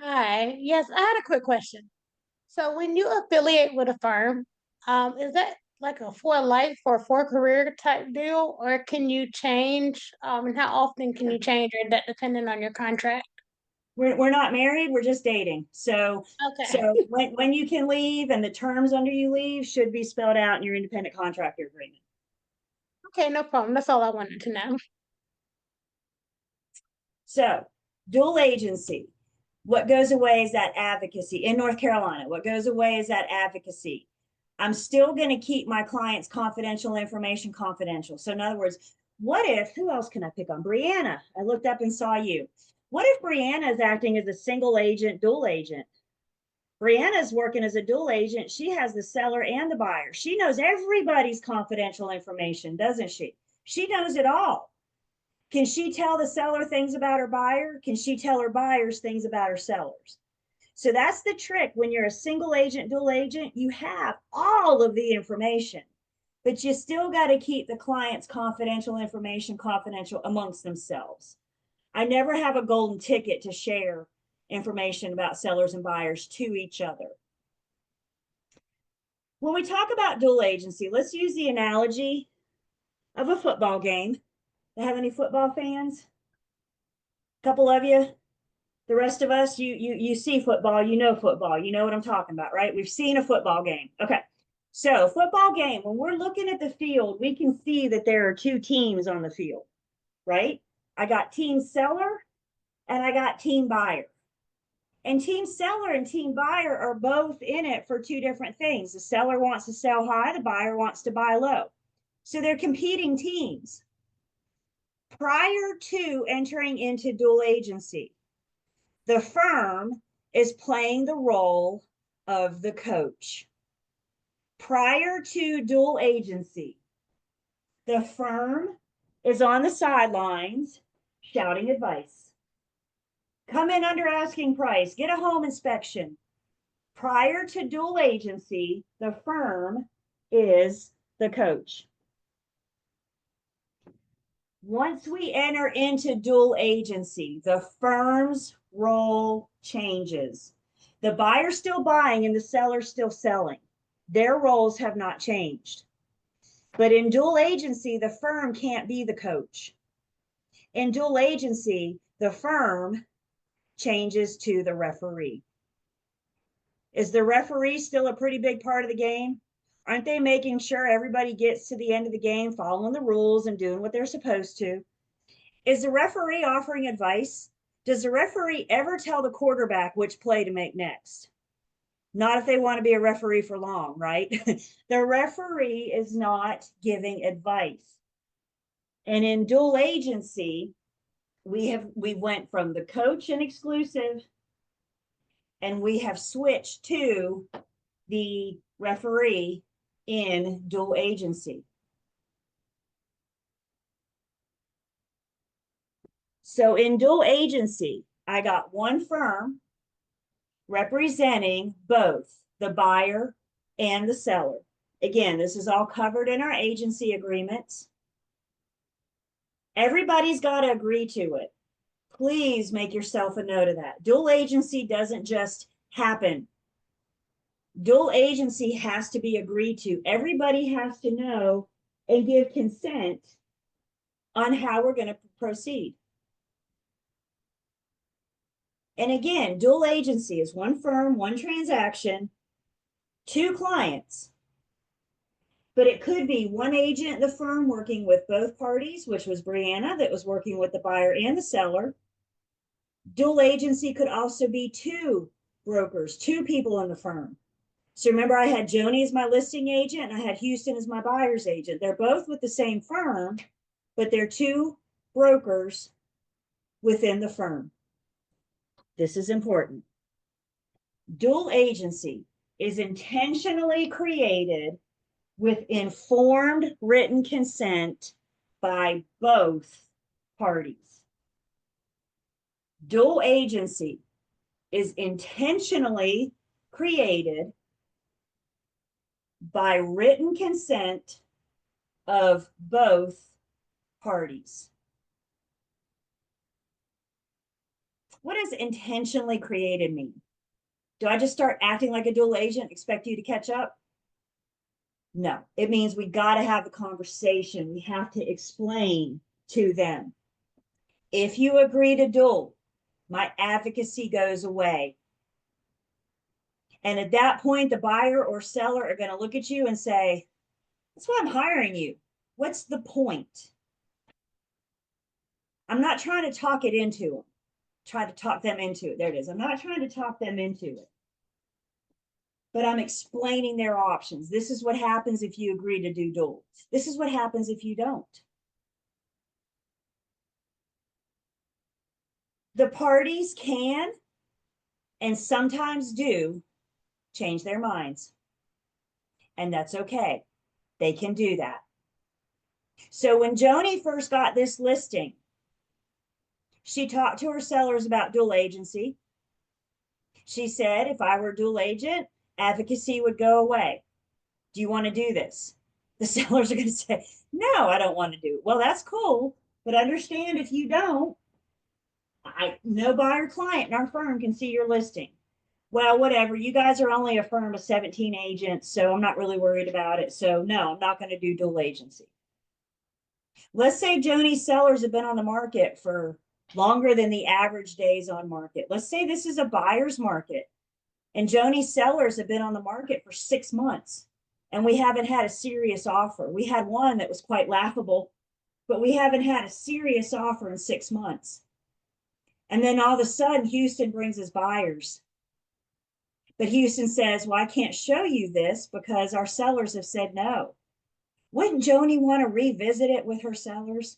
Hi. Yes, I had a quick question. So when you affiliate with a firm, is that like a for life or for career type deal, or can you change? And how often can you change, or is that depending on your contract? We're not married, we're just dating. So Okay. when you can leave and the terms under you leave should be spelled out in your independent contractor agreement. Okay, no problem. That's all I wanted to know. So dual agency, what goes away is that advocacy in North Carolina. What goes away is that advocacy. I'm still going to keep my clients' confidential information confidential. So in other words, what if, who else can I pick on? Brianna, I looked up and saw you. What if Brianna is acting as a single agent, dual agent? Brianna's working as a dual agent. She has the seller and the buyer. She knows everybody's confidential information, doesn't she? She knows it all. Can she tell the seller things about her buyer? Can she tell her buyers things about her sellers? So that's the trick. When you're a single agent, dual agent, you have all of the information, but you still got to keep the client's confidential information confidential amongst themselves. I never have a golden ticket to share information about sellers and buyers to each other. When we talk about dual agency, let's use the analogy of a football game. Have any football fans? A couple of you? The rest of us, you see football, you know what I'm talking about, right? We've seen a football game. Okay. So football game, when we're looking at the field, we can see that there are two teams on the field, right? I got team seller and I got team buyer. And team seller and team buyer are both in it for two different things. The seller wants to sell high, the buyer wants to buy low. So they're competing teams. Prior to entering into dual agency, the firm is playing the role of the coach. Prior to dual agency, the firm is on the sidelines shouting advice. Come in under asking price, get a home inspection. Prior to dual agency, the firm is the coach. Once we enter into dual agency, the firm's role changes. The buyer's still buying and the seller's still selling. Their roles have not changed. But in dual agency, the firm can't be the coach. In dual agency, the firm changes to the referee. Is the referee still a pretty big part of the game? Aren't they making sure everybody gets to the end of the game, following the rules and doing what they're supposed to? Is the referee offering advice? Does the referee ever tell the quarterback which play to make next? Not if they want to be a referee for long, right? The referee is not giving advice. And in dual agency, we went from the coach and exclusive, and we have switched to the referee in dual agency. So in dual agency, I got one firm representing both the buyer and the seller. Again, this is all covered in our agency agreements. Everybody's got to agree to it. Please make yourself a note of that. Dual agency doesn't just happen. Dual agency has to be agreed to. Everybody has to know and give consent on how we're going to proceed. And again, dual agency is one firm, one transaction, two clients. But it could be one agent in the firm working with both parties, which was Brianna, that was working with the buyer and the seller. Dual agency could also be two brokers, two people in the firm. So remember, I had Joni as my listing agent and I had Houston as my buyer's agent. They're both with the same firm, but they're two brokers within the firm. This is important. Dual agency is intentionally created with informed written consent by both parties. Dual agency is intentionally created by written consent of both parties. What does intentionally created mean? Do I just start acting like a dual agent, expect you to catch up? No, it means we got to have the conversation. We have to explain to them. If you agree to dual, my advocacy goes away. And at that point, the buyer or seller are going to look at you and say, that's why I'm hiring you. What's the point? I'm not trying to talk it into them. Try to talk them into it. There it is. I'm not trying to talk them into it. But I'm explaining their options. This is what happens if you agree to do dual. This is what happens if you don't. The parties can and sometimes do change their minds. And that's okay. They can do that. So when Joni first got this listing, she talked to her sellers about dual agency. She said, if I were a dual agent, advocacy would go away. Do you want to do this? The sellers are going to say, no, I don't want to do it. Well, that's cool. But understand if you don't, no buyer client in our firm can see your listing. Well, whatever. You guys are only a firm of 17 agents, so I'm not really worried about it. So no, I'm not going to do dual agency. Let's say Joni's sellers have been on the market for longer than the average days on market. Let's say this is a buyer's market and Joni's sellers have been on the market for 6 months and we haven't had a serious offer. We had one that was quite laughable. but we haven't had a serious offer in 6 months. And then all of a sudden, Houston brings us buyers. But Houston says, well, I can't show you this because our sellers have said no. Wouldn't Joni want to revisit it with her sellers?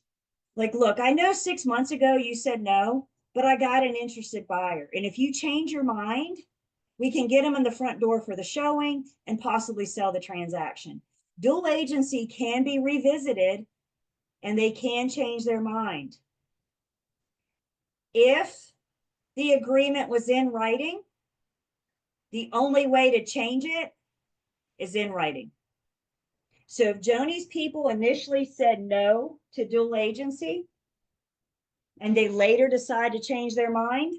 Like, look, I know 6 months ago you said no, but I got an interested buyer. And if you change your mind, we can get them in the front door for the showing and possibly sell the transaction. Dual agency can be revisited and they can change their mind. If the agreement was in writing, the only way to change it is in writing. So if Joni's people initially said no to dual agency and they later decide to change their mind,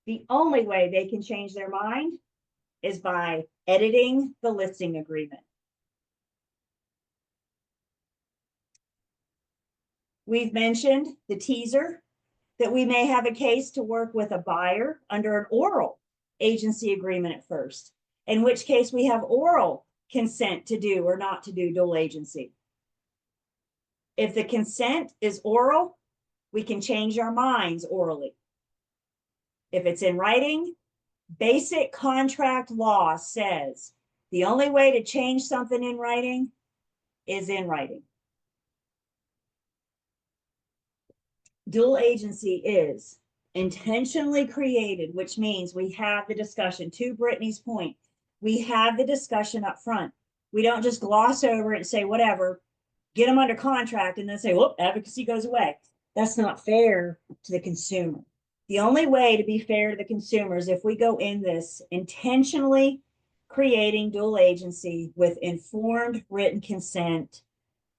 the only way they can change their mind is by editing the listing agreement. We've mentioned the teaser that we may have a case to work with a buyer under an oral agency agreement at first, in which case we have oral consent to do or not to do dual agency. If the consent is oral, we can change our minds orally. If it's in writing, basic contract law says the only way to change something in writing is in writing. Dual agency is intentionally created, which means we have the discussion. To Brittany's point, we have the discussion up front. We don't just gloss over it and say, whatever, get them under contract and then say, whoop, advocacy goes away. That's not fair to the consumer. The only way to be fair to the consumer is if we go in this intentionally creating dual agency with informed written consent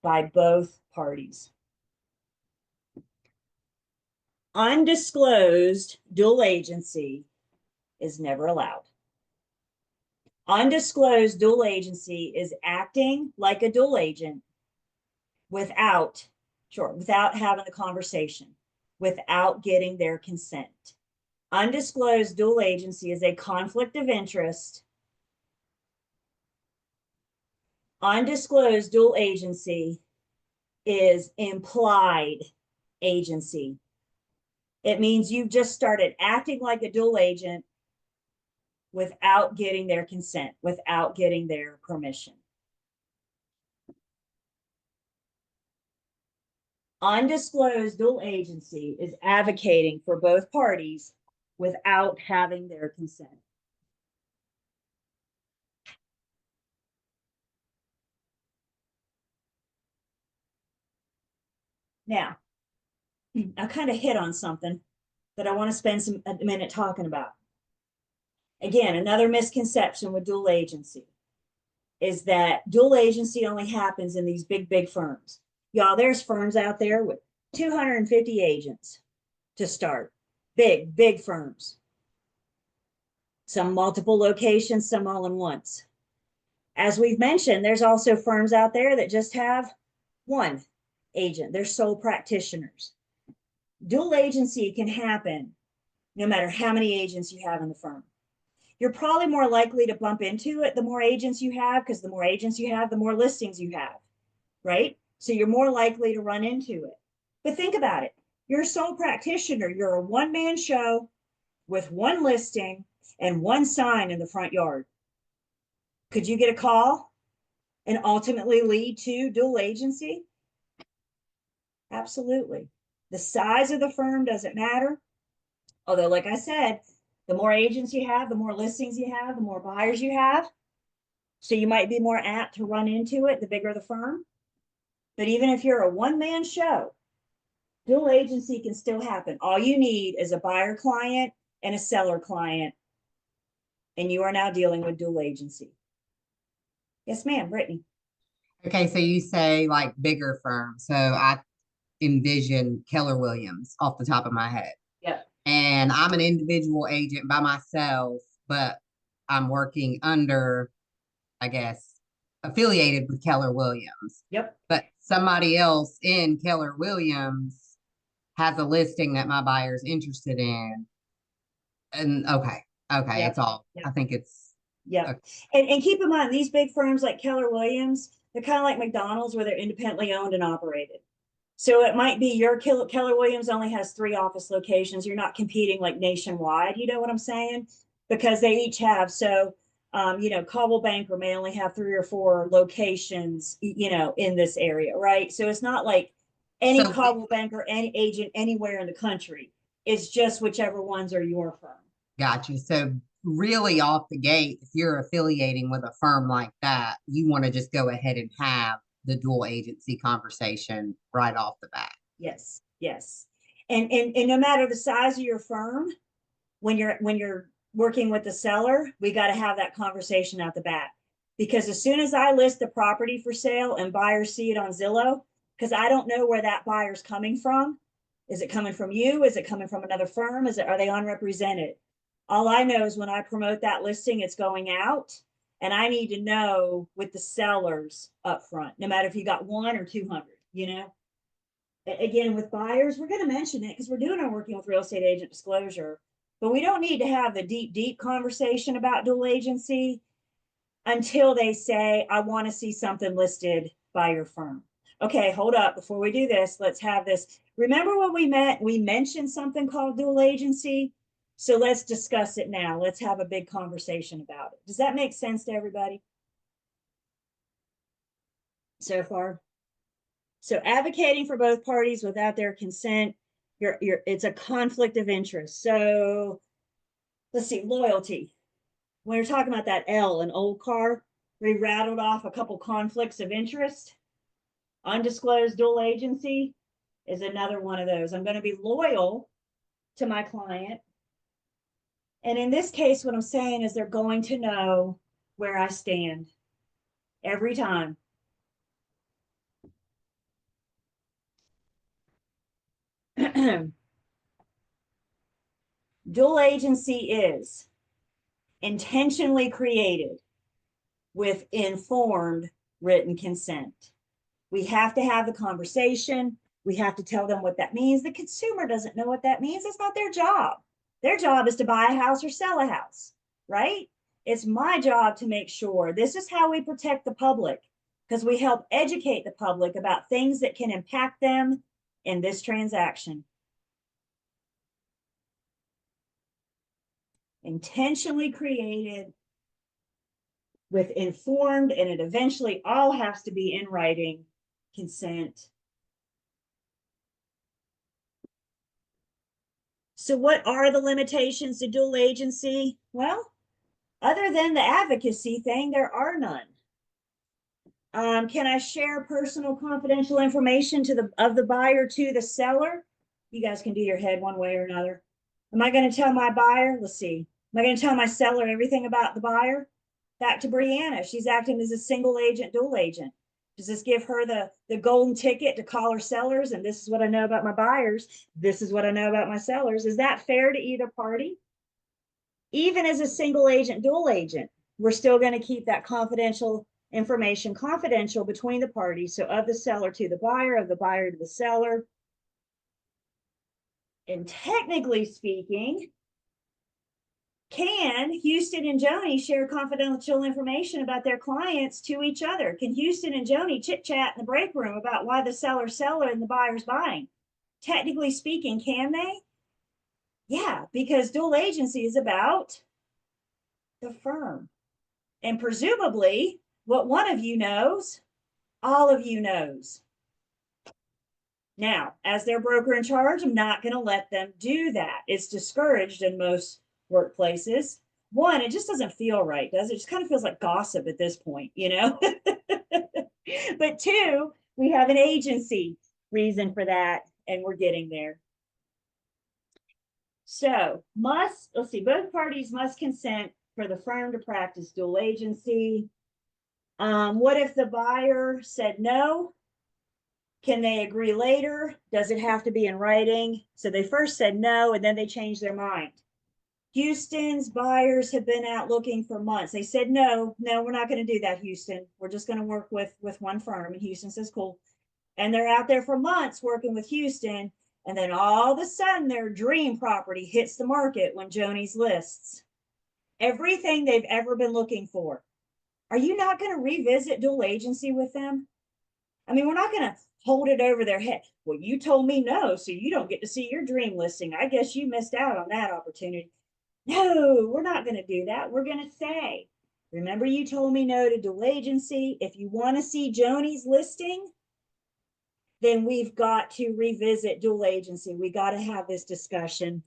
by both parties. Undisclosed dual agency is never allowed. Undisclosed dual agency is acting like a dual agent without having the conversation, without getting their consent. Undisclosed dual agency is a conflict of interest. Undisclosed dual agency is implied agency. It means you've just started acting like a dual agent without getting their consent, without getting their permission. Undisclosed dual agency is advocating for both parties without having their consent. Now, I kind of hit on something that I want to spend a minute talking about. Again, another misconception with dual agency is that dual agency only happens in these big firms. Y'all, there's firms out there with 250 agents to start. Big firms. Some multiple locations, some all in once. As we've mentioned, there's also firms out there that just have one agent. They're sole practitioners. Dual agency can happen no matter how many agents you have in the firm. You're probably more likely to bump into it the more agents you have, because the more agents you have, the more listings you have, right? So you're more likely to run into it. But think about it. You're a sole practitioner. You're a one-man show with one listing and one sign in the front yard. Could you get a call and ultimately lead to dual agency? Absolutely. The size of the firm doesn't matter. Although, like I said, the more agents you have, the more listings you have, the more buyers you have. So you might be more apt to run into it the bigger the firm. But even if you're a one-man show, dual agency can still happen. All you need is a buyer client and a seller client, and you are now dealing with dual agency. Yes, ma'am, Brittany. Okay, so you say like bigger firms. So I envision Keller Williams off the top of my head. Yep. And I'm an individual agent by myself, but I'm working under, I guess, affiliated with Keller Williams. Yep. But somebody else in Keller Williams has a listing that my buyer's interested in. And okay, Yep. it's all, Yep. I think it's, Yeah. okay. And keep in mind, these big firms like Keller Williams, they're kind of like McDonald's where they're independently owned and operated. So it might be your Keller Williams only has 3 office locations. You're not competing like nationwide. You know what I'm saying? Because they each have. So, Coldwell Banker may only have 3 or 4 locations, in this area, right? So it's not like any So- Coldwell Banker, any agent anywhere in the country. It's just whichever ones are your firm. Gotcha. So really off the gate, if you're affiliating with a firm like that, you want to just go ahead and have the dual agency conversation right off the bat. Yes, yes. And no matter the size of your firm, when you're working with the seller, we got to have that conversation out the bat. Because as soon as I list the property for sale and buyers see it on Zillow, because I don't know where that buyer's coming from. Is it coming from you? Is it coming from another firm? Are they unrepresented? All I know is when I promote that listing, it's going out. And I need to know with the sellers up front, no matter if you got 1 or 200, Again, with buyers, we're going to mention it because we're doing our working with real estate agent disclosure, but we don't need to have the deep conversation about dual agency until they say, I want to see something listed by your firm. Okay, hold up. Before we do this, let's have this. Remember when we mentioned something called dual agency? So let's discuss it now. Let's have a big conversation about it. Does that make sense to everybody so far? So advocating for both parties without their consent, it's a conflict of interest. So let's see, loyalty. When we're talking about that L, an old car, we rattled off a couple conflicts of interest. Undisclosed dual agency is another one of those. I'm going to be loyal to my client. And in this case, what I'm saying is they're going to know where I stand every time. Dual agency is intentionally created with informed written consent. We have to have the conversation. We have to tell them what that means. The consumer doesn't know what that means. It's not their job. Their job is to buy a house or sell a house, right? It's my job to make sure this is how we protect the public, because we help educate the public about things that can impact them in this transaction. Intentionally created with informed, and it eventually all has to be in writing, consent. So what are the limitations to dual agency? Well, other than the advocacy thing, there are none. Can I share personal confidential information of the buyer to the seller? You guys can do your head one way or another. Am I going to tell my buyer? Let's see. Am I going to tell my seller everything about the buyer? Back to Brianna. She's acting as a single agent, dual agent. Does this give her the golden ticket to call her sellers? And this is what I know about my buyers. This is what I know about my sellers. Is that fair to either party? Even as a single agent, dual agent, we're still going to keep that confidential information confidential between the parties. So of the seller to the buyer, of the buyer to the seller. And technically speaking, can Houston and Joni share confidential information about their clients to each other? Can Houston and Joni chit chat in the break room about why the seller's seller and the buyer's buying? Technically speaking, can they? Yeah, because dual agency is about the firm. And presumably, what one of you knows, all of you knows. Now, as their broker in charge, I'm not going to let them do that. It's discouraged in most workplaces. One, it just doesn't feel right, does it? It just kind of feels like gossip at this point, But 2, we have an agency reason for that, and we're getting there. So let's see, both parties must consent for the firm to practice dual agency. What if the buyer said no? Can they agree later? Does it have to be in writing? So they first said no, and then they changed their mind. Houston's buyers have been out looking for months. They said, no, we're not going to do that, Houston. We're just going to work with one firm. And Houston says, cool. And they're out there for months working with Houston. And then all of a sudden, their dream property hits the market when Joni's lists everything they've ever been looking for. Are you not going to revisit dual agency with them? I mean, we're not gonna hold it over their head. Well, you told me no, so you don't get to see your dream listing. I guess you missed out on that opportunity. No, we're not gonna do that. We're gonna say, remember you told me no to dual agency. If you want to see Joni's listing, then we've got to revisit dual agency. We got to have this discussion.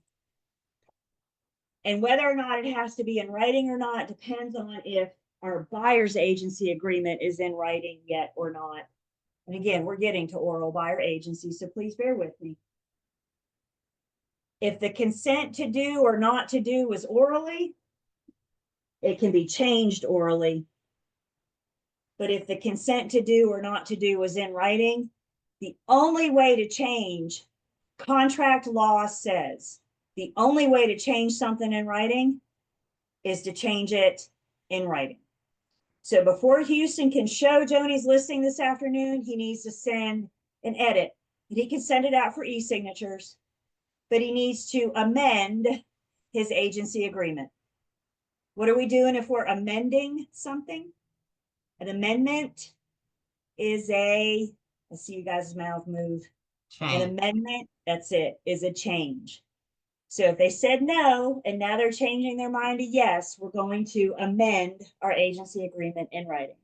And whether or not it has to be in writing or not depends on if our buyer's agency agreement is in writing yet or not. And again, we're getting to oral buyer agency, so please bear with me. If the consent to do or not to do was orally, it can be changed orally. But if the consent to do or not to do was in writing, the only way to change, contract law says, the only way to change something in writing is to change it in writing. So before Houston can show Joni's listing this afternoon, he needs to send an edit. And he can send it out for e-signatures, but he needs to amend his agency agreement. What are we doing if we're amending something? An amendment is I see you guys' mouth move. An Change. amendment, that's it, is a change. So if they said no, and now they're changing their mind to yes, we're going to amend our agency agreement in writing.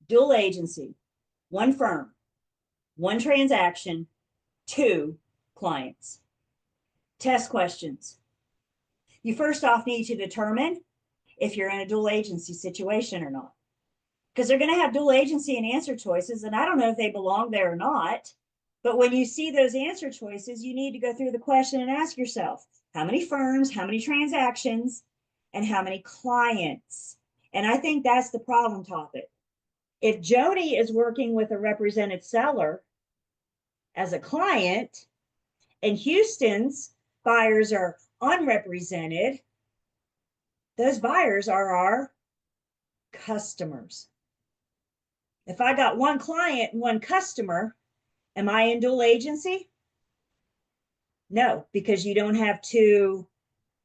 Dual agency, one firm, one transaction, two clients. Test questions. You first off need to determine if you're in a dual agency situation or not, because they're going to have dual agency and answer choices, and I don't know if they belong there or not. But when you see those answer choices, you need to go through the question and ask yourself, how many firms, how many transactions, and how many clients? And I think that's the problem topic. If Joni is working with a represented seller as a client and Houston's buyers are unrepresented, those buyers are our customers. If I got one client and one customer, am I in dual agency? No, because you don't have two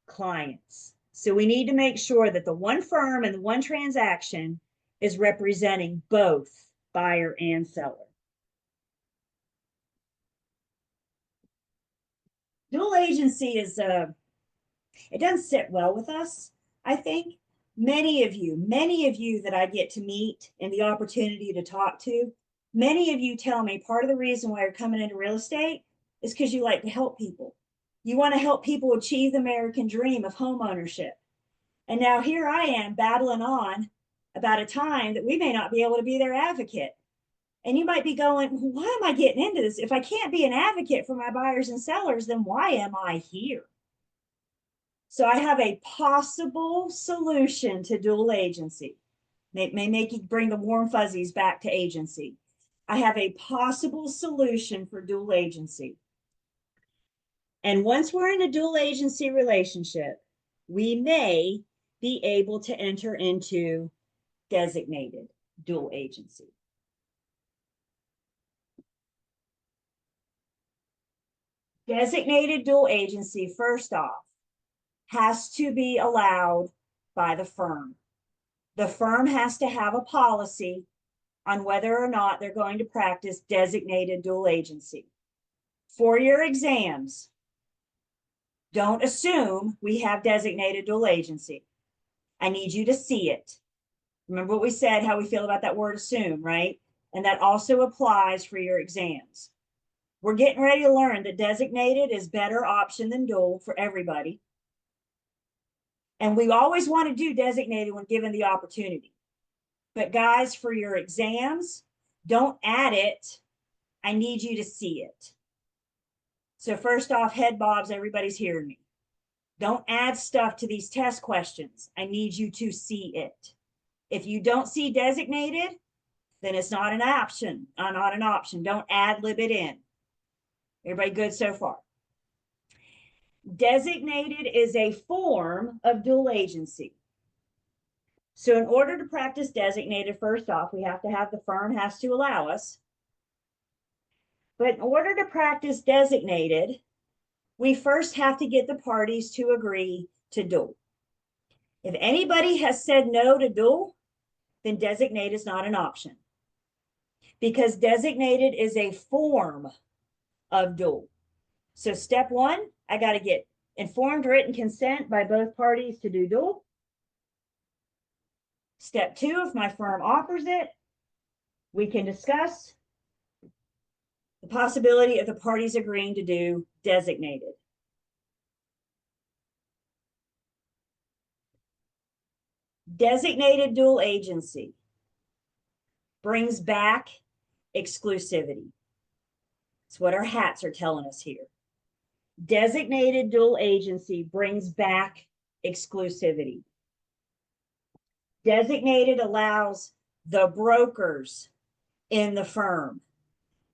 clients. So we need to make sure that the one firm and the one transaction is representing both buyer and seller. Dual agency is it doesn't sit well with us. I think many of you that I get to meet and the opportunity to talk to, many of you tell me part of the reason why you're coming into real estate is because you like to help people. You want to help people achieve the American dream of home ownership. And now here I am battling on about a time that we may not be able to be their advocate. And you might be going, why am I getting into this? If I can't be an advocate for my buyers and sellers, then why am I here? So I have a possible solution to dual agency. It may make you bring the warm fuzzies back to agency. I have a possible solution for dual agency. And once we're in a dual agency relationship, we may be able to enter into designated dual agency. Designated dual agency, first off, has to be allowed by the firm. The firm has to have a policy on whether or not they're going to practice designated dual agency. For your exams, don't assume we have designated dual agency. I need you to see it. Remember what we said, how we feel about that word assume, right? And that also applies for your exams. We're getting ready to learn that designated is better option than dual for everybody. And we always want to do designated when given the opportunity. But guys, for your exams, don't add it. I need you to see it. So first off, head bobs, everybody's hearing me. Don't add stuff to these test questions. I need you to see it. If you don't see designated, then it's not an option. Not an option. Don't ad lib it in. Everybody good so far? Designated is a form of dual agency. So in order to practice designated, first off, we have to have the firm has to allow us. But in order to practice designated, we first have to get the parties to agree to dual. If anybody has said no to dual, then designate is not an option, because designated is a form of dual. So step one, I got to get informed written consent by both parties to do dual. Step two, if my firm offers it, we can discuss the possibility of the parties agreeing to do designated. Designated dual agency brings back exclusivity. It's what our hats are telling us here. Designated dual agency brings back exclusivity. Designated allows the brokers in the firm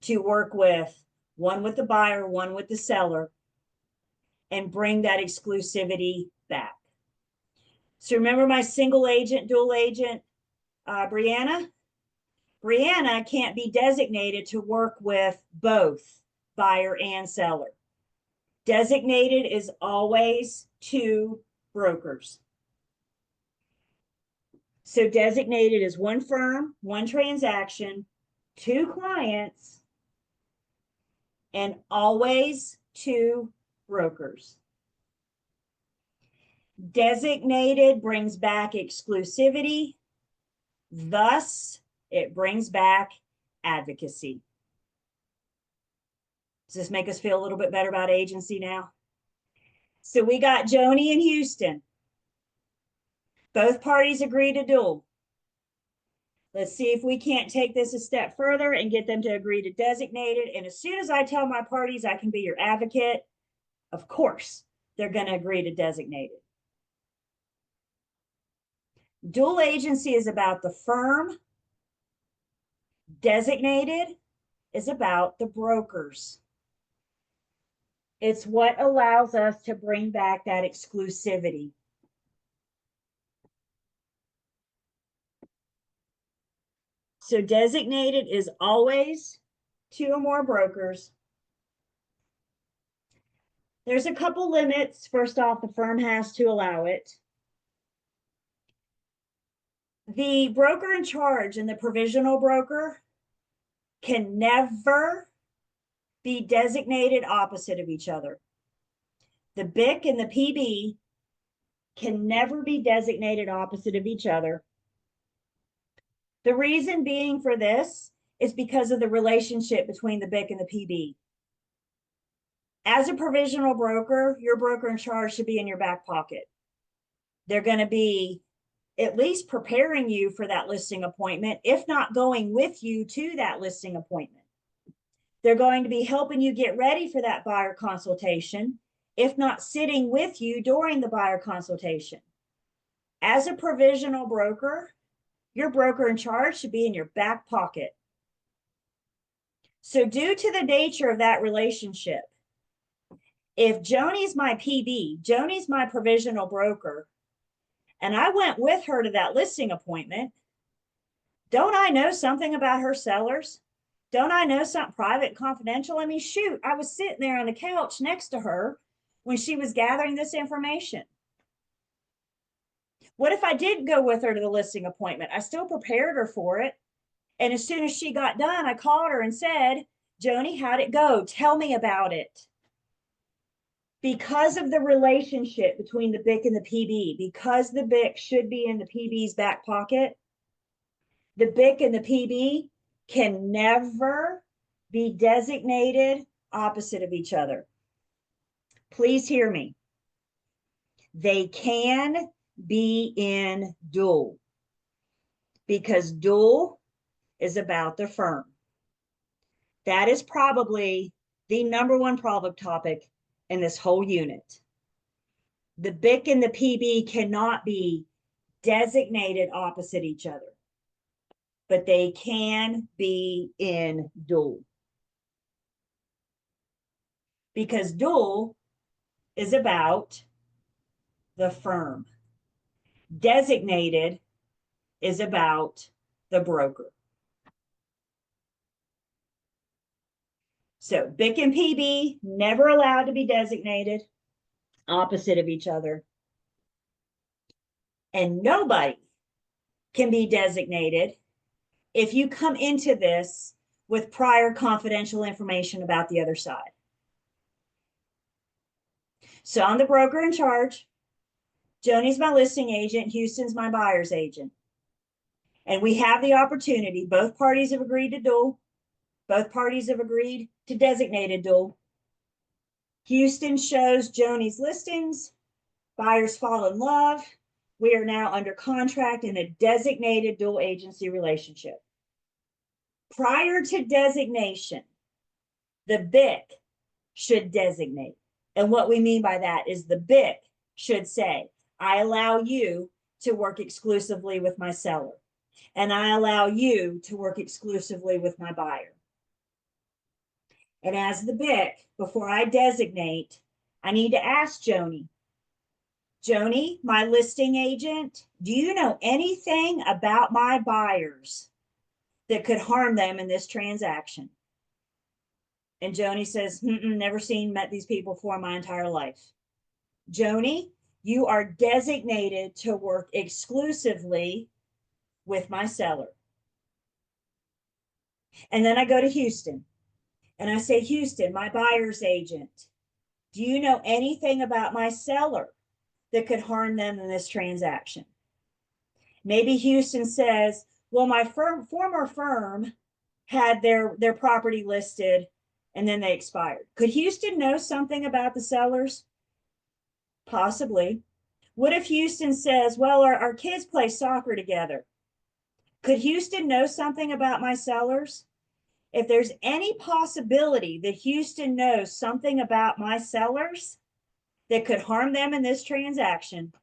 to work with one with the buyer, one with the seller, and bring that exclusivity back. So remember my single agent, dual agent, Brianna? Brianna can't be designated to work with both buyer and seller. Designated is always two brokers. So designated is one firm, one transaction, two clients, and always two brokers. Designated brings back exclusivity, thus it brings back advocacy. Does this make us feel a little bit better about agency now? So we got Joni and Houston. Both parties agree to dual. Let's see if we can't take this a step further and get them to agree to designated. And as soon as I tell my parties I can be your advocate, of course, they're going to agree to designated. Dual agency is about the firm. Designated is about the brokers. It's what allows us to bring back that exclusivity. So designated is always two or more brokers. There's a couple limits. First off, the firm has to allow it. The broker in charge and the provisional broker can never be designated opposite of each other. The BIC and the PB can never be designated opposite of each other. The reason being for this is because of the relationship between the BIC and the PB. As a provisional broker, your broker in charge should be in your back pocket. They're going to be at least preparing you for that listing appointment, if not going with you to that listing appointment. They're going to be helping you get ready for that buyer consultation, if not sitting with you during the buyer consultation. As a provisional broker, your broker in charge should be in your back pocket. So due to the nature of that relationship, if Joni's my PB, Joni's my provisional broker, and I went with her to that listing appointment, don't I know something about her sellers? Don't I know something private and confidential? I mean, shoot, I was sitting there on the couch next to her when she was gathering this information. What if I didn't go with her to the listing appointment? I still prepared her for it. And as soon as she got done, I called her and said, Joni, how'd it go? Tell me about it. Because of the relationship between the BIC and the PB, because the BIC should be in the PB's back pocket, the BIC and the PB can never be designated opposite of each other. Please hear me. They can be in dual, because dual is about the firm. That is probably the number one problem topic in this whole unit. The BIC and the PB cannot be designated opposite each other, but they can be in dual. Because dual is about the firm. Designated is about the broker. So BIC and PB, never allowed to be designated opposite of each other. And nobody can be designated if you come into this with prior confidential information about the other side. So I'm the broker in charge. Joni's my listing agent. Houston's my buyer's agent. And we have the opportunity. Both parties have agreed to dual. Both parties have agreed to designated dual. Houston shows Joni's listings. Buyers fall in love. We are now under contract in a designated dual agency relationship. Prior to designation, the BIC should designate. And what we mean by that is the BIC should say, I allow you to work exclusively with my seller, and I allow you to work exclusively with my buyer. And as the BIC, before I designate, I need to ask Joni, my listing agent, do you know anything about my buyers that could harm them in this transaction? And Joni says, never met these people before my entire life. Joni, you are designated to work exclusively with my seller. And then I go to Houston and I say, Houston, my buyer's agent, do you know anything about my seller that could harm them in this transaction? Maybe Houston says, well, my former firm had their property listed and then they expired. Could Houston know something about the sellers? Possibly. What if Houston says, well, our kids play soccer together? Could Houston know something about my sellers? If there's any possibility that Houston knows something about my sellers that could harm them in this transaction,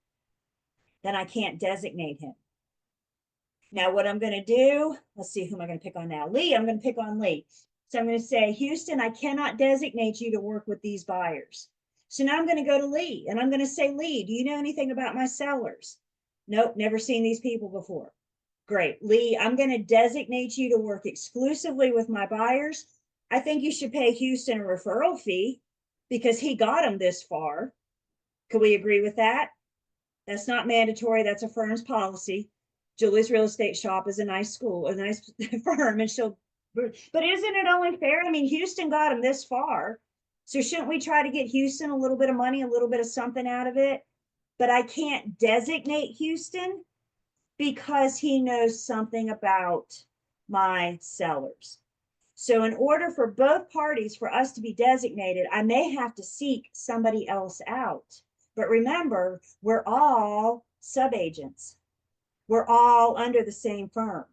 then I can't designate him. Now, what I'm going to do, let's see, who am I going to pick on now? Lee, I'm going to pick on Lee. So I'm going to say, Houston, I cannot designate you to work with these buyers. So now I'm going to go to Lee and I'm going to say, Lee, do you know anything about my sellers? Nope, never seen these people before. Great. Lee, I'm going to designate you to work exclusively with my buyers. I think you should pay Houston a referral fee because he got them this far. Could we agree with that? That's not mandatory. That's a firm's policy. Julie's Real Estate Shop is a nice school, a nice firm, and but isn't it only fair? I mean, Houston got him this far. So shouldn't we try to get Houston a little bit of money, a little bit of something out of it? But I can't designate Houston because he knows something about my sellers. So in order for both parties, for us to be designated, I may have to seek somebody else out. But remember, we're all subagents. We're all under the same firm.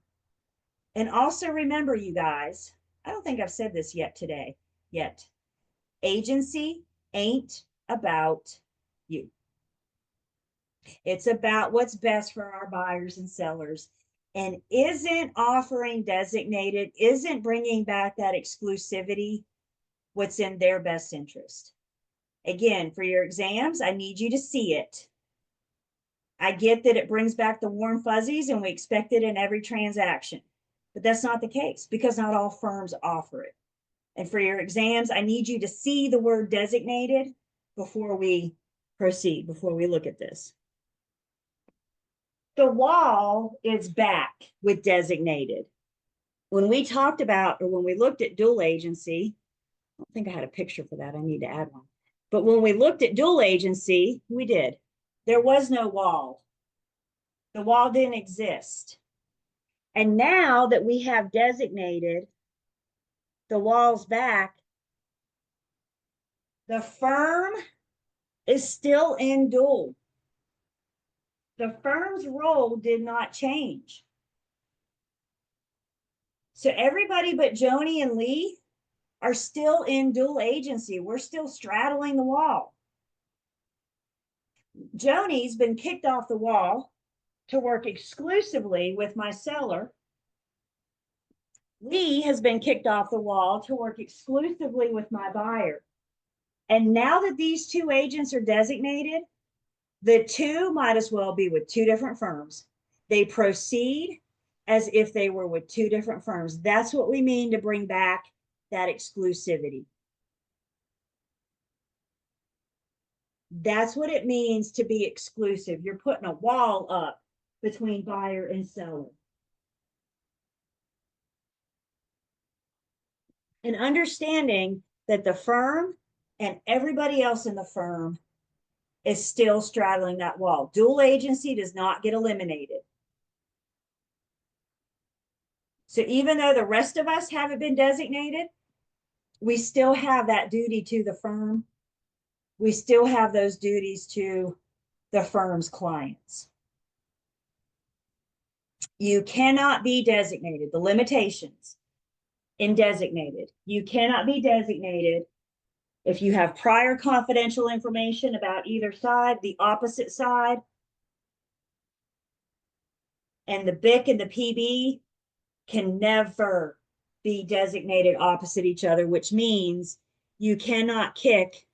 And also remember, you guys, I don't think I've said this yet. Agency ain't about you. It's about what's best for our buyers and sellers. And isn't offering designated, isn't bringing back that exclusivity what's in their best interest? Again, for your exams, I need you to see it. I get that it brings back the warm fuzzies and we expect it in every transaction, but that's not the case because not all firms offer it. And for your exams, I need you to see the word designated before we proceed, before we look at this. The wall is back with designated. When we talked about, or when we looked at dual agency, I don't think I had a picture for that. I need to add one. But when we looked at dual agency, we did. There was no wall. The wall didn't exist. And now that we have designated, the wall's back, the firm is still in dual. The firm's role did not change. So everybody but Joni and Lee are still in dual agency. We're still straddling the wall. Joni's been kicked off the wall to work exclusively with my seller. Lee has been kicked off the wall to work exclusively with my buyer. And now that these two agents are designated, the two might as well be with two different firms. They proceed as if they were with two different firms. That's what we mean to bring back that exclusivity. That's what it means to be exclusive. You're putting a wall up between buyer and seller. And understanding that the firm and everybody else in the firm is still straddling that wall. Dual agency does not get eliminated. So even though the rest of us haven't been designated, we still have that duty to the firm. We still have those duties to the firm's clients. You cannot be designated, the limitations in designated. You cannot be designated if you have prior confidential information about either side, the opposite side, and the BIC and the PB can never be designated opposite each other, which means you cannot kick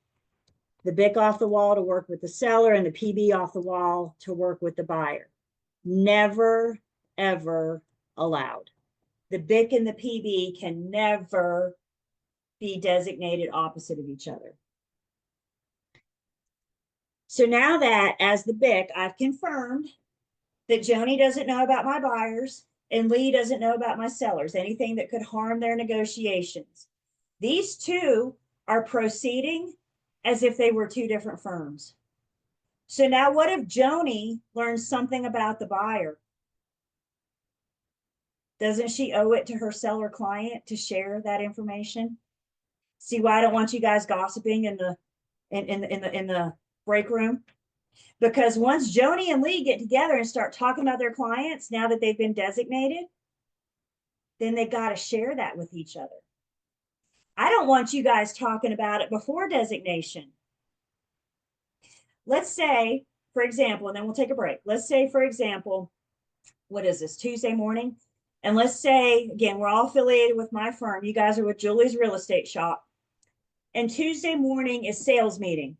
the BIC off the wall to work with the seller and the PB off the wall to work with the buyer. Never, ever allowed. The BIC and the PB can never be designated opposite of each other. So now that as the BIC, I've confirmed that Joni doesn't know about my buyers and Lee doesn't know about my sellers, anything that could harm their negotiations. These two are proceeding as if they were two different firms. So now what if Joni learns something about the buyer? Doesn't she owe it to her seller client to share that information? See why I don't want you guys gossiping in the break room? Because once Joni and Lee get together and start talking about their clients, now that they've been designated, then they got to share that with each other. I don't want you guys talking about it before designation. Let's say, for example, and then we'll take a break. Let's say, for example, what is this, Tuesday morning? And let's say, again, we're all affiliated with my firm. You guys are with Julie's Real Estate Shop. And Tuesday morning is sales meeting.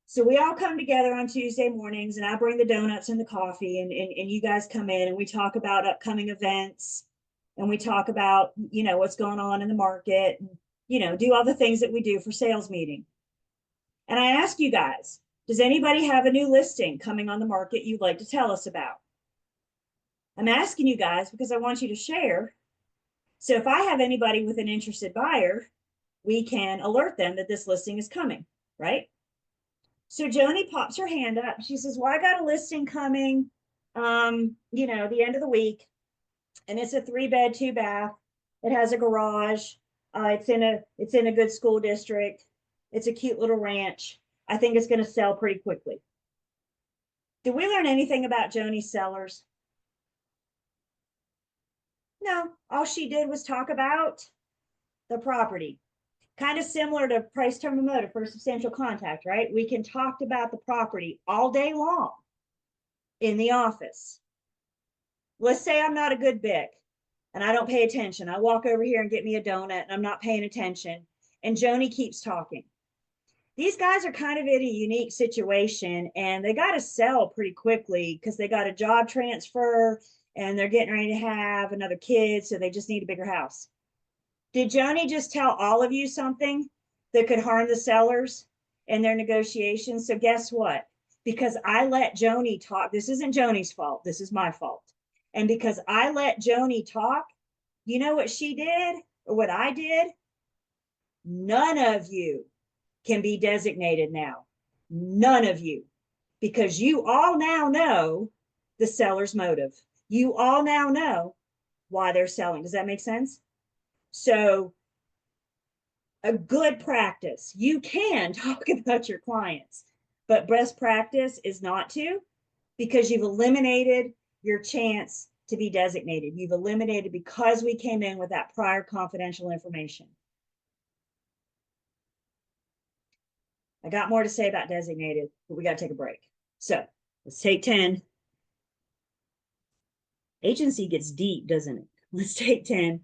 So we all come together on Tuesday mornings and I bring the donuts and the coffee and you guys come in and we talk about upcoming events and we talk about, you know, what's going on in the market and, you know, do all the things that we do for sales meeting. And I ask you guys, does anybody have a new listing coming on the market you'd like to tell us about? I'm asking you guys because I want you to share. So if I have anybody with an interested buyer, we can alert them that this listing is coming, right? So Joni pops her hand up. She says, well, I got a listing coming, you know, the end of the week. And it's a 3-bed, 2-bath. It has a garage. It's in a good school district. It's a cute little ranch. I think it's going to sell pretty quickly. Did we learn anything about Joni's sellers? No, all she did was talk about the property. Kind of similar to price term and motive for substantial contact, right? We can talk about the property all day long in the office. Let's say I'm not a good BIC and I don't pay attention. I walk over here and get me a donut and I'm not paying attention. And Joni keeps talking. These guys are kind of in a unique situation and they got to sell pretty quickly because they got a job transfer and they're getting ready to have another kid. So they just need a bigger house. Did Joni just tell all of you something that could harm the sellers in their negotiations? So guess what? Because I let Joni talk, this isn't Joni's fault, this is my fault. And because I let Joni talk, you know what she did or what I did? None of you can be designated now. None of you. Because you all now know the seller's motive. You all now know why they're selling. Does that make sense? So a good practice, you can talk about your clients, but best practice is not to, because you've eliminated your chance to be designated. You've eliminated because we came in with that prior confidential information. I got more to say about designated, but we got to take a break. So let's take 10. Agency gets deep, doesn't it? Let's take 10.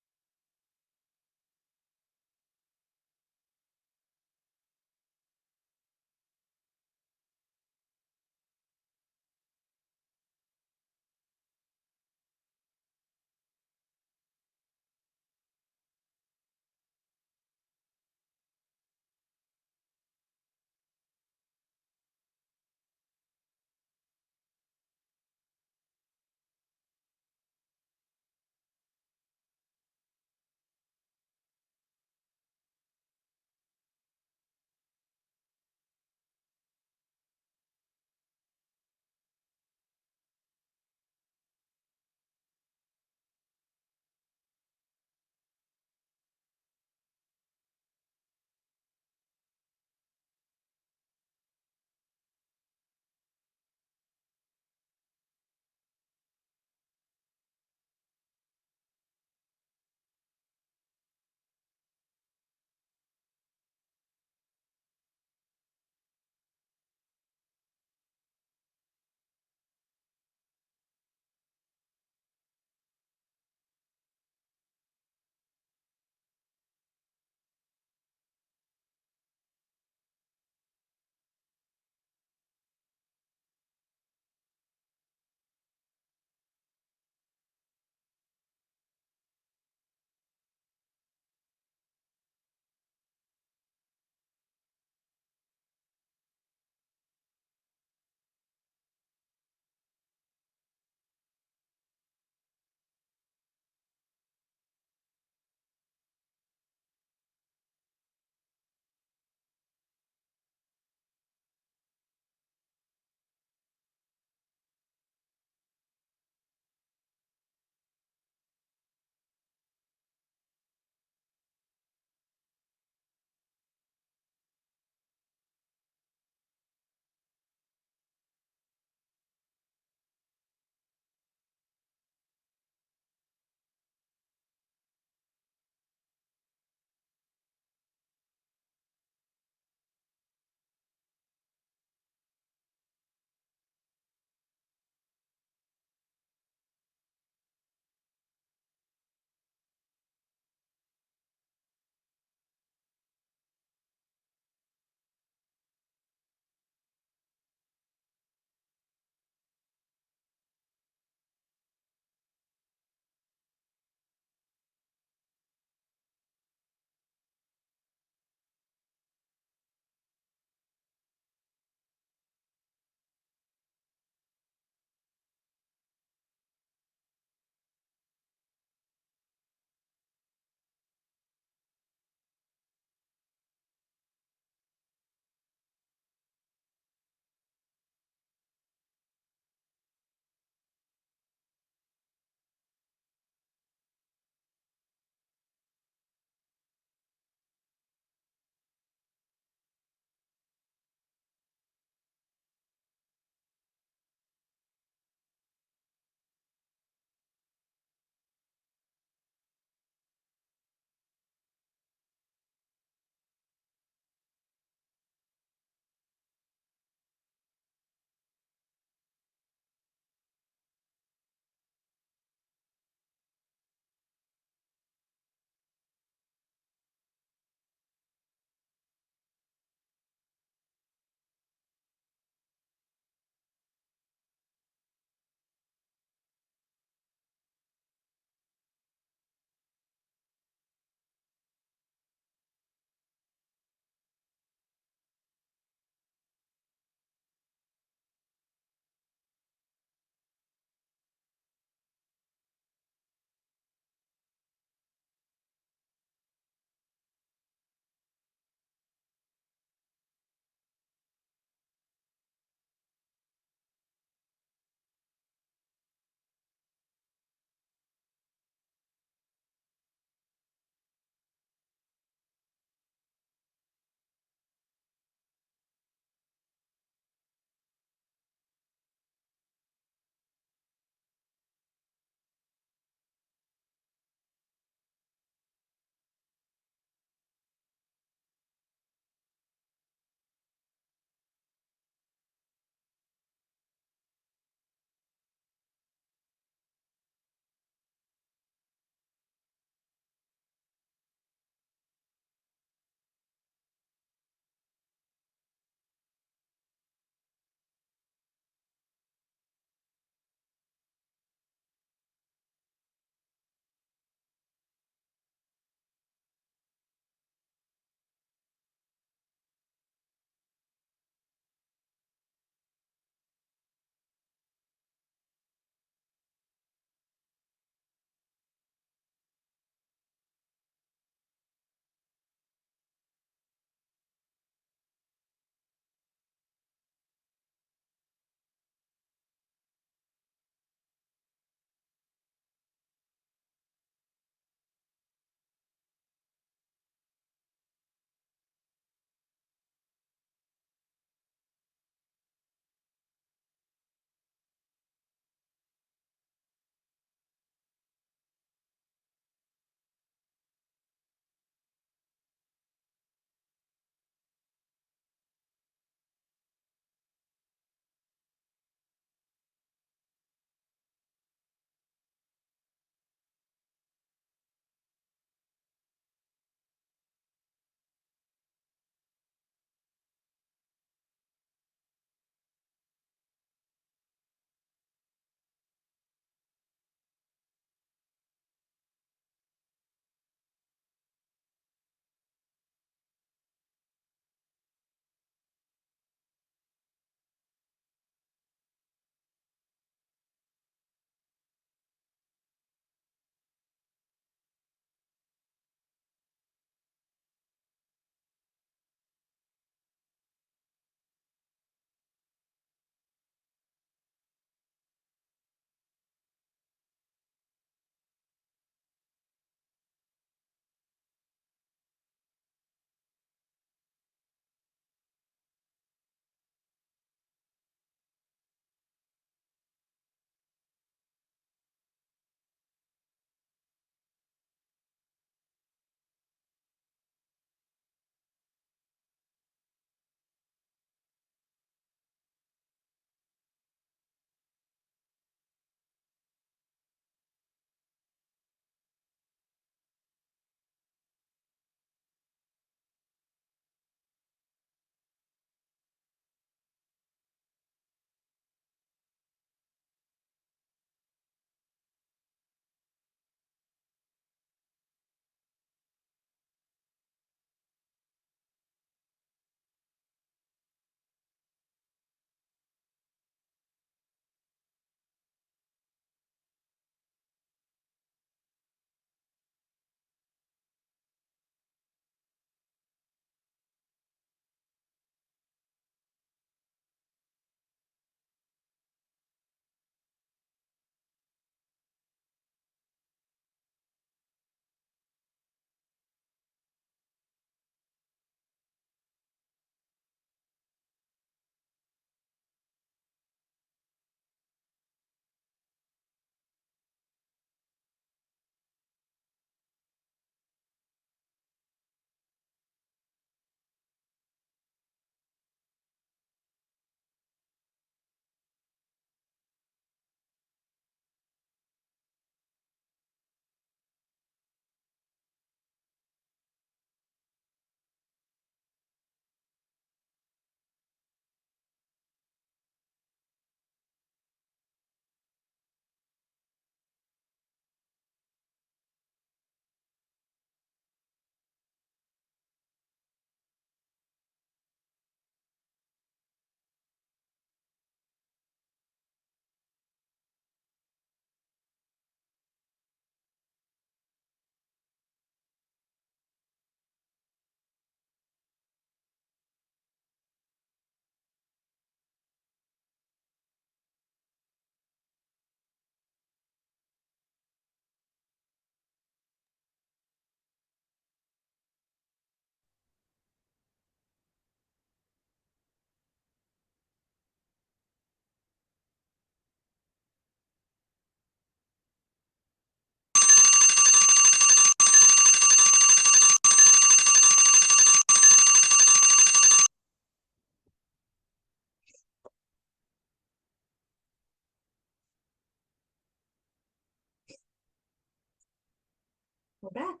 We're back.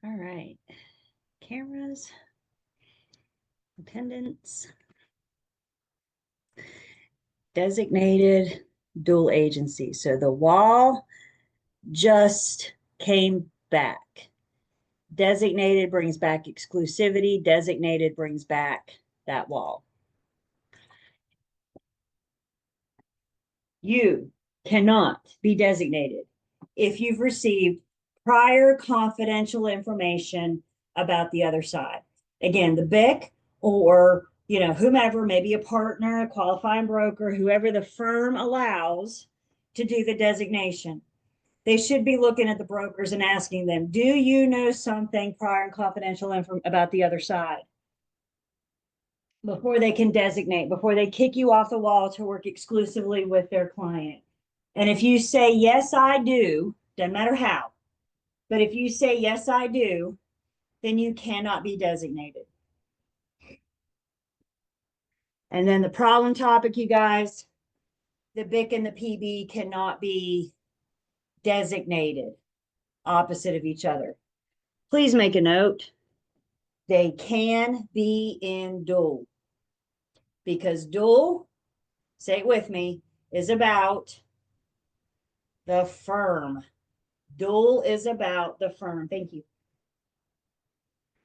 All right, cameras, attendance, designated dual agency. So the wall just came back. Designated brings back exclusivity. Designated brings back that wall. You cannot be designated if you've received prior confidential information about the other side. Again, the BIC or whomever, maybe a partner, a qualifying broker, whoever the firm allows to do the designation. They should be looking at the brokers and asking them, do you know something prior and confidential info about the other side? Before they can designate, before they kick you off the wall to work exclusively with their client. And if you say, yes, I do, doesn't matter how, but if you say, yes, I do, then you cannot be designated. And then the problem topic, you guys, the BIC and the PB cannot be designated opposite of each other. Please make a note. They can be in dual, because dual, say it with me, is about the firm. Dual is about the firm. Thank you.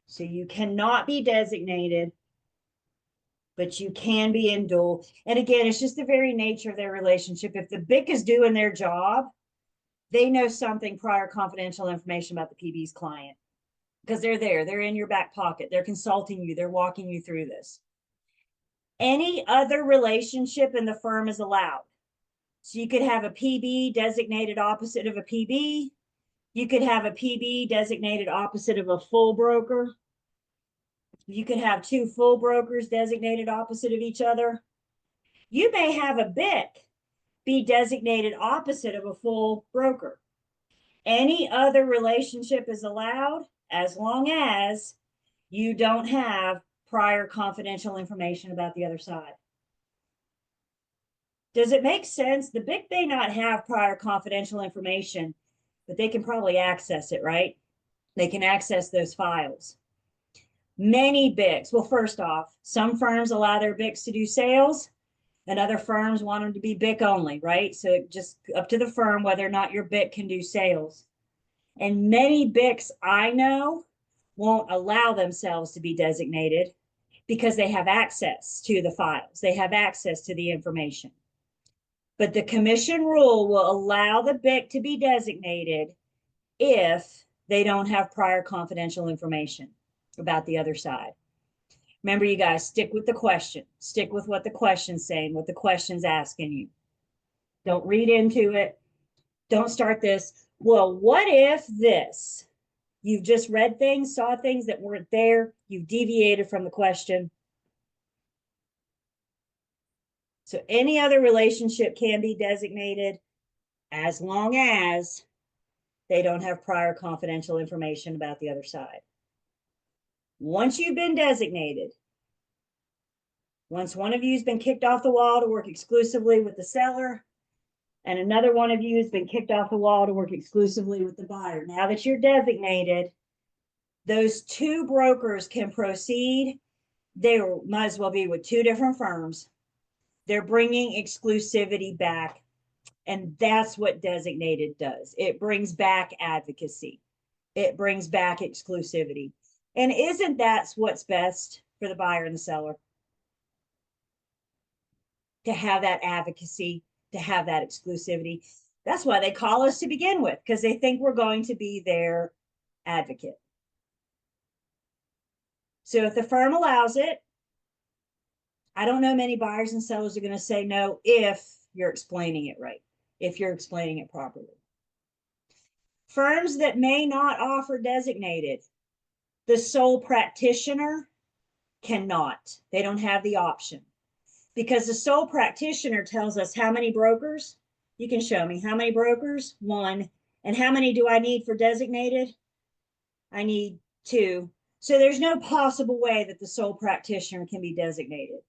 So you cannot be designated, but you can be in dual. And again, it's just the very nature of their relationship. If the BIC is doing their job, they know something prior confidential information about the PB's client, because they're there. They're in your back pocket. They're consulting you. They're walking you through this. Any other relationship in the firm is allowed. So you could have a PB designated opposite of a PB. You could have a PB designated opposite of a full broker. You could have two full brokers designated opposite of each other. You may have a BIC be designated opposite of a full broker. Any other relationship is allowed as long as you don't have prior confidential information about the other side. Does it make sense? The BIC may not have prior confidential information, but they can probably access it, right? They can access those files. Many BICs, well, first off, some firms allow their BICs to do sales and other firms want them to be BIC only, right? So just up to the firm whether or not your BIC can do sales. And many BICs I know won't allow themselves to be designated because they have access to the files. They have access to the information. But the commission rule will allow the BIC to be designated if they don't have prior confidential information about the other side. Remember, you guys, stick with the question. Stick with what the question's saying, what the question's asking you. Don't read into it. Don't start this. Well, what if this? You've just read things, saw things that weren't there. You've deviated from the question. So any other relationship can be designated as long as they don't have prior confidential information about the other side. Once you've been designated, once one of you has been kicked off the wall to work exclusively with the seller, and another one of you has been kicked off the wall to work exclusively with the buyer. Now that you're designated, those two brokers can proceed. They might as well be with two different firms. They're bringing exclusivity back. And that's what designated does. It brings back advocacy. It brings back exclusivity. And isn't that what's best for the buyer and the seller? To have that advocacy, to have that exclusivity. That's why they call us to begin with, because they think we're going to be their advocate. So if the firm allows it, I don't know many buyers and sellers are going to say no if you're explaining it right, if you're explaining it properly. Firms that may not offer designated, the sole practitioner cannot. They don't have the option, because the sole practitioner tells us how many brokers. You can show me how many brokers? 1. And how many do I need for designated? I need 2. So there's no possible way that the sole practitioner can be designated.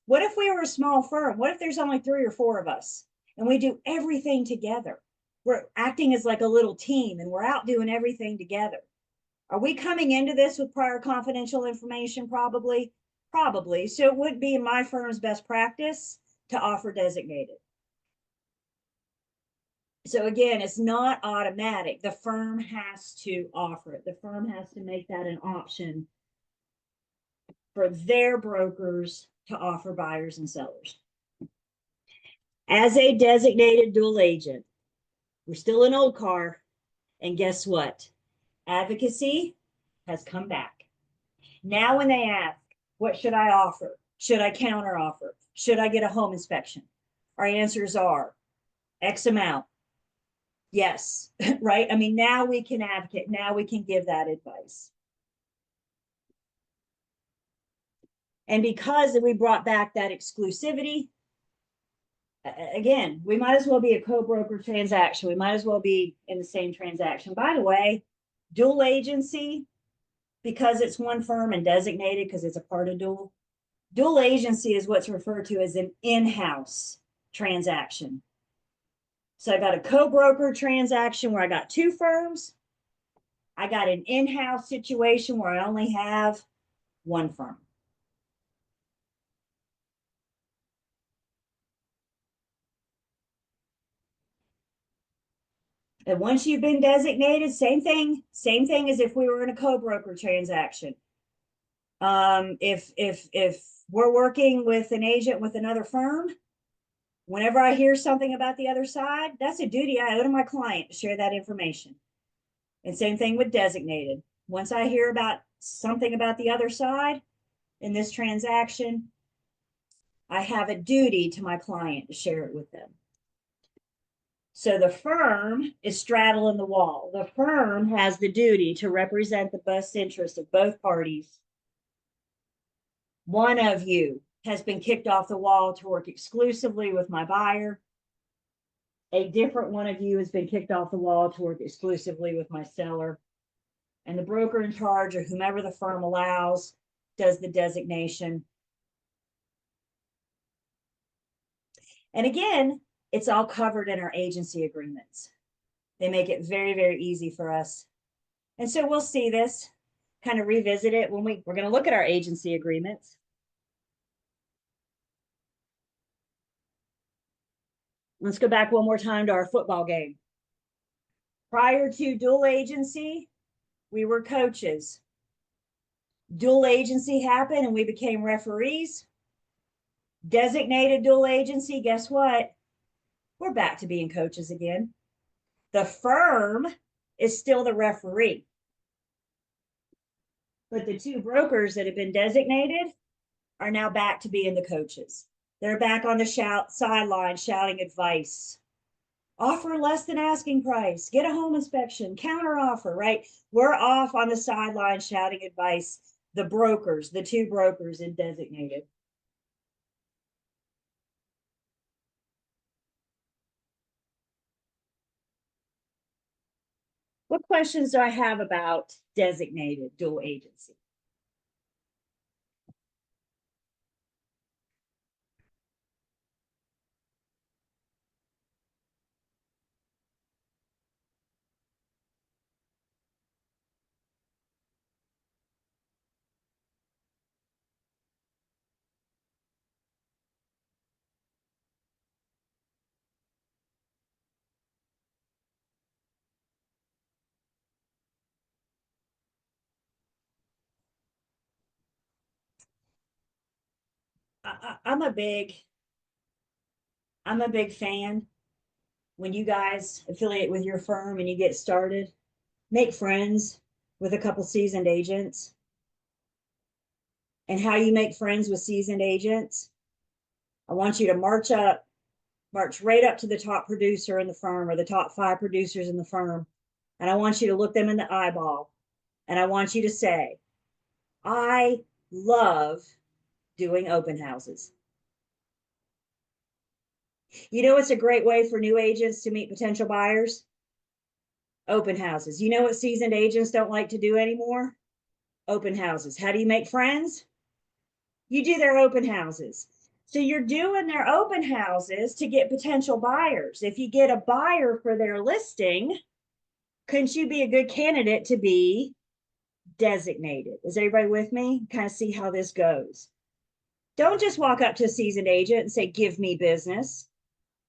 What if we were a small firm? What if there's only 3 or 4 of us and we do everything together? We're acting as like a little team and we're out doing everything together. Are we coming into this with prior confidential information? Probably, probably. So it would be my firm's best practice to offer designated. So again, it's not automatic. The firm has to offer it. The firm has to make that an option for their brokers to offer buyers and sellers. As a designated dual agent, we're still an old car. And guess what? Advocacy has come back. Now, when they ask, what should I offer? Should I counter offer? Should I get a home inspection? Our answers are X amount. Yes, right? I mean, now we can advocate. Now we can give that advice. And because we brought back that exclusivity, again, we might as well be a co-broker transaction. We might as well be in the same transaction. By the way, dual agency, because it's one firm and designated because it's a part of dual agency is what's referred to as an in-house transaction. So I got a co-broker transaction where I got 2 firms. I got an in-house situation where I only have 1 firm. And once you've been designated, same thing as if we were in a co-broker transaction. If we're working with an agent with another firm, whenever I hear something about the other side, that's a duty I owe to my client to share that information. And same thing with designated. Once I hear about something about the other side in this transaction, I have a duty to my client to share it with them. So the firm is straddling the wall. The firm has the duty to represent the best interest of both parties. One of you has been kicked off the wall to work exclusively with my buyer. A different one of you has been kicked off the wall to work exclusively with my seller. And the broker in charge, or whomever the firm allows, does the designation. And again, it's all covered in our agency agreements. They make it very, very easy for us. And so we'll see this, kind of revisit it when we're going to look at our agency agreements. Let's go back one more time to our football game. Prior to dual agency, we were coaches. Dual agency happened and we became referees. Designated dual agency, guess what? We're back to being coaches again. The firm is still the referee. But the 2 brokers that have been designated are now back to being the coaches. They're back on the sideline shouting advice. Offer less than asking price. Get a home inspection. Counter offer, right? We're off on the sideline shouting advice. The brokers, the 2 brokers in designated. What questions do I have about designated dual agency? I'm a big fan when you guys affiliate with your firm and you get started, make friends with a couple seasoned agents. And how you make friends with seasoned agents, I want you to march right up to the top producer in the firm or the top 5 producers in the firm. And I want you to look them in the eyeball. And I want you to say, I love doing open houses. You know, it's a great way for new agents to meet potential buyers. Open houses. You know what seasoned agents don't like to do anymore? Open houses. How do you make friends? You do their open houses. So you're doing their open houses to get potential buyers. If you get a buyer for their listing, couldn't you be a good candidate to be designated? Is everybody with me? Kind of see how this goes. Don't just walk up to a seasoned agent and say, give me business.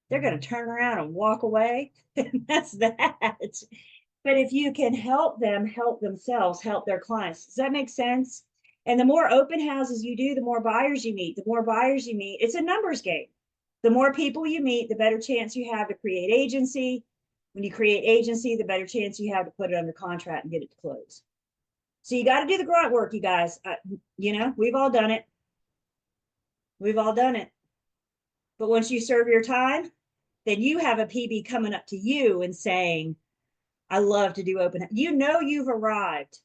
They're going to turn around and walk away. That's that. But if you can help them help themselves, help their clients, does that make sense? And the more open houses you do, the more buyers you meet. The more buyers you meet, it's a numbers game. The more people you meet, the better chance you have to create agency. When you create agency, the better chance you have to put it under contract and get it to close. So you got to do the grunt work, you guys. We've all done it. We've all done it. But once you serve your time, then you have a PB coming up to you and saying, I love to do open. You've arrived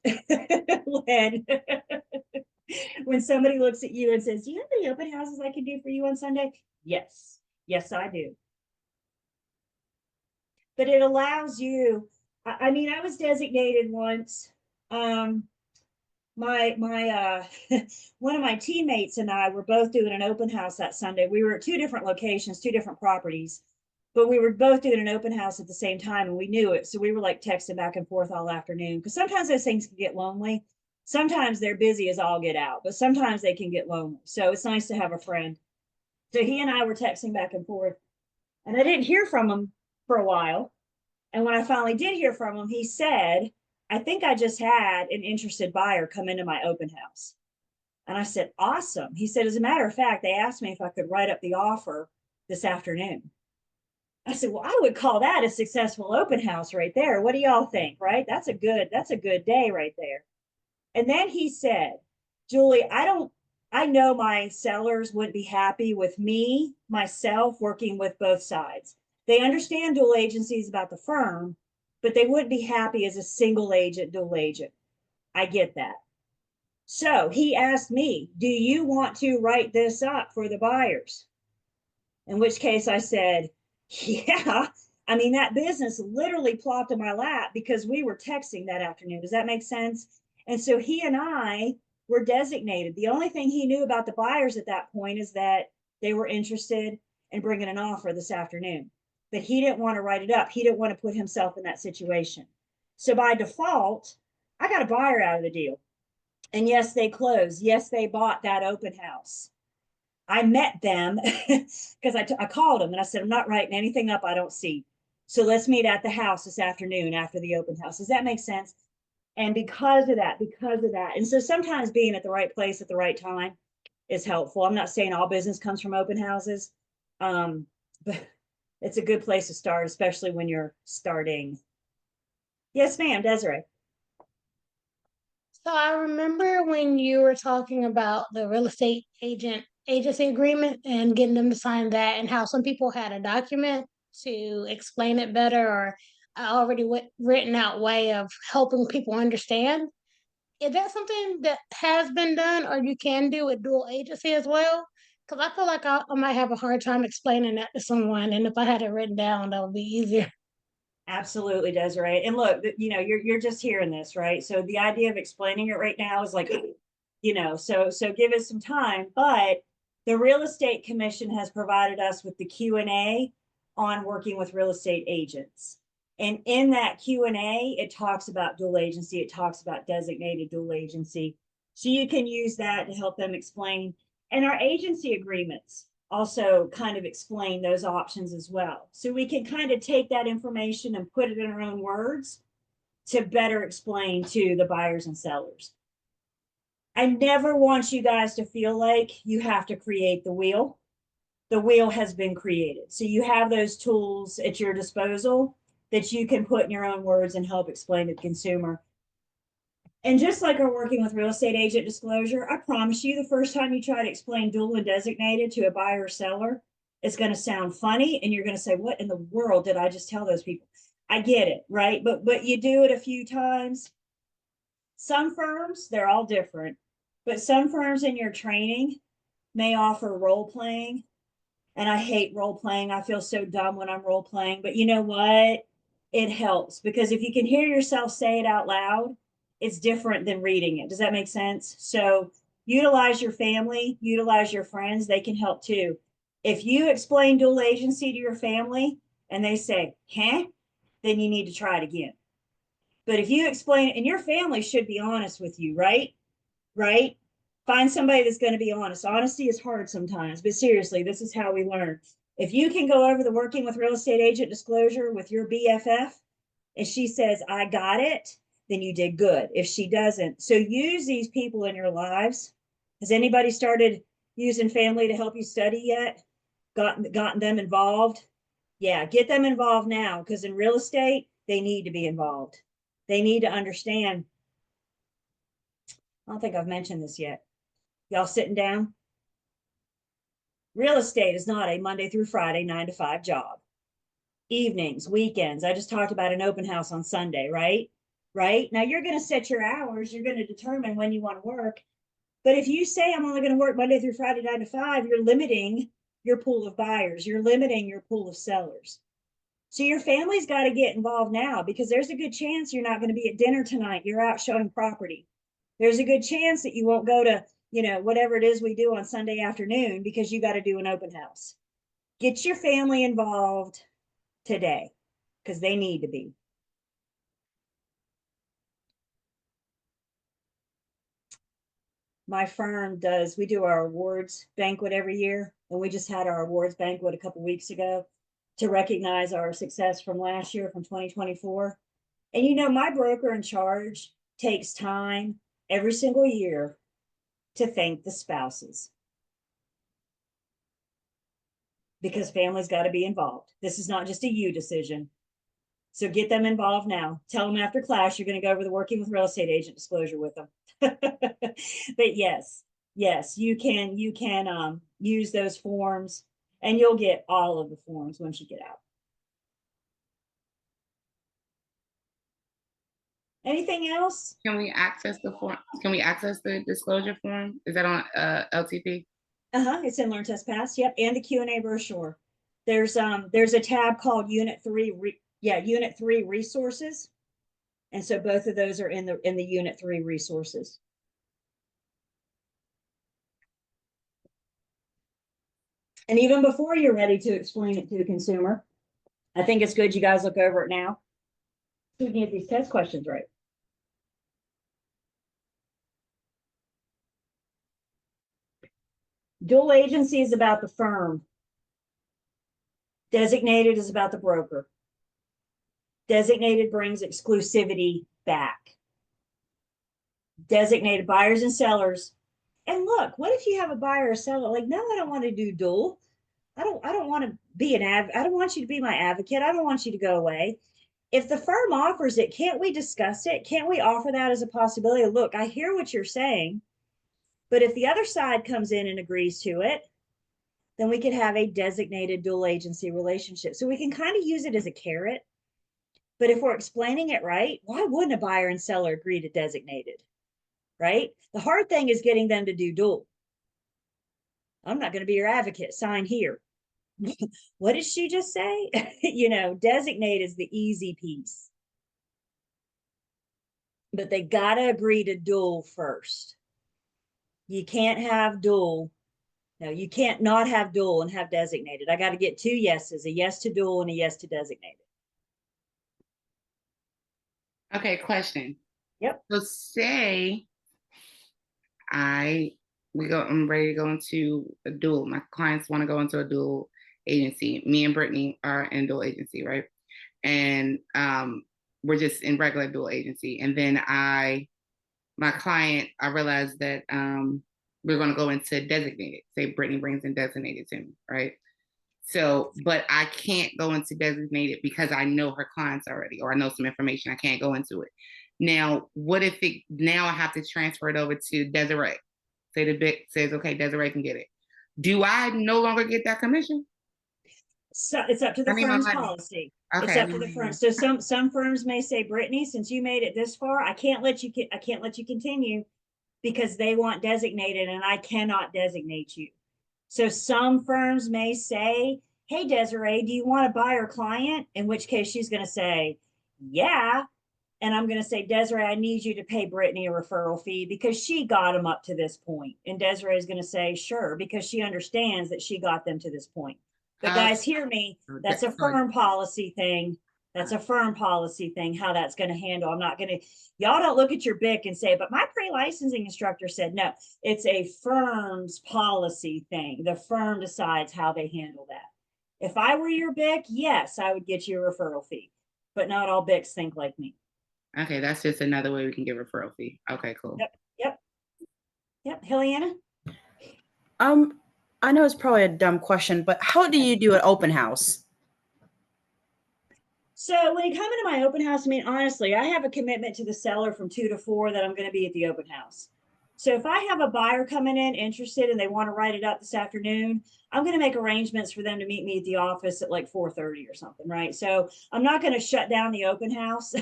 when when somebody looks at you and says, do you have any open houses I can do for you on Sunday? Yes. Yes, I do. But it allows you, I mean, I was designated once. My one of my teammates and I were both doing an open house that Sunday. We were at two different locations, two different properties, but we were both doing an open house at the same time, and we knew it. So we were like texting back and forth all afternoon, because sometimes those things can get lonely. Sometimes they're busy as all get out, but sometimes they can get lonely. So it's nice to have a friend. So he and I were texting back and forth, and I didn't hear from him for a while. And when I finally did hear from him, he said, I think I just had an interested buyer come into my open house. And I said, awesome. He said, as a matter of fact, they asked me if I could write up the offer this afternoon. I said, well, I would call that a successful open house right there. What do y'all think? Right? That's a good day right there. And then he said, Julie, I know my sellers wouldn't be happy with me, myself, working with both sides. They understand dual agencies about the firm, but they wouldn't be happy as a single agent, dual agent. I get that. So he asked me, do you want to write this up for the buyers? In which case I said, yeah. I mean, that business literally plopped in my lap because we were texting that afternoon. Does that make sense? And so he and I were designated. The only thing he knew about the buyers at that point is that they were interested in bringing an offer this afternoon. But he didn't want to write it up. He didn't want to put himself in that situation. So by default, I got a buyer out of the deal. And yes, they closed. Yes, they bought that open house. I met them because I called them and I said, I'm not writing anything up I don't see. So let's meet at the house this afternoon after the open house. Does that make sense? And because of that, and so sometimes being at the right place at the right time is helpful. I'm not saying all business comes from open houses, but it's a good place to start, especially when you're starting. Yes, ma'am, Desiree. So I remember when you were talking about the real estate agency agreement and getting them to sign that, and how some people had a document to explain it better, or already written out way of helping people understand. Is that something that has been done, or you can do with dual agency as well? Because I feel like I might have a hard time explaining that to someone, and if I had it written down, that would be easier. Absolutely, Desiree. And look, you're just hearing this, right? So the idea of explaining it right now is like, so give us some time. But the Real Estate Commission has provided us with the Q&A on working with real estate agents. And in that Q&A, it talks about dual agency. It talks about designated dual agency. So you can use that to help them explain. And our agency agreements also kind of explain those options as well. So we can kind of take that information and put it in our own words to better explain to the buyers and sellers. I never want you guys to feel like you have to create the wheel. The wheel has been created. So you have those tools at your disposal that you can put in your own words and help explain to the consumer. And just like our working with real estate agent disclosure, I promise you the first time you try to explain dual and designated to a buyer or seller, it's going to sound funny and you're going to say, what in the world did I just tell those people? I get it, right? But you do it a few times. Some firms, they're all different, but some firms in your training may offer role playing. And I hate role playing. I feel so dumb when I'm role playing, but you know what? It helps because if you can hear yourself say it out loud, it's different than reading it. Does that make sense? So Utilize your family, utilize your friends, they can help too. If you explain dual agency to your family and they say, huh, then you need to try it again. But if you explain it, and your family should be honest with you, right? Right? Find somebody that's going to be honest. Honesty is hard sometimes, but seriously, this is how we learn. If you can go over the working with real estate agent disclosure with your BFF, and she says, I got it, then you did good. If she doesn't, so use these people in your lives. Has anybody started using family to help you study yet? Gotten them involved? Yeah, get them involved now, because in real estate, they need to be involved. They need to understand. I don't think I've mentioned this yet. Y'all sitting down? Real estate is not a Monday through Friday, 9 to 5 job. Evenings, weekends. I just talked about an open house on Sunday, right? Right? Now you're going to set your hours. You're going to determine when you want to work. But if you say I'm only going to work Monday through Friday, 9 to 5, you're limiting your pool of buyers. You're limiting your pool of sellers. So your family's got to get involved now, because there's a good chance you're not going to be at dinner tonight. You're out showing property. There's a good chance that you won't go to, whatever it is we do on Sunday afternoon, because you got to do an open house. Get your family involved today, because they need to be. My firm we do our awards banquet every year, and we just had our awards banquet a couple weeks ago to recognize our success from last year, from 2024. And my broker in charge takes time every single year to thank the spouses, because families got to be involved. This is not just a you decision. So get them involved now. Tell them after class you're going to go over the working with real estate agent disclosure with them. But yes, you can use those forms, and you'll get all of the forms once you get out. Anything else? Can we access the form? Can we access the disclosure form? Is that on LTP? It's in Learn Test Pass. Yep, and the Q&A brochure. There's a tab called Unit 3. Unit 3 resources, and so both of those are in the Unit 3 resources. And even before you're ready to explain it to the consumer, I think it's good you guys look over it now, so we can get these test questions right. Dual agency is about the firm. Designated is about the broker. Designated brings exclusivity back. Designated buyers and sellers. And look, what if you have a buyer or seller? Like, no, I don't want to do dual. I don't want to be I don't want you to be my advocate. I don't want you to go away. If the firm offers it, can't we discuss it? Can't we offer that as a possibility? Look, I hear what you're saying, but if the other side comes in and agrees to it, then we could have a designated dual agency relationship. So we can kind of use it as a carrot. But if we're explaining it right, why wouldn't a buyer and seller agree to designated? Right? The hard thing is getting them to do dual. I'm not going to be your advocate. Sign here. What did she just say? Designate is the easy piece. But they got to agree to dual first. You can't have dual. No, you can't not have dual and have designated. I got to get 2 yeses, a yes to dual and a yes to designated. Okay, question. Yep. So say I'm ready to go into a dual. My clients want to go into a dual agency. Me and Brittany are in dual agency, right? And we're just in regular dual agency. And then my client, I realized that we're going to go into designated. Say Brittany brings in designated to me, right? So, but I can't go into designated because I know her clients already, or I know some information. I can't go into it. Now, what if now I have to transfer it over to Desiree? Say the BIC says, okay, Desiree can get it. Do I no longer get that commission? So it's up to the firm's policy. Okay. It's up to the firm. So some firms may say, Brittany, since you made it this far, I can't let you continue because they want designated and I cannot designate you. So some firms may say, hey, Desiree, do you want a buyer client? In which case she's going to say, yeah. and I'm going to say, Desiree, I need you to pay Brittany a referral fee because she got them up to this point. And Desiree is going to say, sure, because she understands that she got them to this point. But guys, hear me. That's a firm policy thing. That's a firm policy thing, how that's going to handle. I'm not going to, y'all don't look at your BIC and say, but my pre-licensing instructor said, no, it's a firm's policy thing. The firm decides how they handle that. If I were your BIC, yes, I would get you a referral fee, but not all BICs think like me. Okay, that's just another way we can give referral fee. Okay, cool. Yep. Heliana? I know it's probably a dumb question, but how do you do an open house? So when you come into my open house, I mean, honestly, I have a commitment to the seller from 2 to 4 that I'm going to be at the open house. So if I have a buyer coming in interested and they want to write it up this afternoon, I'm going to make arrangements for them to meet me at the office at like 4:30 or something, right? So I'm not going to shut down the open house.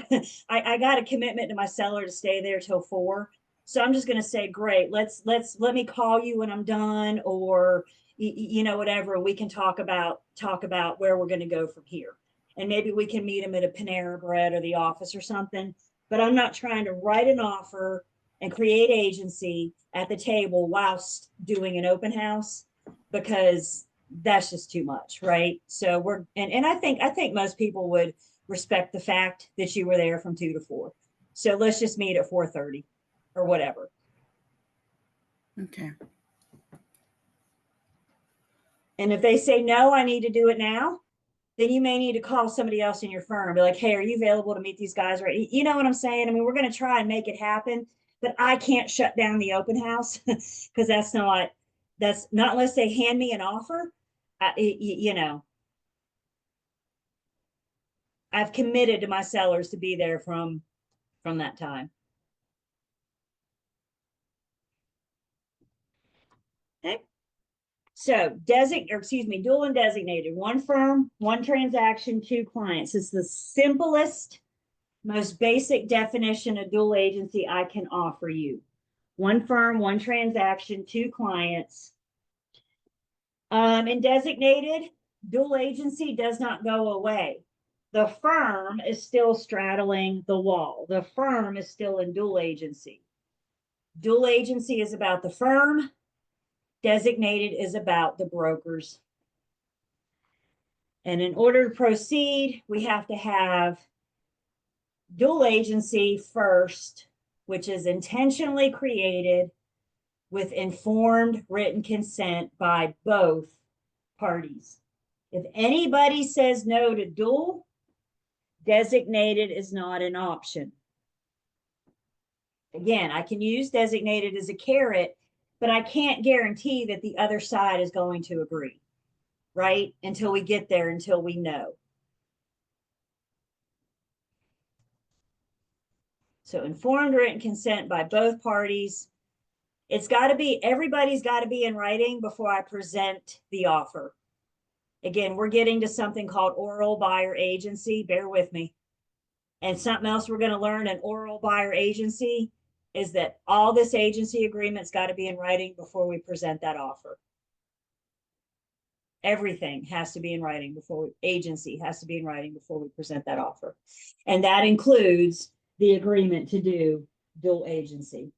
I got a commitment to my seller to stay there till 4. So I'm just going to say, great, let me call you when I'm done, or whatever. We can talk about where we're going to go from here. And maybe we can meet them at a Panera Bread or the office or something. But I'm not trying to write an offer and create agency at the table whilst doing an open house, because that's just too much, right? So I think most people would respect the fact that you were there from 2 to 4. So let's just meet at 4:30 or whatever. Okay. And if they say, no, I need to do it now, then you may need to call somebody else in your firm. Be like, hey, are you available to meet these guys? Right? You know what I'm saying? I mean, we're going to try and make it happen, but I can't shut down the open house because that's not unless they hand me an offer. I've committed to my sellers to be there from that time. Okay. So dual and designated, 1 firm, 1 transaction, 2 clients. It's the simplest, most basic definition of dual agency I can offer you. 1 firm, 1 transaction, 2 clients. In designated, dual agency does not go away. The firm is still straddling the wall. The firm is still in dual agency. Dual agency is about the firm. Designated is about the brokers. And in order to proceed, we have to have dual agency first, which is intentionally created with informed written consent by both parties. If anybody says no to dual, designated is not an option. Again, I can use designated as a carrot, but I can't guarantee that the other side is going to agree, right? Until we get there, until we know. So informed written consent by both parties. Everybody's got to be in writing before I present the offer. Again, we're getting to something called oral buyer agency. Bear with me. And something else we're going to learn in oral buyer agency is that all this agency agreement's got to be in writing before we present that offer. Everything has to be in writing agency has to be in writing before we present that offer. And that includes the agreement to do dual agency.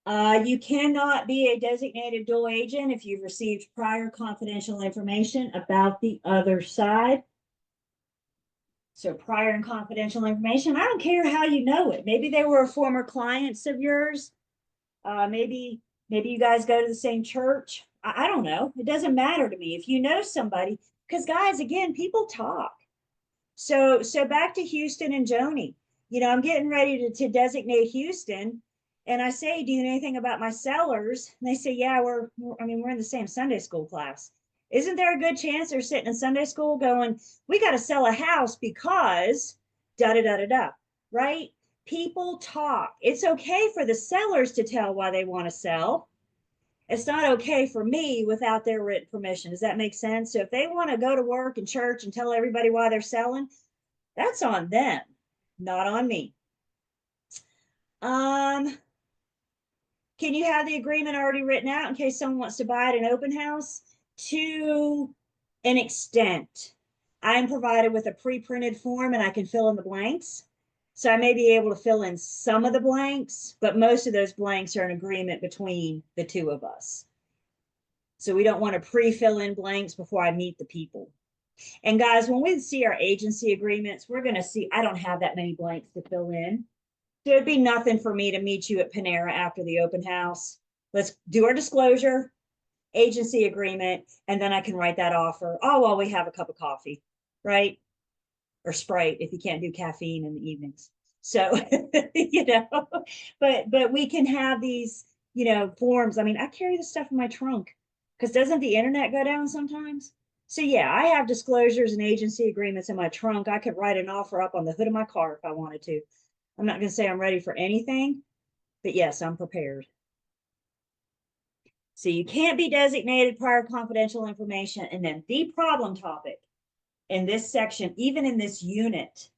You cannot be a designated dual agent if you've received prior confidential information about the other side. So prior and confidential information, I don't care how you know it. Maybe they were former clients of yours. Maybe you guys go to the same church. I don't know. It doesn't matter to me. If you know somebody, because guys, again, people talk. So back to Houston and Joni. I'm getting ready to designate Houston. And I say, do you know anything about my sellers? And they say, yeah, we're in the same Sunday school class. Isn't there a good chance they're sitting in Sunday school going, we got to sell a house because da-da-da-da-da, right? People talk. It's okay for the sellers to tell why they want to sell. It's not okay for me without their written permission. Does that make sense? So if they want to go to work and church and tell everybody why they're selling, that's on them, not on me. Can you have the agreement already written out in case someone wants to buy at an open house? To an extent. I am provided with a pre-printed form and I can fill in the blanks. So I may be able to fill in some of the blanks, but most of those blanks are an agreement between the two of us. So we don't want to pre-fill in blanks before I meet the people. And guys, when we see our agency agreements, we're going to see, I don't have that many blanks to fill in. So it'd be nothing for me to meet you at Panera after the open house. Let's do our disclosure, agency agreement, and then I can write that offer. Oh, while we have a cup of coffee, right? Or Sprite if you can't do caffeine in the evenings. So, but we can have these, forms. I mean, I carry this stuff in my trunk because doesn't the internet go down sometimes? So yeah, I have disclosures and agency agreements in my trunk. I could write an offer up on the hood of my car if I wanted to. I'm not going to say I'm ready for anything, but yes, I'm prepared. So you can't be designated prior confidential information. And then the problem topic in this section, even in this unit,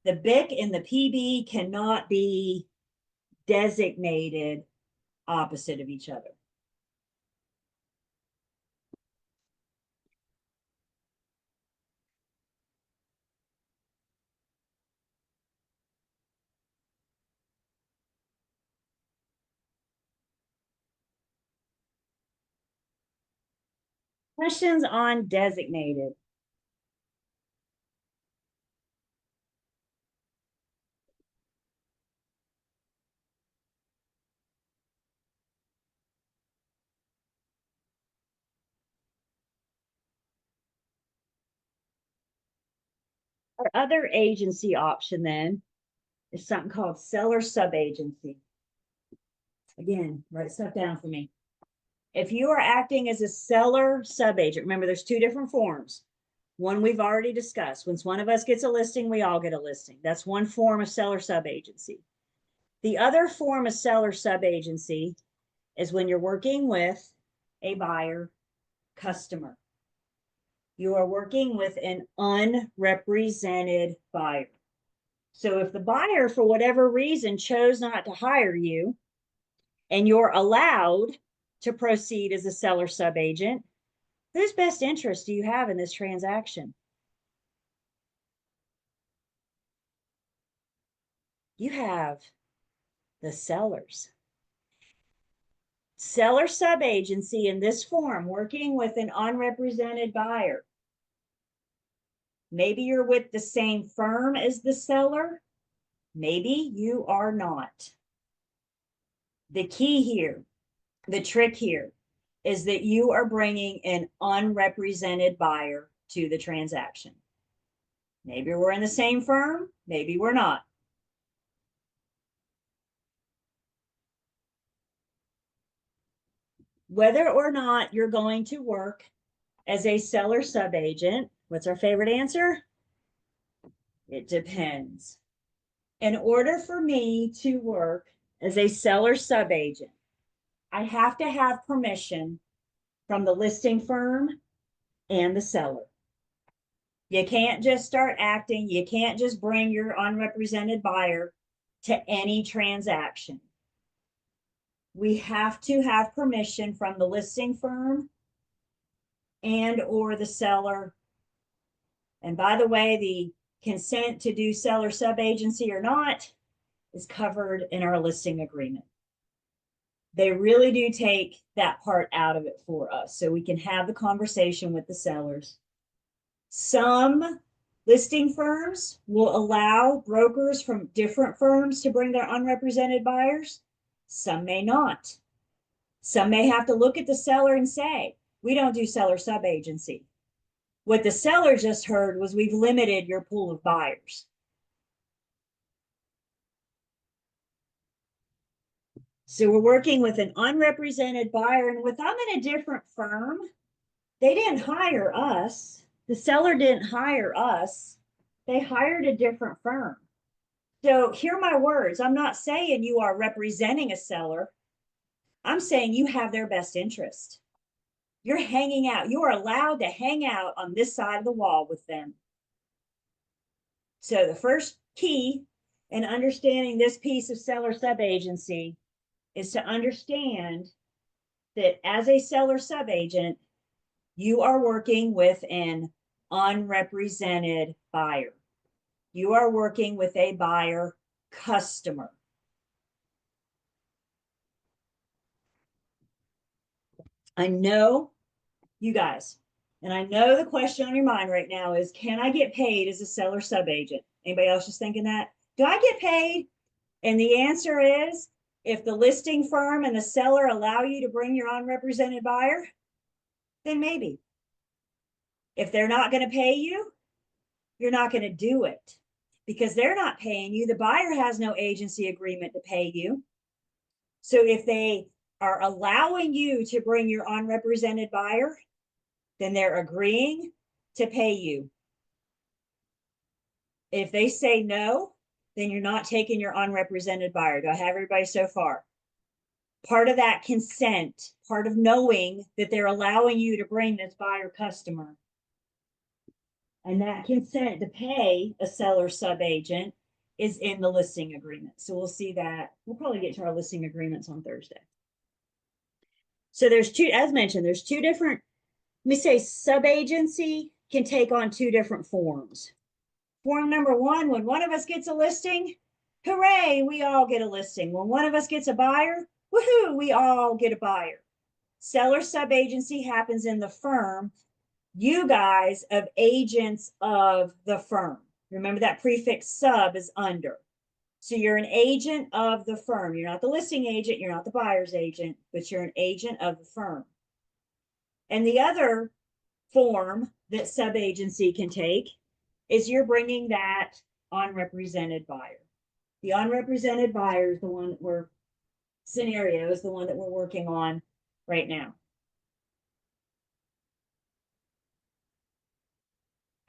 the BIC and the PB cannot be designated opposite of each other. Questions on designated? Our other agency option then is something called seller subagency. Again, write stuff down for me. If you are acting as a seller subagent, remember there's two different forms. One we've already discussed. Once one of us gets a listing, we all get a listing. That's one form of seller subagency. The other form of seller subagency is when you're working with a buyer customer. You are working with an unrepresented buyer. So if the buyer, for whatever reason, chose not to hire you, and you're allowed to proceed as a seller subagent, whose best interest do you have in this transaction? You have the sellers. Seller subagency in this form, working with an unrepresented buyer. Maybe you're with the same firm as the seller. Maybe you are not. The key here, the trick here, is that you are bringing an unrepresented buyer to the transaction. Maybe we're in the same firm, maybe we're not. Whether or not you're going to work as a seller subagent, what's our favorite answer? It depends. In order for me to work as a seller subagent, I have to have permission from the listing firm and the seller. You can't just start acting. You can't just bring your unrepresented buyer to any transaction. We have to have permission from the listing firm and or the seller. And by the way, the consent to do seller subagency or not is covered in our listing agreement. They really do take that part out of it for us so we can have the conversation with the sellers. Some listing firms will allow brokers from different firms to bring their unrepresented buyers. Some may not. Some may have to look at the seller and say, we don't do seller subagency. What the seller just heard was we've limited your pool of buyers. So we're working with an unrepresented buyer, and with I'm in a different firm, they didn't hire us. The seller didn't hire us. They hired a different firm. So hear my words. I'm not saying you are representing a seller. I'm saying you have their best interest. You're hanging out. You are allowed to hang out on this side of the wall with them. So the first key in understanding this piece of seller subagency is to understand that as a seller subagent, you are working with an unrepresented buyer. You are working with a buyer customer. I know you guys, and I know the question on your mind right now is, can I get paid as a seller subagent? Anybody else just thinking that? Do I get paid? And the answer is, if the listing firm and the seller allow you to bring your unrepresented buyer, then maybe. If they're not going to pay you, you're not going to do it because they're not paying you. The buyer has no agency agreement to pay you. So if they are allowing you to bring your unrepresented buyer, then they're agreeing to pay you. If they say no, then you're not taking your unrepresented buyer. Do I have everybody so far? Part of that consent, part of knowing that they're allowing you to bring this buyer customer, and that consent to pay a seller subagent is in the listing agreement. So we'll see that. We'll probably get to our listing agreements on Thursday. So there's two, as mentioned, there's two different, let me say, subagency can take on two different forms. Form number one, when one of us gets a listing, hooray, we all get a listing. When one of us gets a buyer, woohoo, we all get a buyer. Seller subagency happens in the firm. You guys of agents of the firm. Remember that prefix sub is under. So you're an agent of the firm. You're not the listing agent, you're not the buyer's agent, but you're an agent of the firm. And the other form that subagency can take is you're bringing that unrepresented buyer. The unrepresented buyer is the one that we're, scenario is the one that we're working on right now.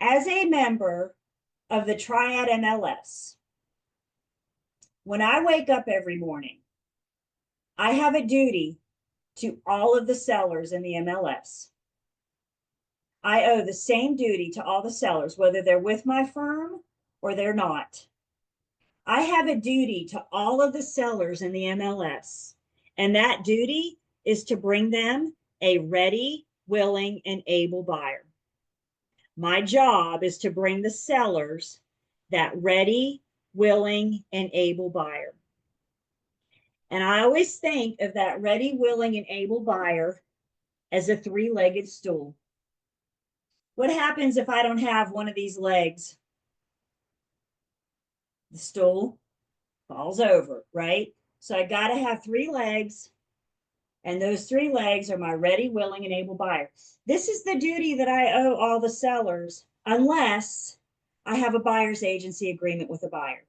As a member of the Triad MLS, when I wake up every morning, I have a duty to all of the sellers in the MLS. I owe the same duty to all the sellers, whether they're with my firm or they're not. I have a duty to all of the sellers in the MLS, and that duty is to bring them a ready, willing, and able buyer. My job is to bring the sellers that ready, willing, and able buyer. And I always think of that ready, willing, and able buyer as a three-legged stool. What happens if I don't have one of these legs? The stool falls over, right? So I got to have three legs, and those three legs are my ready, willing, and able buyer. This is the duty that I owe all the sellers, unless I have a buyer's agency agreement with a buyer.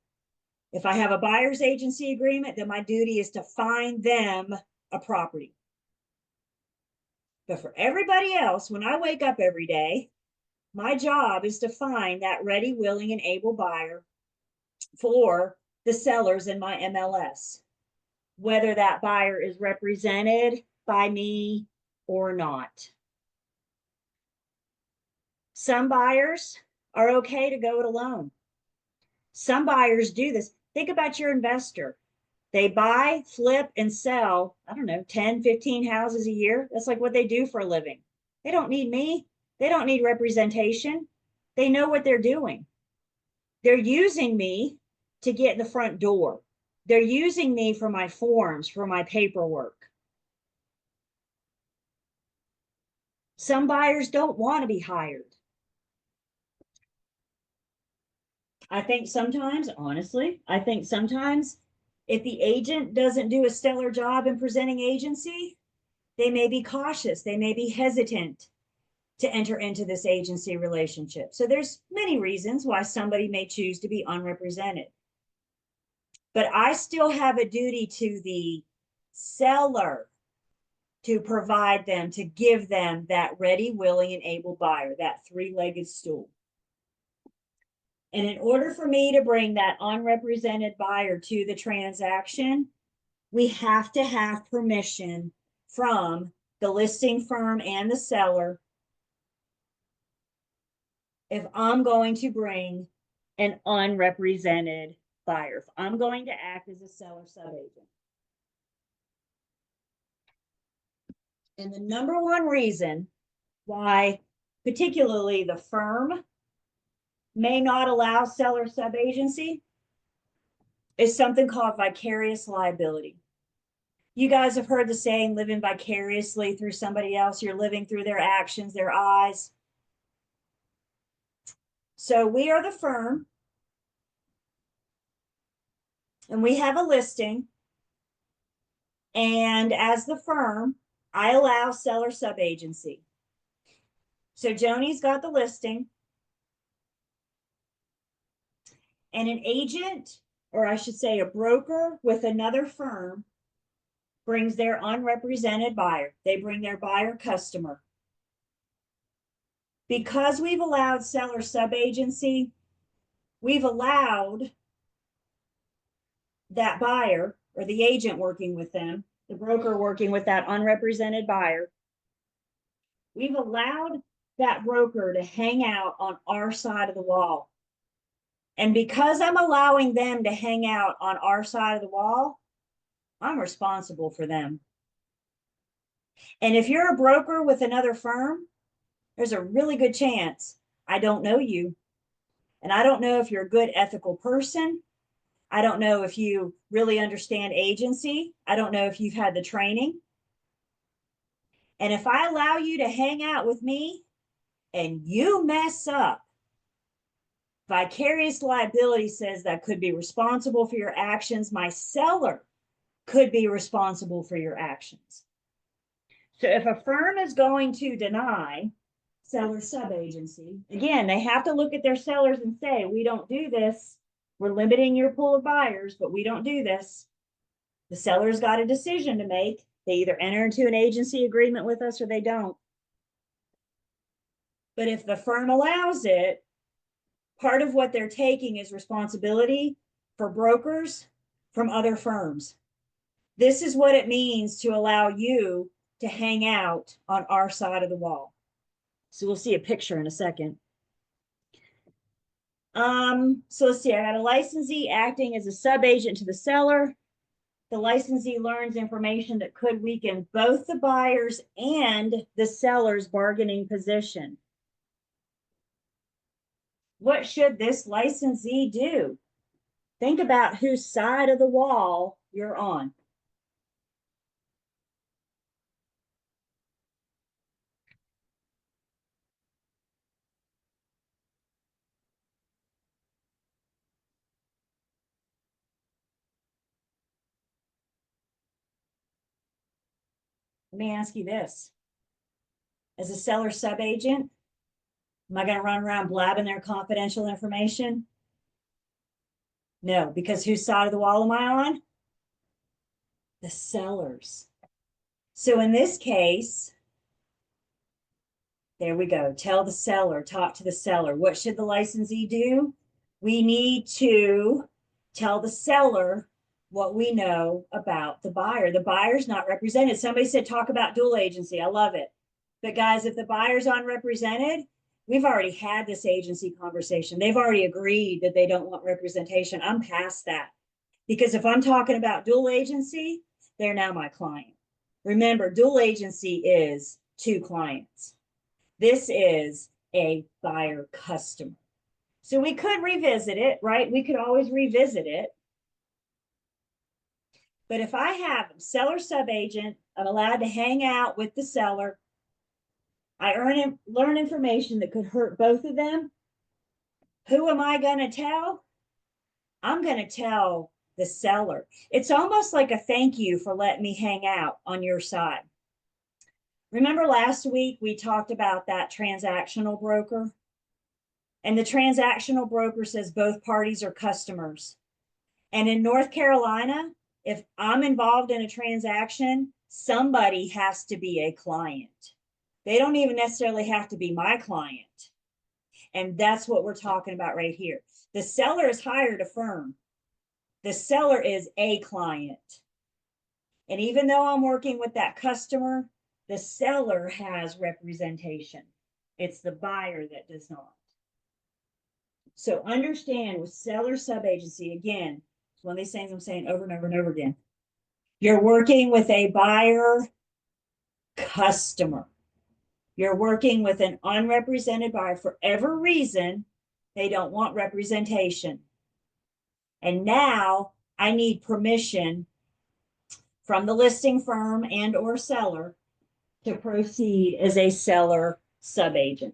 If I have a buyer's agency agreement, then my duty is to find them a property. But for everybody else, when I wake up every day, my job is to find that ready, willing, and able buyer for the sellers in my MLS, whether that buyer is represented by me or not. Some buyers are okay to go it alone. Some buyers do this. Think about your investor. They buy, flip, and sell, I don't know, 10, 15 houses a year. That's like what they do for a living. They don't need me. They don't need representation. They know what they're doing. They're using me to get in the front door. They're using me for my forms, for my paperwork. Some buyers don't want to be hired. I think sometimes, honestly, if the agent doesn't do a stellar job in presenting agency, they may be cautious. They may be hesitant to enter into this agency relationship. So there's many reasons why somebody may choose to be unrepresented. But I still have a duty to the seller to provide them, to give them that ready, willing, and able buyer, that three-legged stool. And in order for me to bring that unrepresented buyer to the transaction, we have to have permission from the listing firm and the seller if I'm going to bring an unrepresented buyer, if I'm going to act as a seller subagent. And the number one reason why particularly the firm, may not allow seller subagency is something called vicarious liability. You guys have heard the saying, living vicariously through somebody else. You're living through their actions, their eyes. So we are the firm, and we have a listing. And as the firm, I allow seller subagency. So Joni's got the listing. And an agent, or I should say a broker with another firm, brings their unrepresented buyer. They bring their buyer customer. Because we've allowed seller subagency, we've allowed that buyer or the agent working with them, the broker working with that unrepresented buyer, we've allowed that broker to hang out on our side of the wall. And because I'm allowing them to hang out on our side of the wall, I'm responsible for them. And if you're a broker with another firm, there's a really good chance I don't know you. And I don't know if you're a good ethical person. I don't know if you really understand agency. I don't know if you've had the training. And if I allow you to hang out with me and you mess up, vicarious liability says that could be responsible for your actions. My seller could be responsible for your actions. So if a firm is going to deny seller subagency, again, they have to look at their sellers and say, we don't do this. We're limiting your pool of buyers, but we don't do this. The seller's got a decision to make. They either enter into an agency agreement with us or they don't. But if the firm allows it, part of what they're taking is responsibility for brokers from other firms. This is what it means to allow you to hang out on our side of the wall. So we'll see a picture in a second. So let's see, I got a licensee acting as a subagent to the seller. The licensee learns information that could weaken both the buyer's and the seller's bargaining position. What should this licensee do? Think about whose side of the wall you're on. Let me ask you this. As a seller subagent, am I going to run around blabbing their confidential information? No, because whose side of the wall am I on? The seller's. So in this case, there we go. Tell the seller, talk to the seller. What should the licensee do? We need to tell the seller what we know about the buyer. The buyer's not represented. Somebody said, talk about dual agency. I love it. But guys, if the buyer's unrepresented, we've already had this agency conversation. They've already agreed that they don't want representation. I'm past that. Because if I'm talking about dual agency, they're now my client. Remember, dual agency is two clients. This is a buyer customer. So we could revisit it, right? We could always revisit it. But if I have seller subagent, I'm allowed to hang out with the seller. I learn information that could hurt both of them. Who am I going to tell? I'm going to tell the seller. It's almost like a thank you for letting me hang out on your side. Remember last week we talked about that transactional broker? And the transactional broker says both parties are customers. And in North Carolina, if I'm involved in a transaction, somebody has to be a client. They don't even necessarily have to be my client. And that's what we're talking about right here. The seller has hired a firm. The seller is a client. And even though I'm working with that customer, the seller has representation. It's the buyer that does not. So understand with seller subagency, again, it's one of these things I'm saying over and over and over again. You're working with a buyer customer. You're working with an unrepresented buyer for every reason they don't want representation. And now I need permission from the listing firm and or seller to proceed as a seller subagent.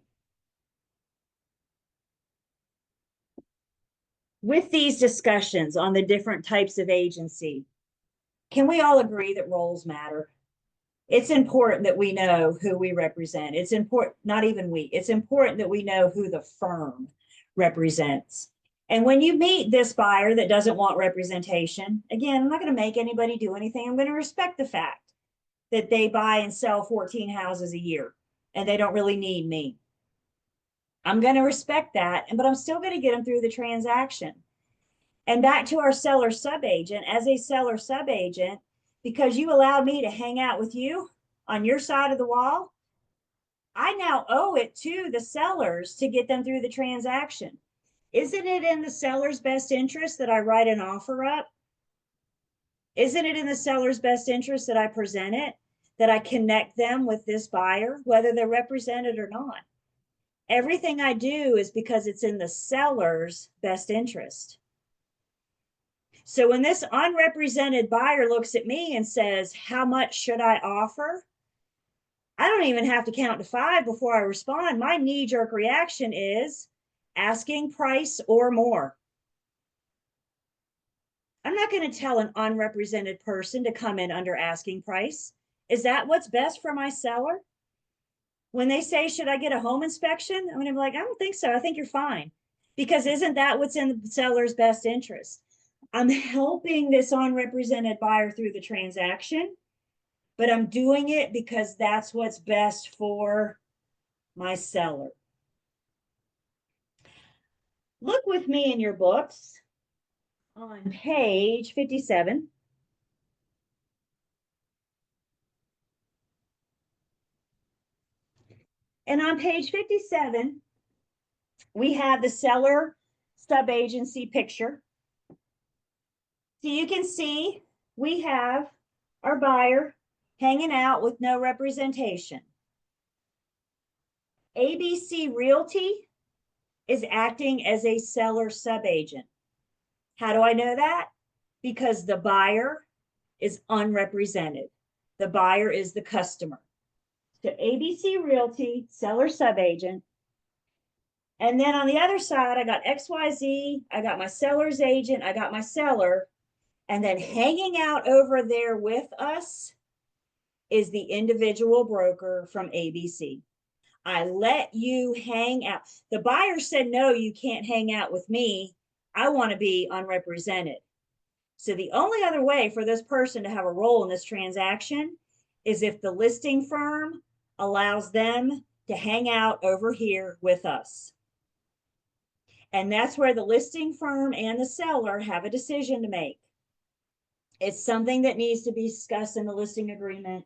With these discussions on the different types of agency, can we all agree that roles matter? It's important that we know who we represent. It's important, not even we, it's important that we know who the firm represents. And when you meet this buyer that doesn't want representation, again, I'm not going to make anybody do anything. I'm going to respect the fact that they buy and sell 14 houses a year and they don't really need me. I'm going to respect that, but I'm still going to get them through the transaction. And back to our seller subagent, as a seller subagent, because you allowed me to hang out with you on your side of the wall, I now owe it to the sellers to get them through the transaction. Isn't it in the seller's best interest that I write an offer up? Isn't it in the seller's best interest that I present it, that I connect them with this buyer, whether they're represented or not? Everything I do is because it's in the seller's best interest. So when this unrepresented buyer looks at me and says, how much should I offer? I don't even have to count to 5 before I respond. My knee-jerk reaction is asking price or more. I'm not going to tell an unrepresented person to come in under asking price. Is that what's best for my seller? When they say, should I get a home inspection? I'm going to be like, I don't think so. I think you're fine. Because isn't that what's in the seller's best interest? I'm helping this unrepresented buyer through the transaction, but I'm doing it because that's what's best for my seller. Look with me in your books on page 57. And on page 57, we have the seller subagency picture. So you can see we have our buyer hanging out with no representation. ABC Realty is acting as a seller subagent. How do I know that? Because the buyer is unrepresented. The buyer is the customer. So ABC Realty, seller subagent. And then on the other side, I got XYZ, I got my seller's agent, I got my seller. And then hanging out over there with us is the individual broker from ABC. I let you hang out. The buyer said, no, you can't hang out with me. I want to be unrepresented. So the only other way for this person to have a role in this transaction is if the listing firm allows them to hang out over here with us. And that's where the listing firm and the seller have a decision to make. It's something that needs to be discussed in the listing agreement.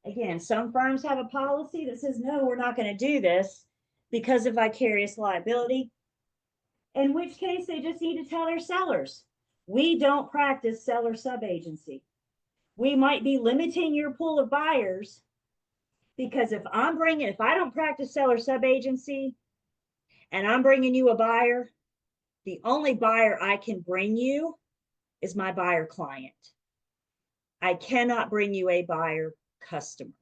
Again, some firms have a policy that says, no, we're not going to do this because of vicarious liability, in which case they just need to tell their sellers, we don't practice seller subagency. We might be limiting your pool of buyers because if I don't practice seller subagency and I'm bringing you a buyer, the only buyer I can bring you is my buyer client. I cannot bring you a buyer customer.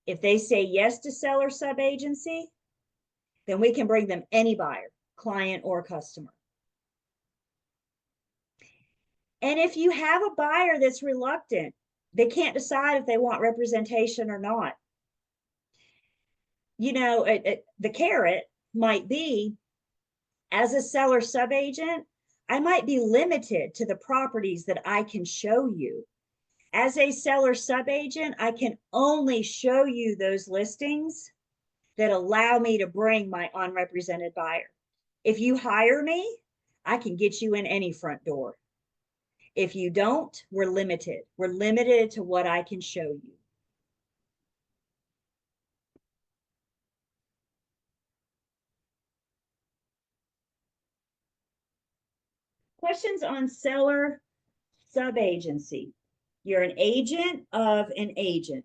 If they say yes to seller subagency, then we can bring them any buyer, client or customer. And if you have a buyer that's reluctant, they can't decide if they want representation or not. You know, the carrot might be, as a seller subagent, I might be limited to the properties that I can show you. As a seller subagent, I can only show you those listings that allow me to bring my unrepresented buyer. If you hire me, I can get you in any front door. If you don't, we're limited. We're limited to what I can show you. Questions on seller subagency. You're an agent of an agent.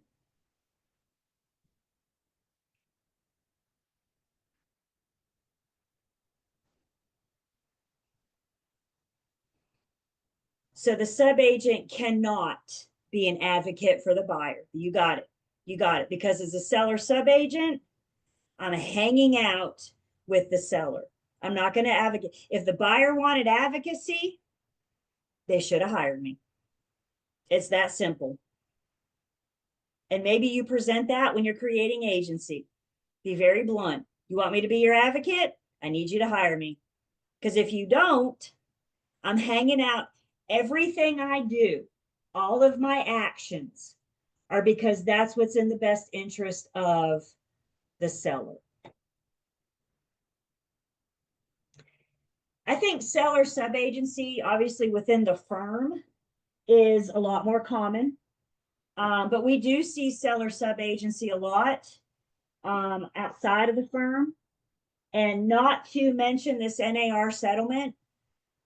So the subagent cannot be an advocate for the buyer. You got it. You got it. Because as a seller subagent, I'm hanging out with the seller. I'm not going to advocate. If the buyer wanted advocacy, they should have hired me. It's that simple. And maybe you present that when you're creating agency. Be very blunt. You want me to be your advocate? I need you to hire me. Because if you don't, I'm hanging out. Everything I do, all of my actions are because that's what's in the best interest of the seller. I think seller subagency, obviously within the firm, is a lot more common. But we do see seller subagency a lot outside of the firm. And not to mention this NAR settlement,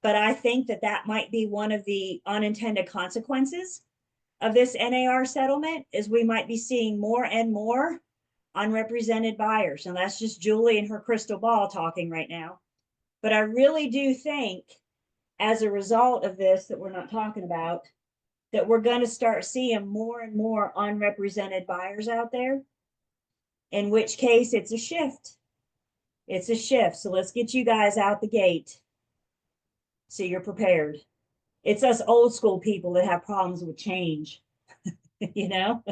but I think that that might be one of the unintended consequences of this NAR settlement is we might be seeing more and more unrepresented buyers. And that's just Julie and her crystal ball talking right now. But I really do think as a result of this that we're not talking about, that we're going to start seeing more and more unrepresented buyers out there, in which case it's a shift. It's a shift. So let's get you guys out the gate so you're prepared. It's us old school people that have problems with change, you know?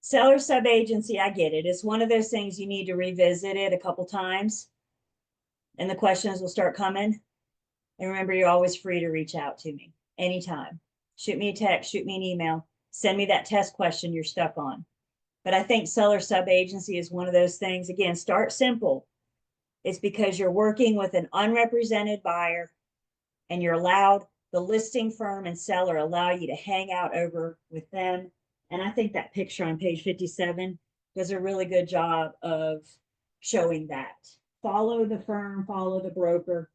Seller subagency, I get it. It's one of those things you need to revisit it a couple times and the questions will start coming. And remember, you're always free to reach out to me anytime. Shoot me a text, shoot me an email, send me that test question you're stuck on. But I think seller subagency is one of those things. Again, start simple. It's because you're working with an unrepresented buyer and you're allowed, the listing firm and seller allow you to hang out over with them. And I think that picture on page 57 does a really good job of showing that. Follow the firm, follow the broker.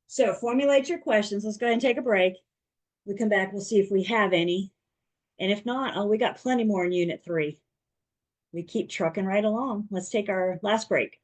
So formulate your questions. Let's go ahead and take a break. We come back, we'll see if we have any. And if not, oh, we got plenty more in unit 3. We keep trucking right along. Let's take our last break.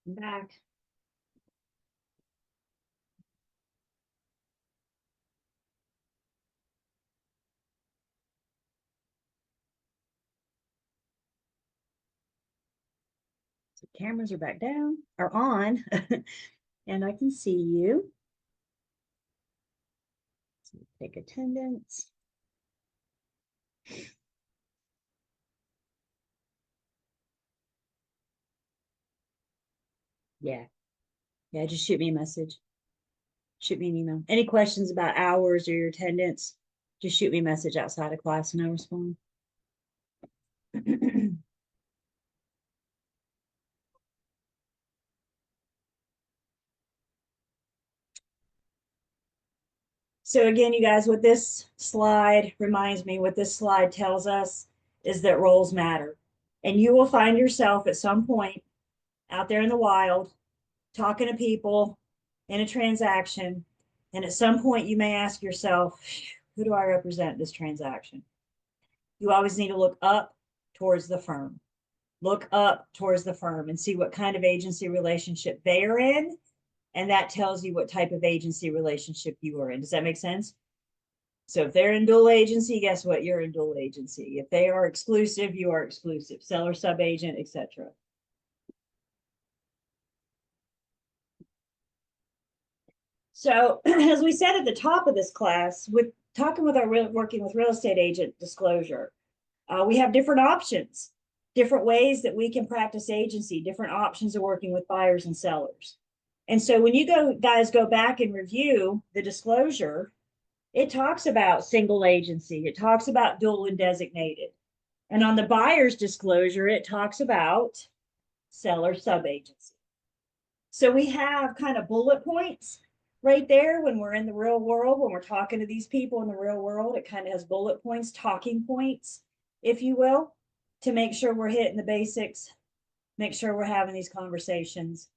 Back. So cameras are back down, are on, and I can see you. So take attendance. Yeah. Yeah, just shoot me a message. Shoot me an email. Any questions about hours or your attendance, just shoot me a message outside of class and I'll respond. So again, you guys, what this slide reminds me, what this slide tells us is that roles matter. And you will find yourself at some point out there in the wild, talking to people in a transaction. And at some point you may ask yourself, who do I represent in this transaction? You always need to look up towards the firm. Look up towards the firm and see what kind of agency relationship they are in. And that tells you what type of agency relationship you are in. Does that make sense? So if they're in dual agency, guess what? You're in dual agency. If they are exclusive, you are exclusive. Seller, sub-agent, etc. So as we said at the top of this class, with talking with our working with real estate agent disclosure, we have different options, different ways that we can practice agency, different options of working with buyers and sellers. And so when you guys go back and review the disclosure, it talks about single agency, it talks about dual and designated. And on the buyer's disclosure, it talks about seller sub-agency. So we have kind of bullet points right there when we're in the real world, when we're talking to these people in the real world, it kind of has bullet points, talking points, if you will, to make sure we're hitting the basics, make sure we're having these conversations.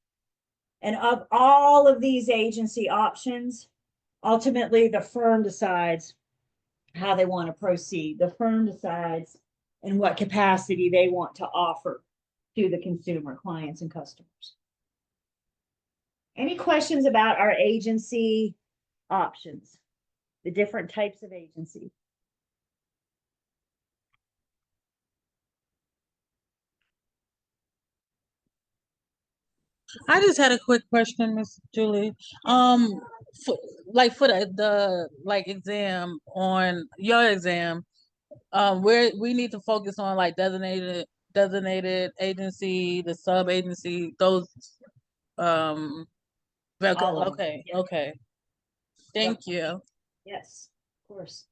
And of all of these agency options, ultimately the firm decides how they want to proceed. The firm decides in what capacity they want to offer to the consumer, clients, and customers. Any questions about our agency options, the different types of agency? I just had a quick question, Miss Julie. For, for the like exam on your exam, where we need to focus on like designated agency, the sub agency, those All of them. okay, Yeah. okay. Thank you. Yes, of course.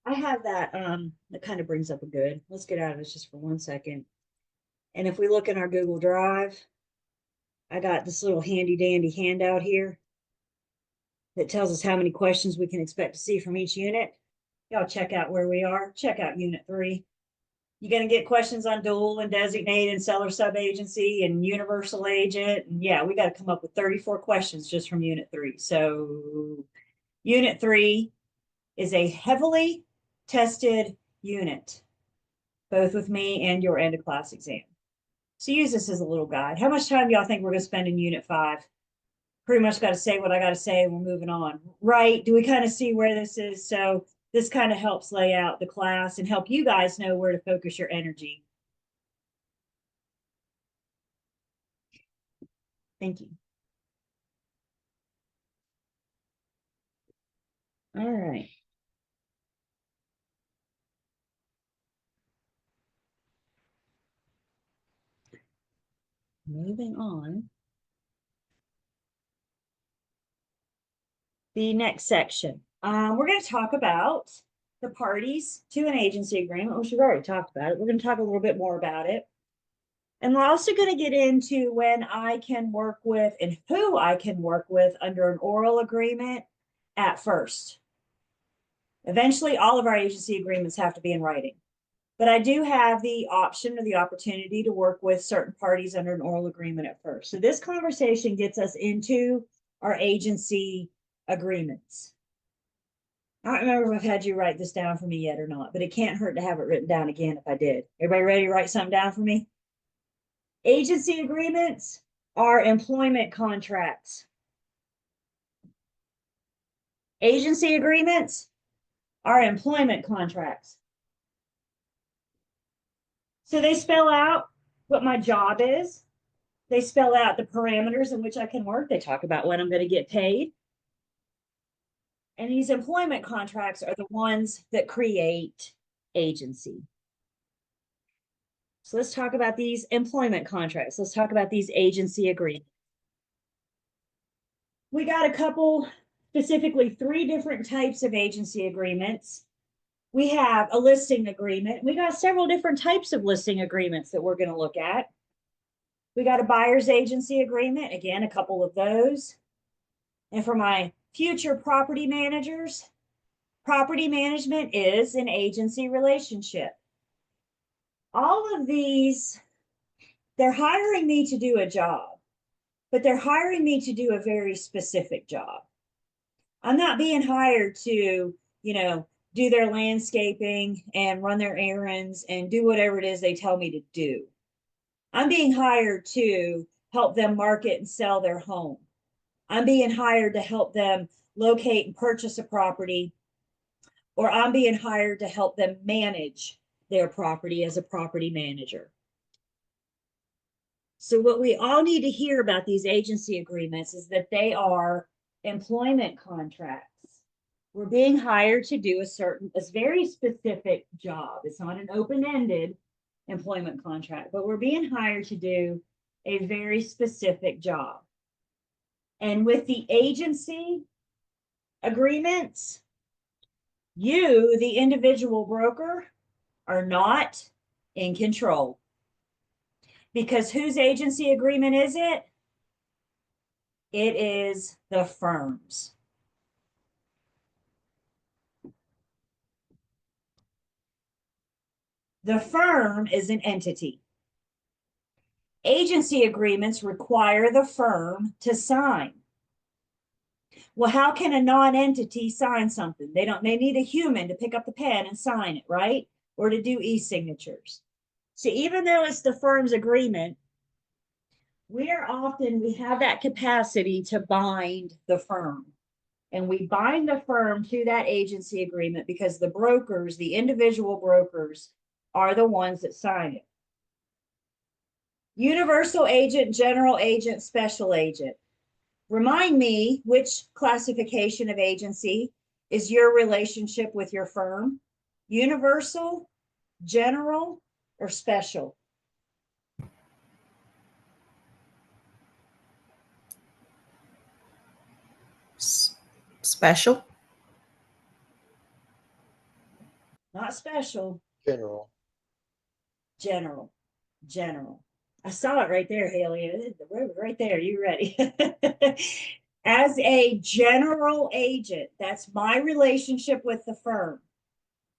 I have that, that kind of brings up a good, let's get out of this just for 1 second. And if we look in our Google Drive, I got this little handy dandy handout here that tells us how many questions we can expect to see from each unit. Y'all check out where we are, check out unit 3. You're going to get questions on dual and designated, seller sub-agency, and universal agent. And yeah, we got to come up with 34 questions just from unit 3. So unit 3 is a heavily tested unit, both with me and your end of class exam. So use this as a little guide. How much time do y'all think we're going to spend in unit 5? Pretty much got to say what I got to say and we're moving on, right? Do we kind of see where this is? So this kind of helps lay out the class and help you guys know where to focus your energy. Thank you. All right. Moving on. The next section. We're going to talk about the parties to an agency agreement, which we've already talked about it. We're going to talk a little bit more about it. And we're also going to get into when I can work with and who I can work with under an oral agreement at first. Eventually, all of our agency agreements have to be in writing. But I do have the option or the opportunity to work with certain parties under an oral agreement at first. So this conversation gets us into our agency agreements. I don't remember if I've had you write this down for me yet or not, but it can't hurt to have it written down again if I did. Everybody ready to write something down for me? Agency agreements are employment contracts. Agency agreements are employment contracts. So they spell out what my job is. They spell out the parameters in which I can work. They talk about when I'm going to get paid. And these employment contracts are the ones that create agency. So let's talk about these employment contracts. Let's talk about these agency agreements. We got a couple, specifically 3 different types of agency agreements. We have a listing agreement. We got several different types of listing agreements that we're going to look at. We got a buyer's agency agreement, again, a couple of those. And for my future property managers, property management is an agency relationship. All of these, they're hiring me to do a job, but they're hiring me to do a very specific job. I'm not being hired to, do their landscaping and run their errands and do whatever it is they tell me to do. I'm being hired to help them market and sell their home. I'm being hired to help them locate and purchase a property, or I'm being hired to help them manage their property as a property manager. So what we all need to hear about these agency agreements is that they are employment contracts. We're being hired to do a very specific job. It's not an open-ended employment contract, but we're being hired to do a very specific job. And with the agency agreements, you, the individual broker, are not in control. Because whose agency agreement is it? It is the firm's. The firm is an entity. Agency agreements require the firm to sign. Well, how can a non-entity sign something? They need a human to pick up the pen and sign it, right? Or to do e-signatures. So even though it's the firm's agreement, we have that capacity to bind the firm. And we bind the firm to that agency agreement because the brokers, the individual brokers, are the ones that sign it. Universal agent, general agent, special agent. Remind me which classification of agency is your relationship with your firm? Universal, general, or special? Special? Not special. General. General. General. I saw it right there, Haley. Right there. You ready? As a general agent, that's my relationship with the firm.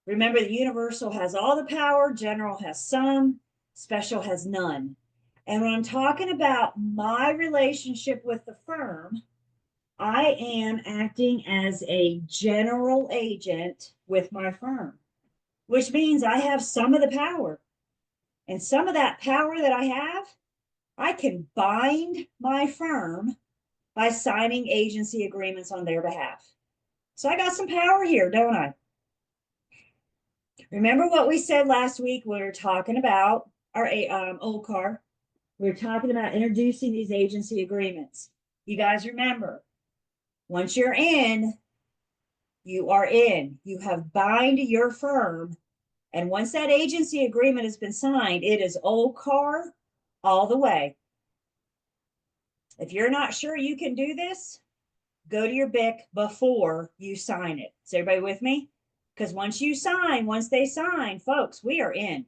Remember, the universal has all the power, general has some, special has none. And when I'm talking about my relationship with the firm, I am acting as a general agent with my firm, which means I have some of the power. And some of that power that I have, I can bind my firm by signing agency agreements on their behalf. So I got some power here, don't I? Remember what we said last week when we were talking about our OCAR? We were talking about introducing these agency agreements. You guys remember, once you're in, you are in. You have bind your firm. And once that agency agreement has been signed, it is OCAR all the way. If you're not sure you can do this, go to your BIC before you sign it. Is everybody with me? Because once they sign, folks, we are in.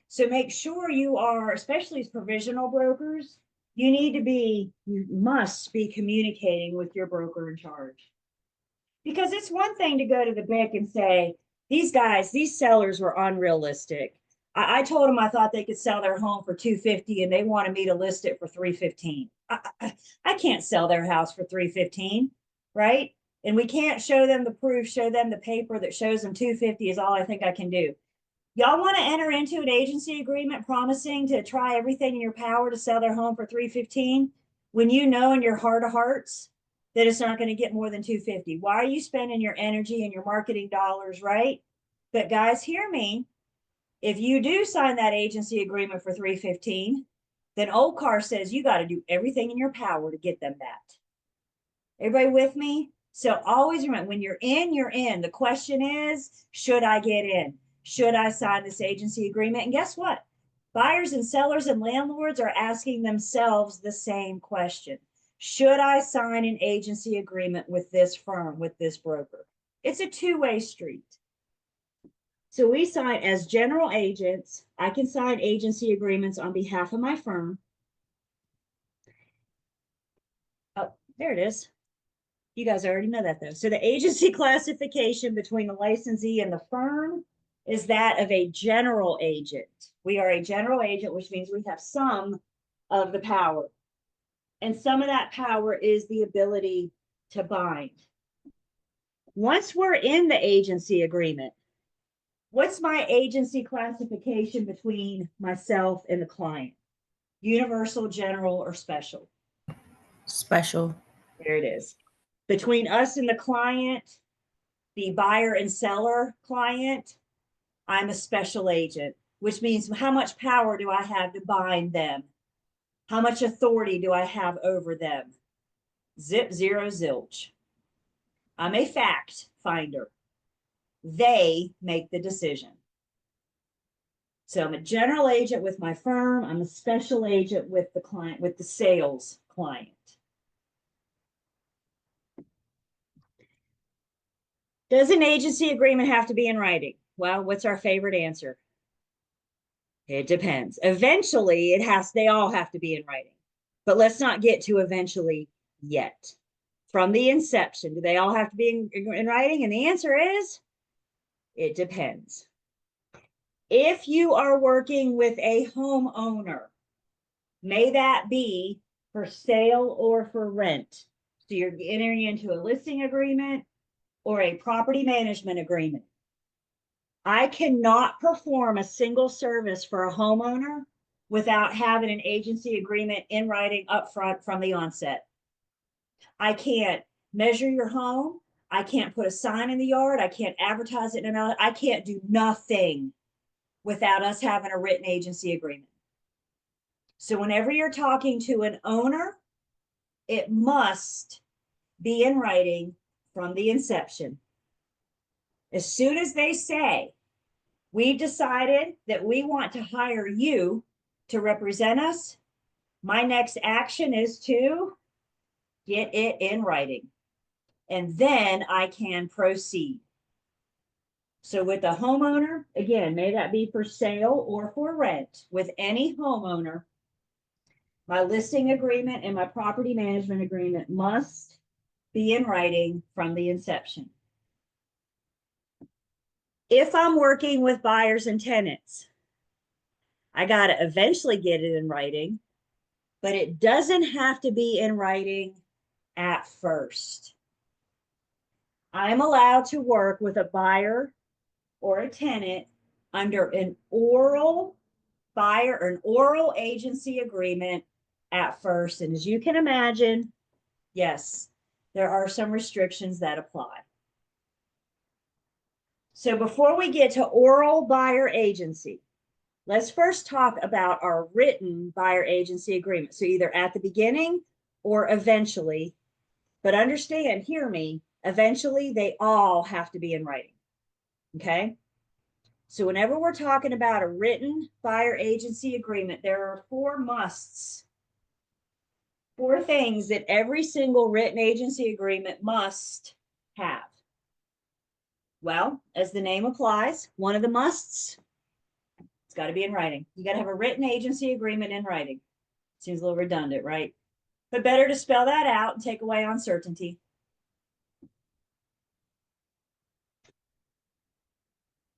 So make sure you are, especially as provisional brokers, you must be communicating with your broker in charge. Because it's one thing to go to the BIC and say, these sellers were unrealistic. I told them I thought they could sell their home for $250 and they wanted me to list it for $315. I can't sell their house for $315, right? and we can't show them the proof, show them the paper that shows them 250 is all I think I can do. Y'all want to enter into an agency agreement promising to try everything in your power to sell their home for 315 when you know in your heart of hearts that it's not going to get more than 250? Why are you spending your energy and your marketing dollars, right? But guys, hear me. If you do sign that agency agreement for 315, then Old Car says you got to do everything in your power to get them that. Everybody with me? So always remember, when you're in, you're in. The question is, should I get in? Should I sign this agency agreement? And guess what? Buyers and sellers and landlords are asking themselves the same question. Should I sign an agency agreement with this firm, with this broker? It's a two-way street. So we sign as general agents. I can sign agency agreements on behalf of my firm. Oh, there it is. You guys already know that though. So the agency classification between the licensee and the firm is that of a general agent. We are a general agent, which means we have some of the power. And some of that power is the ability to bind. Once we're in the agency agreement, what's my agency classification between myself and the client? Universal, general, or special? Special. There it is. Between us and the client, the buyer and seller client, I'm a special agent, which means how much power do I have to bind them? How much authority do I have over them? Zip, zero, zilch. I'm a fact finder. They make the decision. So I'm a general agent with my firm. I'm a special agent with the client, with the sales client. Does an agency agreement have to be in writing? Well, what's our favorite answer? It depends. Eventually, they all have to be in writing. But let's not get to eventually yet. From the inception, do they all have to be in writing? And the answer is, it depends. If you are working with a homeowner, may that be for sale or for rent. So you're entering into a listing agreement or a property management agreement. I cannot perform a single service for a homeowner without having an agency agreement in writing up front from the onset. I can't measure your home. I can't put a sign in the yard. I can't advertise it in another. I can't do nothing without us having a written agency agreement. So whenever you're talking to an owner, it must be in writing from the inception. As soon as they say, we've decided that we want to hire you to represent us, my next action is to get it in writing. And then I can proceed. So with a homeowner, again, may that be for sale or for rent, with any homeowner, my listing agreement and my property management agreement must be in writing from the inception. If I'm working with buyers and tenants, I got to eventually get it in writing, but it doesn't have to be in writing at first. I'm allowed to work with a buyer or a tenant under an oral buyer or an oral agency agreement at first. And as you can imagine, yes, there are some restrictions that apply. So before we get to oral buyer agency, let's first talk about our written buyer agency agreement. So either at the beginning or eventually, but understand, hear me, eventually they all have to be in writing. Okay. So whenever we're talking about a written buyer agency agreement, there are 4 musts, 4 things that every single written agency agreement must have. Well, as the name applies, one of the musts, it's got to be in writing. You got to have a written agency agreement in writing. Seems a little redundant, right? But better to spell that out and take away uncertainty.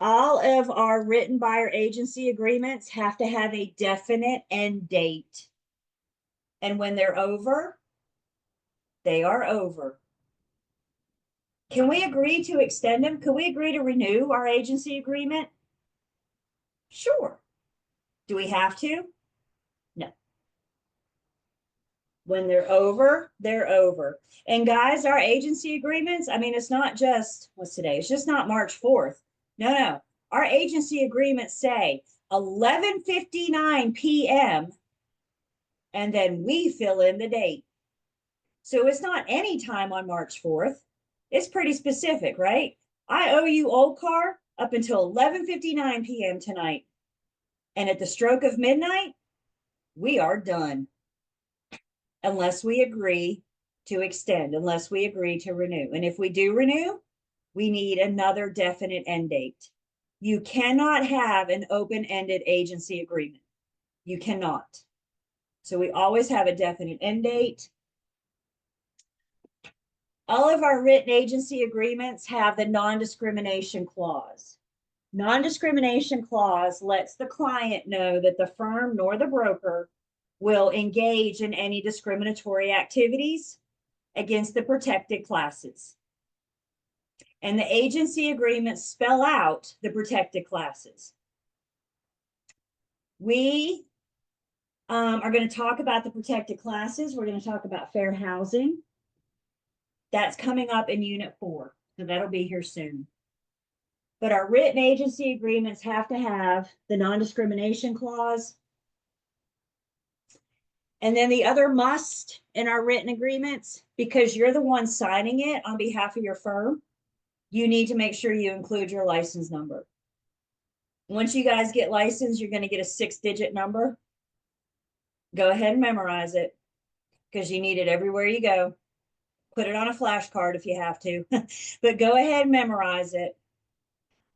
All of our written buyer agency agreements have to have a definite end date. And when they're over, they are over. Can we agree to extend them? Can we agree to renew our agency agreement? Sure. Do we have to? No. When they're over, they're over. And guys, our agency agreements, I mean, it's not just, what's today? It's just not March 4th. No. Our agency agreements say 11:59 p.m. and then we fill in the date. So it's not any time on March 4th. It's pretty specific, right? I owe you Old Car up until 11:59 p.m. tonight. And at the stroke of midnight, we are done. Unless we agree to extend, unless we agree to renew. And if we do renew, we need another definite end date. You cannot have an open-ended agency agreement. You cannot. So we always have a definite end date. All of our written agency agreements have the non-discrimination clause. Non-discrimination clause lets the client know that the firm nor the broker will engage in any discriminatory activities against the protected classes. And the agency agreements spell out the protected classes. We are going to talk about the protected classes. We're going to talk about fair housing. That's coming up in Unit 4, so that'll be here soon. But our written agency agreements have to have the non-discrimination clause. And then the other must in our written agreements, because you're the one signing it on behalf of your firm, you need to make sure you include your license number. Once you guys get licensed, you're going to get a 6-digit number. Go ahead and memorize it because you need it everywhere you go. Put it on a flashcard if you have to, but go ahead and memorize it.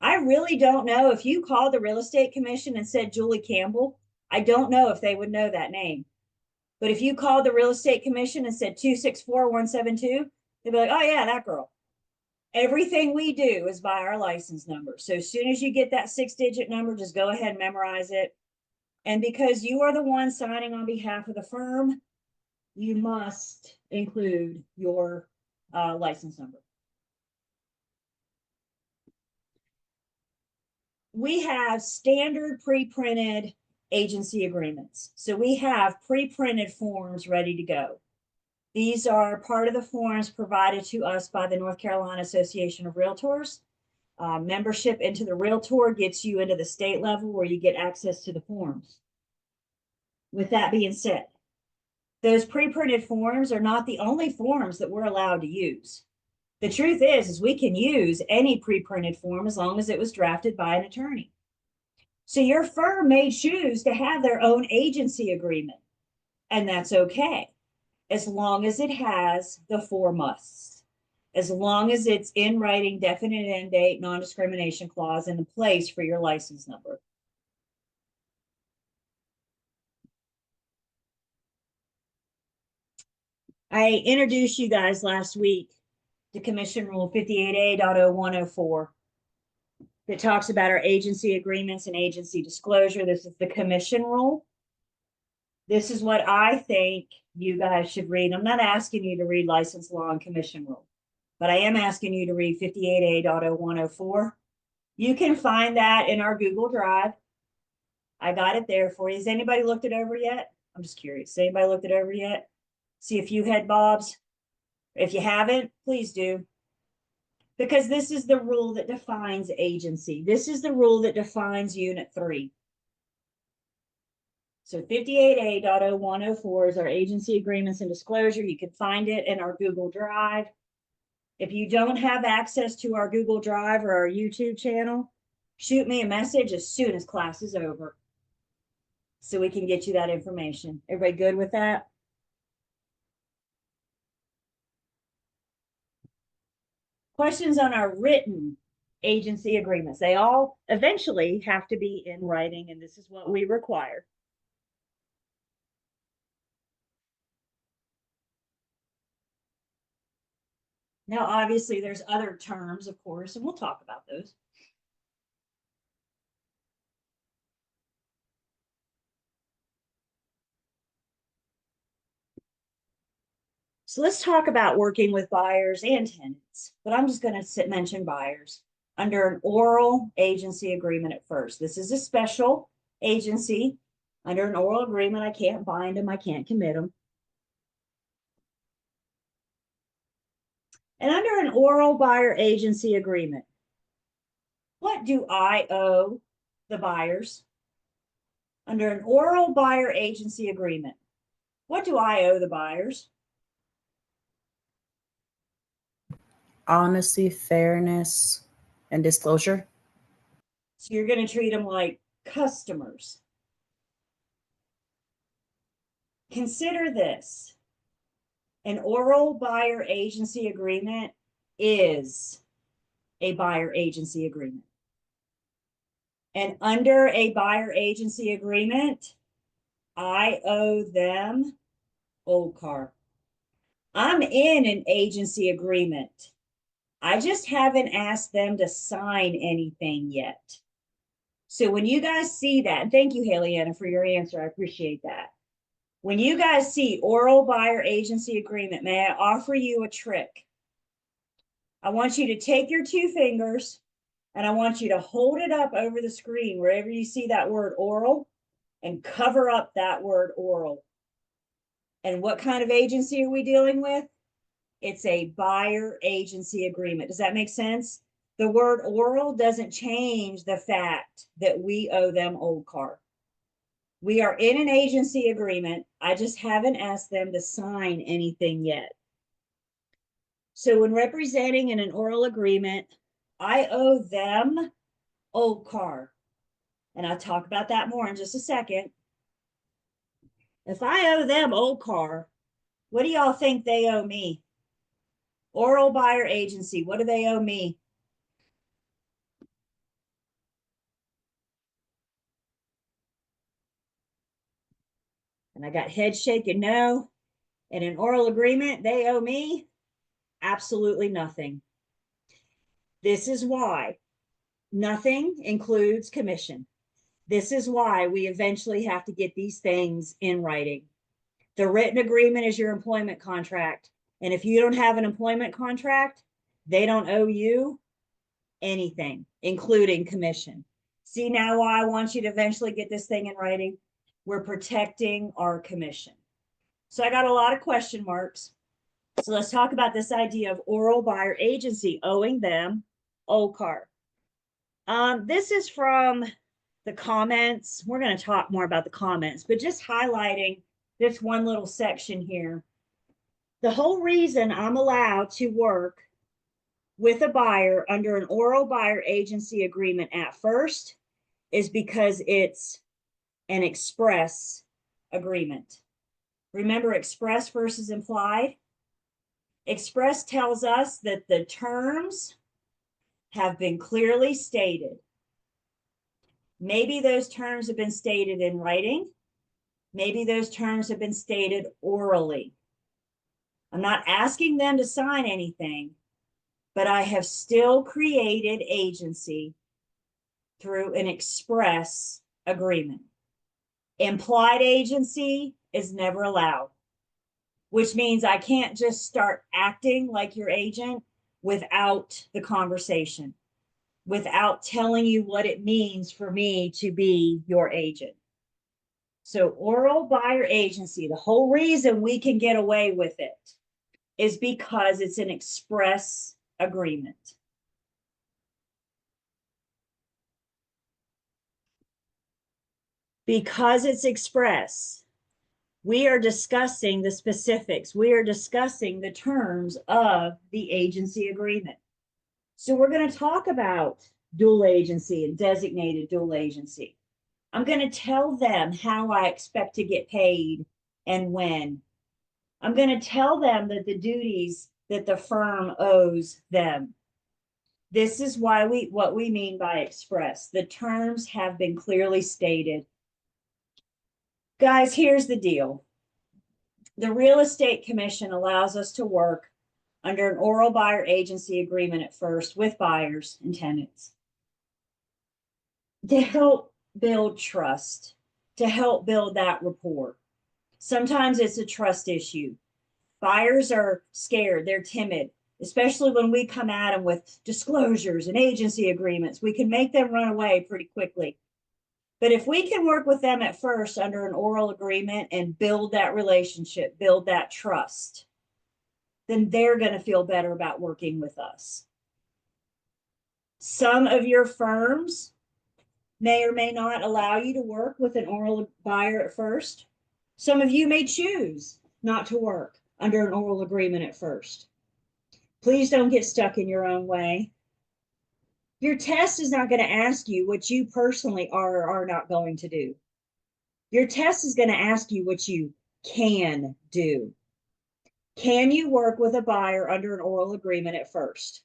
I really don't know if you called the real estate commission and said Julie Campbell, I don't know if they would know that name. But if you called the real estate commission and said 264-172, they'd be like, oh yeah, that girl. Everything we do is by our license number. So as soon as you get that 6-digit number, just go ahead and memorize it. And because you are the one signing on behalf of the firm, you must include your license number. We have standard pre-printed agency agreements. So we have pre-printed forms ready to go. These are part of the forms provided to us by the North Carolina Association of Realtors. Membership into the Realtor gets you into the state level where you get access to the forms. With that being said, those pre-printed forms are not the only forms that we're allowed to use. The truth is we can use any pre-printed form as long as it was drafted by an attorney. So your firm may choose to have their own agency agreement, and that's okay, as long as it has the 4 musts, as long as it's in writing, definite end date, non-discrimination clause, and a place for your license number. I introduced you guys last week to Commission Rule 58A.0104 that talks about our agency agreements and agency disclosure. This is the commission rule. This is what I think you guys should read. I'm not asking you to read license law and commission rule, but I am asking you to read 58A.0104. You can find that in our Google Drive. I got it there for you. Has anybody looked it over yet? I'm just curious. Has anybody looked it over yet? See a few head bobs? If you haven't, please do. Because this is the rule that defines agency. This is the rule that defines Unit 3. So 58A.0104 is our agency agreements and disclosure. You can find it in our Google Drive. If you don't have access to our Google Drive or our YouTube channel, shoot me a message as soon as class is over so we can get you that information. Everybody good with that? Questions on our written agency agreements. They all eventually have to be in writing, and this is what we require. Now, obviously, there's other terms, of course, and we'll talk about those. So let's talk about working with buyers and tenants, but I'm just going to mention buyers under an oral agency agreement at first. This is a special agency. Under an oral agreement, I can't bind them, I can't commit them. And under an oral buyer agency agreement, what do I owe the buyers? Under an oral buyer agency agreement, what do I owe the buyers? Honesty, fairness, and disclosure. So you're going to treat them like customers. Consider this. An oral buyer agency agreement is a buyer agency agreement. And under a buyer agency agreement, I owe them old car. I'm in an agency agreement. I just haven't asked them to sign anything yet. So when you guys see that, and thank you, Haley-Anna, for your answer. I appreciate that. When you guys see oral buyer agency agreement, may I offer you a trick? I want you to take your two fingers and I want you to hold it up over the screen wherever you see that word oral and cover up that word oral. And what kind of agency are we dealing with? It's a buyer agency agreement. Does that make sense? The word oral doesn't change the fact that we owe them old car. We are in an agency agreement. I just haven't asked them to sign anything yet. So when representing in an oral agreement, I owe them old car. And I'll talk about that more in just a second. If I owe them old car, what do y'all think they owe me? Oral buyer agency, what do they owe me? And I got head shaking no. In an oral agreement, they owe me absolutely nothing. This is why nothing includes commission. This is why we eventually have to get these things in writing. The written agreement is your employment contract. And if you don't have an employment contract, they don't owe you anything, including commission. See now why I want you to eventually get this thing in writing? We're protecting our commission. So I got a lot of question marks. So let's talk about this idea of oral buyer agency owing them old car. This is from the comments. We're going to talk more about the comments, but just highlighting this one little section here. The whole reason I'm allowed to work with a buyer under an oral buyer agency agreement at first is because it's an express agreement. Remember express versus implied? Express tells us that the terms have been clearly stated. Maybe those terms have been stated in writing. Maybe those terms have been stated orally. I'm not asking them to sign anything, but I have still created agency through an express agreement. Implied agency is never allowed, which means I can't just start acting like your agent without the conversation, without telling you what it means for me to be your agent. So oral buyer agency, the whole reason we can get away with it is because it's an express agreement. Because it's express, we are discussing the specifics. We are discussing the terms of the agency agreement. So we're going to talk about dual agency and designated dual agency. I'm going to tell them how I expect to get paid and when. I'm going to tell them that the duties that the firm owes them. This is why what we mean by express. The terms have been clearly stated. Guys, here's the deal. The Real Estate Commission allows us to work under an oral buyer agency agreement at first with buyers and tenants to help build trust, to help build that rapport. Sometimes it's a trust issue. Buyers are scared, they're timid, especially when we come at them with disclosures and agency agreements. We can make them run away pretty quickly. But if we can work with them at first under an oral agreement and build that relationship, build that trust, then they're going to feel better about working with us. Some of your firms may or may not allow you to work with an oral buyer at first. Some of you may choose not to work under an oral agreement at first. Please don't get stuck in your own way. Your test is not going to ask you what you personally are or are not going to do. Your test is going to ask you what you can do. Can you work with a buyer under an oral agreement at first?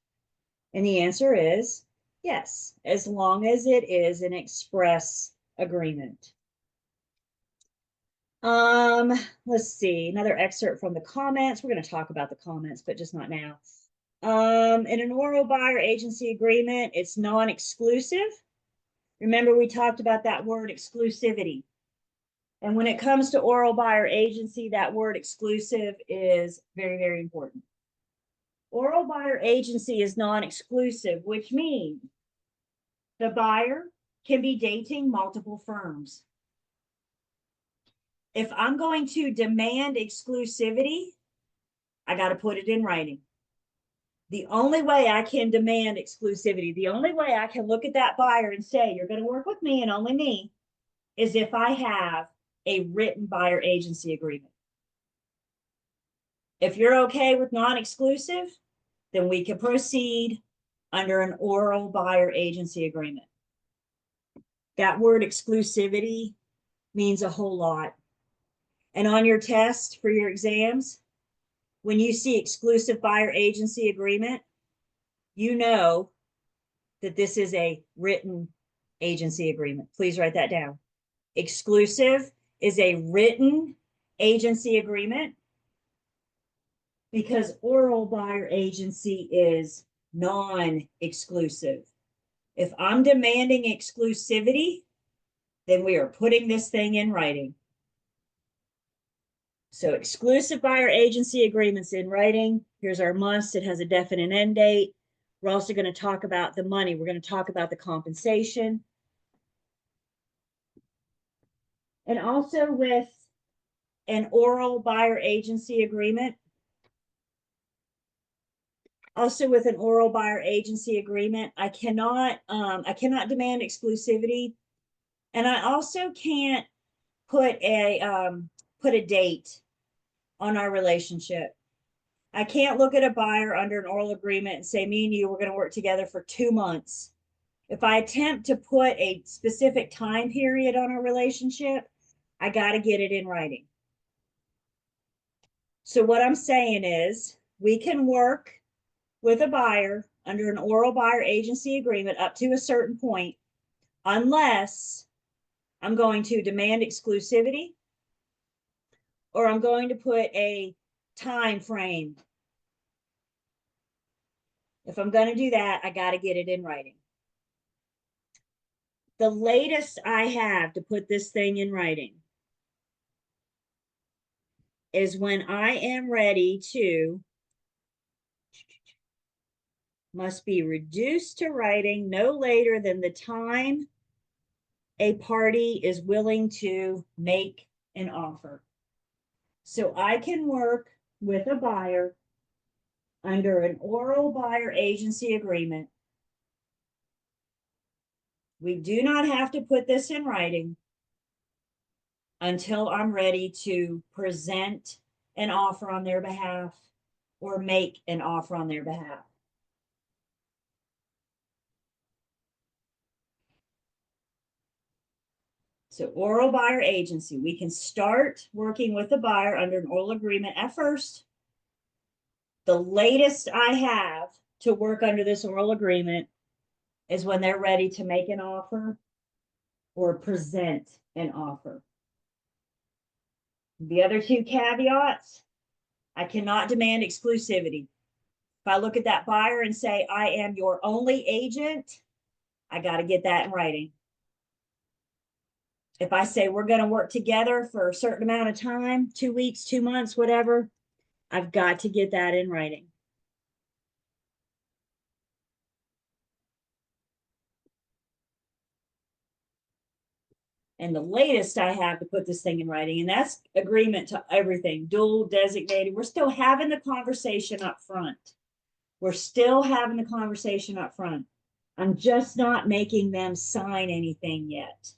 And the answer is yes, as long as it is an express agreement. Let's see, another excerpt from the comments. We're going to talk about the comments, but just not now. In an oral buyer agency agreement, it's non-exclusive. Remember, we talked about that word exclusivity. And when it comes to oral buyer agency, that word exclusive is very, very important. Oral buyer agency is non-exclusive, which means the buyer can be dating multiple firms. If I'm going to demand exclusivity, I got to put it in writing. The only way I can demand exclusivity, the only way I can look at that buyer and say, you're going to work with me and only me, is if I have a written buyer agency agreement. If you're okay with non-exclusive, then we can proceed under an oral buyer agency agreement. That word exclusivity means a whole lot. And on your test for your exams, when you see exclusive buyer agency agreement, you know that this is a written agency agreement. Please write that down. Exclusive is a written agency agreement because oral buyer agency is non-exclusive. If I'm demanding exclusivity, then we are putting this thing in writing. So exclusive buyer agency agreements in writing. Here's our must. It has a definite end date. We're also going to talk about the money. We're going to talk about the compensation. And also with an oral buyer agency agreement, I cannot demand exclusivity. And I also can't put a date on our relationship. I can't look at a buyer under an oral agreement and say, me and you, we're going to work together for 2 months. If I attempt to put a specific time period on our relationship, I got to get it in writing. So what I'm saying is we can work with a buyer under an oral buyer agency agreement up to a certain point, unless I'm going to demand exclusivity or I'm going to put a time frame. If I'm going to do that, I got to get it in writing. The latest I have to put this thing in writing is when I am ready to, must be reduced to writing no later than the time a party is willing to make an offer. So I can work with a buyer under an oral buyer agency agreement. We do not have to put this in writing until I'm ready to present an offer on their behalf or make an offer on their behalf. So oral buyer agency, we can start working with the buyer under an oral agreement at first. The latest I have to work under this oral agreement is when they're ready to make an offer or present an offer. The other two caveats, I cannot demand exclusivity. If I look at that buyer and say, I am your only agent, I got to get that in writing. If I say we're going to work together for a certain amount of time, 2 weeks, 2 months, whatever, I've got to get that in writing. And the latest I have to put this thing in writing, and that's agreement to everything, dual designated. We're still having the conversation up front. We're still having the conversation up front. I'm just not making them sign anything yet.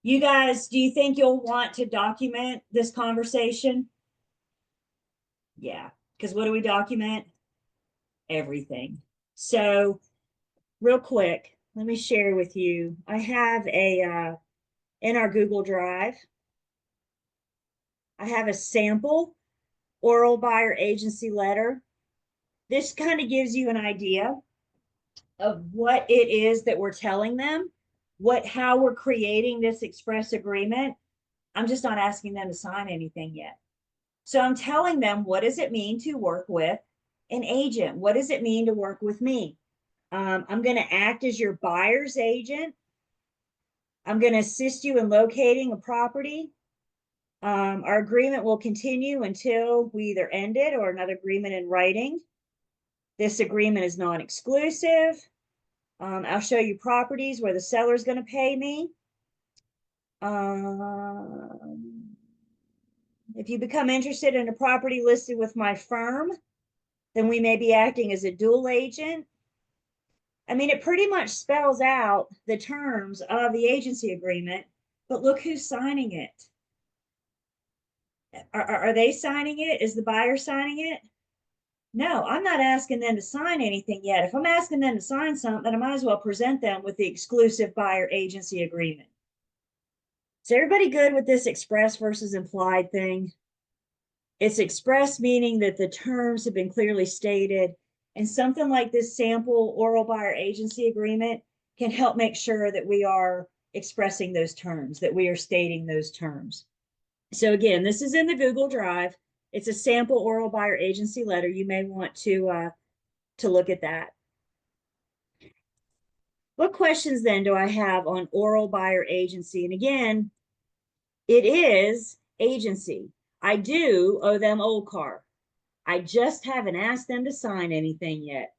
You guys, do you think you'll want to document this conversation? Yeah, because what do we document? Everything. So real quick, let me share with you. I have a, in our Google Drive, I have a sample oral buyer agency letter. This kind of gives you an idea of what it is that we're telling them, how we're creating this express agreement. I'm just not asking them to sign anything yet. So I'm telling them, what does it mean to work with an agent? What does it mean to work with me? I'm going to act as your buyer's agent. I'm going to assist you in locating a property. Our agreement will continue until we either end it or another agreement in writing. This agreement is non-exclusive. I'll show you properties where the seller is going to pay me. If you become interested in a property listed with my firm, then we may be acting as a dual agent. I mean, it pretty much spells out the terms of the agency agreement, but look who's signing it. Are they signing it? Is the buyer signing it? No, I'm not asking them to sign anything yet. If I'm asking them to sign something, I might as well present them with the exclusive buyer agency agreement. Is everybody good with this express versus implied thing? It's express, meaning that the terms have been clearly stated, and something like this sample oral buyer agency agreement can help make sure that we are expressing those terms, that we are stating those terms. So again, this is in the Google Drive. It's a sample oral buyer agency letter. You may want to look at that. What questions then do I have on oral buyer agency? And again, it is agency. I do owe them OLCAR. I just haven't asked them to sign anything yet.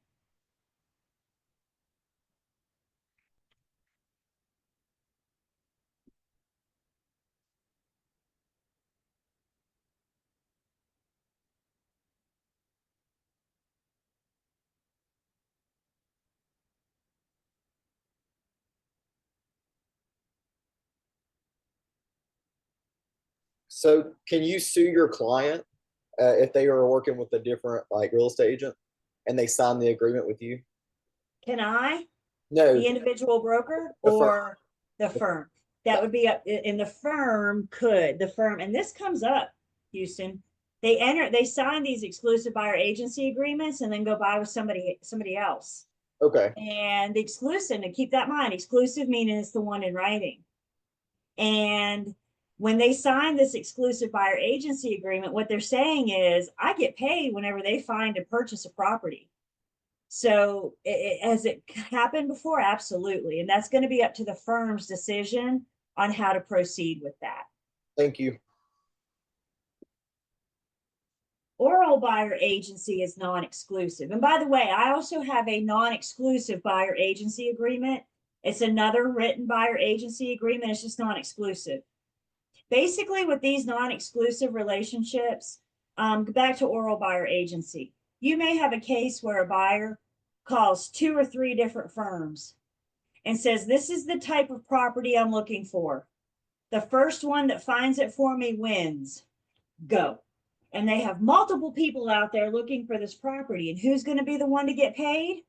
So can you sue your client if they are working with a different like real estate agent and they sign the agreement with you? Can I, No, the individual broker The firm. or the firm? That would be up, and the firm could, the firm, and this comes up, Houston. They sign these exclusive buyer agency agreements and then go buy with somebody else. okay. And the exclusive, and keep that in mind, exclusive meaning it's the one in writing. And when they sign this exclusive buyer agency agreement, what they're saying is, I get paid whenever they find and purchase a property. So has it happened before? Absolutely. And that's going to be up to the firm's decision on how to proceed with that. Thank you. Oral buyer agency is non-exclusive. And by the way, I also have a non-exclusive buyer agency agreement. It's another written buyer agency agreement. It's just non-exclusive. Basically, with these non-exclusive relationships, back to oral buyer agency, you may have a case where a buyer calls 2 or 3 different firms and says, this is the type of property I'm looking for. The first one that finds it for me wins. Go. And they have multiple people out there looking for this property. And who's going to be the one to get paid?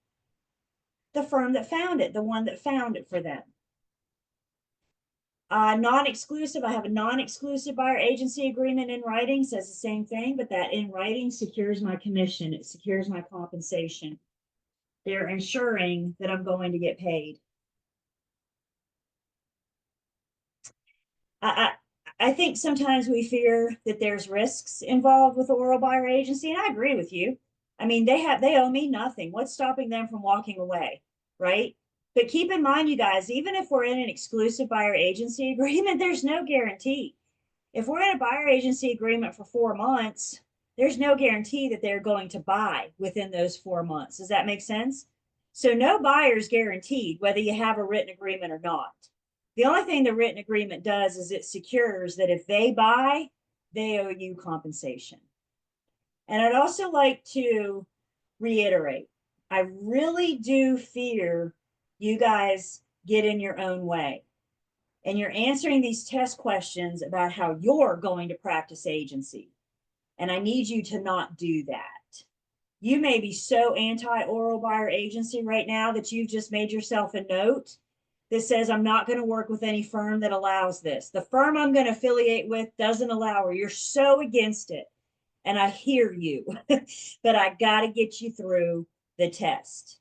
The firm that found it, the one that found it for them. Non-exclusive, I have a non-exclusive buyer agency agreement in writing, says the same thing, but that in writing secures my commission. It secures my compensation. They're ensuring that I'm going to get paid. I think sometimes we fear that there's risks involved with oral buyer agency, and I agree with you. I mean, they owe me nothing. What's stopping them from walking away, right? But keep in mind, you guys, even if we're in an exclusive buyer agency agreement, there's no guarantee. If we're in a buyer agency agreement for 4 months, there's no guarantee that they're going to buy within those 4 months. Does that make sense? So no buyer's guaranteed whether you have a written agreement or not. The only thing the written agreement does is it secures that if they buy, they owe you compensation. And I'd also like to reiterate, I really do fear you guys get in your own way. And you're answering these test questions about how you're going to practice agency. And I need you to not do that. You may be so anti-oral buyer agency right now that you've just made yourself a note that says, I'm not going to work with any firm that allows this. The firm I'm going to affiliate with doesn't allow her. You're so against it. And I hear you, but I got to get you through the test.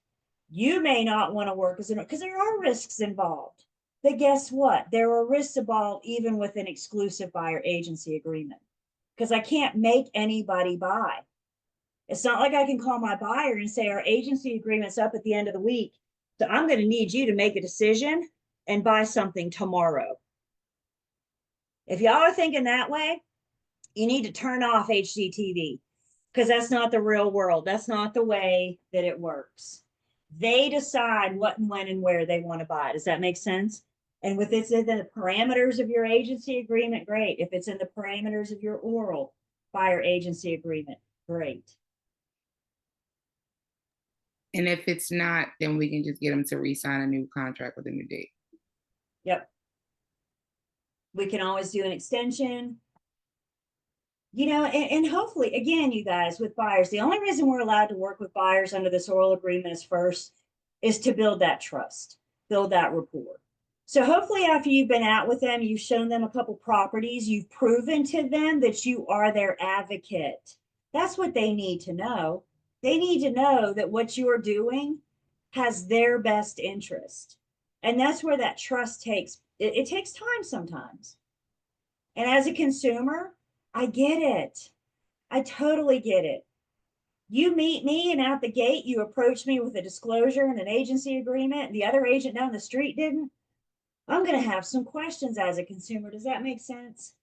You may not want to work as an, because there are risks involved. But guess what? There are risks involved even with an exclusive buyer agency agreement, because I can't make anybody buy. It's not like I can call my buyer and say, our agency agreement's up at the end of the week, so I'm going to need you to make a decision and buy something tomorrow. If y'all are thinking that way, you need to turn off HGTV, because that's not the real world. That's not the way that it works. They decide what and when and where they want to buy. Does that make sense? And with it's in the parameters of your agency agreement, great. If it's in the parameters of your oral buyer agency agreement, great. And if it's not, then we can just get them to re-sign a new contract with a new date. Yep. We can always do an extension. You know, and hopefully, again, you guys, with buyers, the only reason we're allowed to work with buyers under this oral agreement is to build that trust, build that rapport. So hopefully after you've been out with them, you've shown them a couple properties, you've proven to them that you are their advocate. That's what they need to know. They need to know that what you're doing has their best interest. And that's where that trust takes, it takes time sometimes. And as a consumer, I get it. I totally get it. You meet me and out the gate, you approach me with a disclosure and an agency agreement, and the other agent down the street didn't. I'm going to have some questions as a consumer. Does that make sense?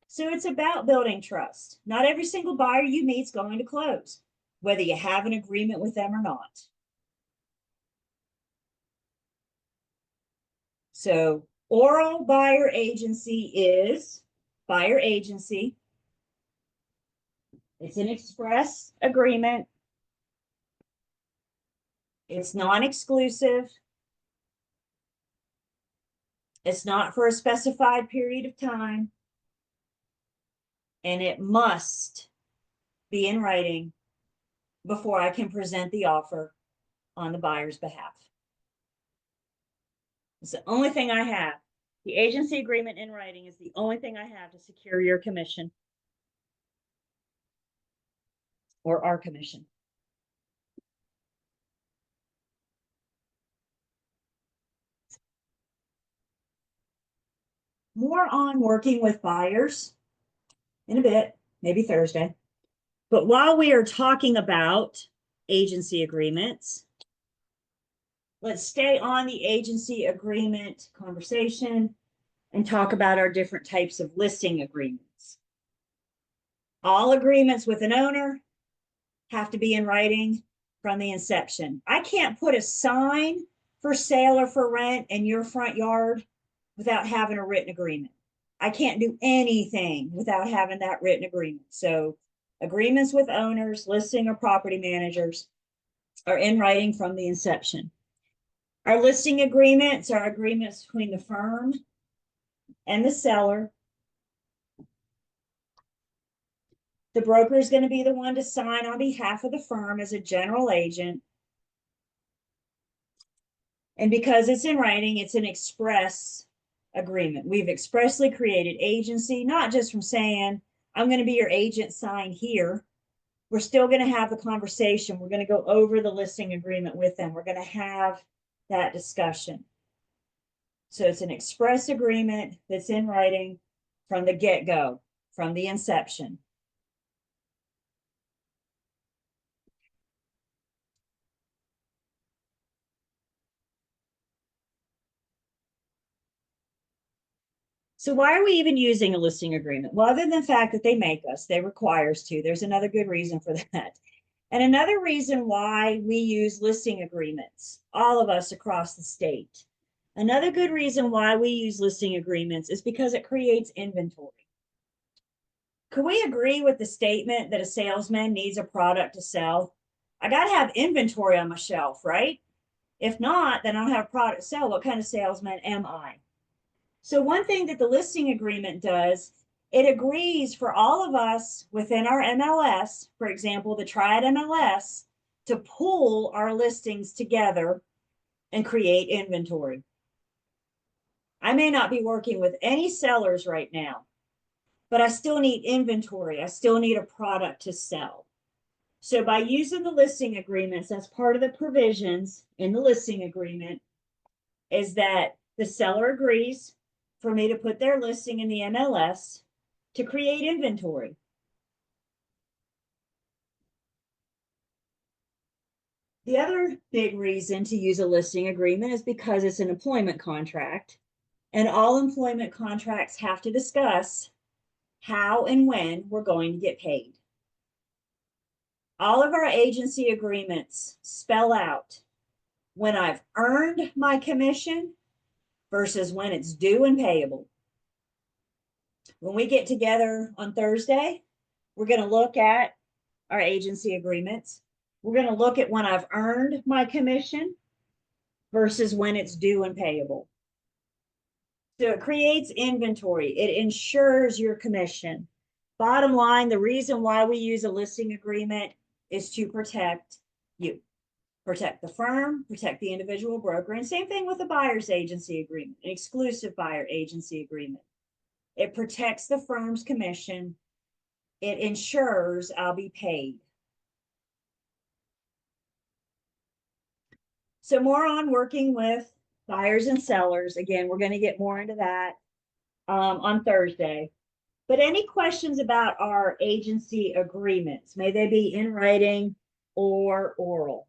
So it's about building trust. Not every single buyer you meet is going to close, whether you have an agreement with them or not. So oral buyer agency is buyer agency. It's an express agreement. It's non-exclusive. It's not for a specified period of time. And it must be in writing before I can present the offer on the buyer's behalf. It's the only thing I have. The agency agreement in writing is the only thing I have to secure your commission or our commission. More on working with buyers in a bit, maybe Thursday. But while we are talking about agency agreements, let's stay on the agency agreement conversation and talk about our different types of listing agreements. All agreements with an owner have to be in writing from the inception. I can't put a sign for sale or for rent in your front yard without having a written agreement. I can't do anything without having that written agreement. So agreements with owners, listing or property managers are in writing from the inception. Our listing agreements are agreements between the firm and the seller. The broker is going to be the one to sign on behalf of the firm as a general agent. And because it's in writing, it's an express agreement. We've expressly created agency, not just from saying, I'm going to be your agent, sign here. We're still going to have the conversation. We're going to go over the listing agreement with them. We're going to have that discussion. So it's an express agreement that's in writing from the get-go, from the inception. So why are we even using a listing agreement? Well, other than the fact that they make us, they require us to, there's another good reason for that. And another reason why we use listing agreements, all of us across the state. Another good reason why we use listing agreements is because it creates inventory. Could we agree with the statement that a salesman needs a product to sell? I got to have inventory on my shelf, right? If not, then I don't have a product to sell. What kind of salesman am I? So one thing that the listing agreement does, it agrees for all of us within our MLS, for example, the Triad MLS, to pool our listings together and create inventory. I may not be working with any sellers right now, but I still need inventory. I still need a product to sell. So by using the listing agreements, that's part of the provisions in the listing agreement, is that the seller agrees for me to put their listing in the MLS to create inventory. The other big reason to use a listing agreement is because it's an employment contract, and all employment contracts have to discuss how and when we're going to get paid. All of our agency agreements spell out when I've earned my commission versus when it's due and payable. When we get together on Thursday, we're going to look at our agency agreements. We're going to look at when I've earned my commission versus when it's due and payable. So it creates inventory. It ensures your commission. Bottom line, the reason why we use a listing agreement is to protect you. Protect the firm, protect the individual broker, and same thing with a buyer's agency agreement, an exclusive buyer agency agreement. It protects the firm's commission. It ensures I'll be paid. So more on working with buyers and sellers. Again, we're going to get more into that on Thursday. But any questions about our agency agreements? May they be in writing or oral?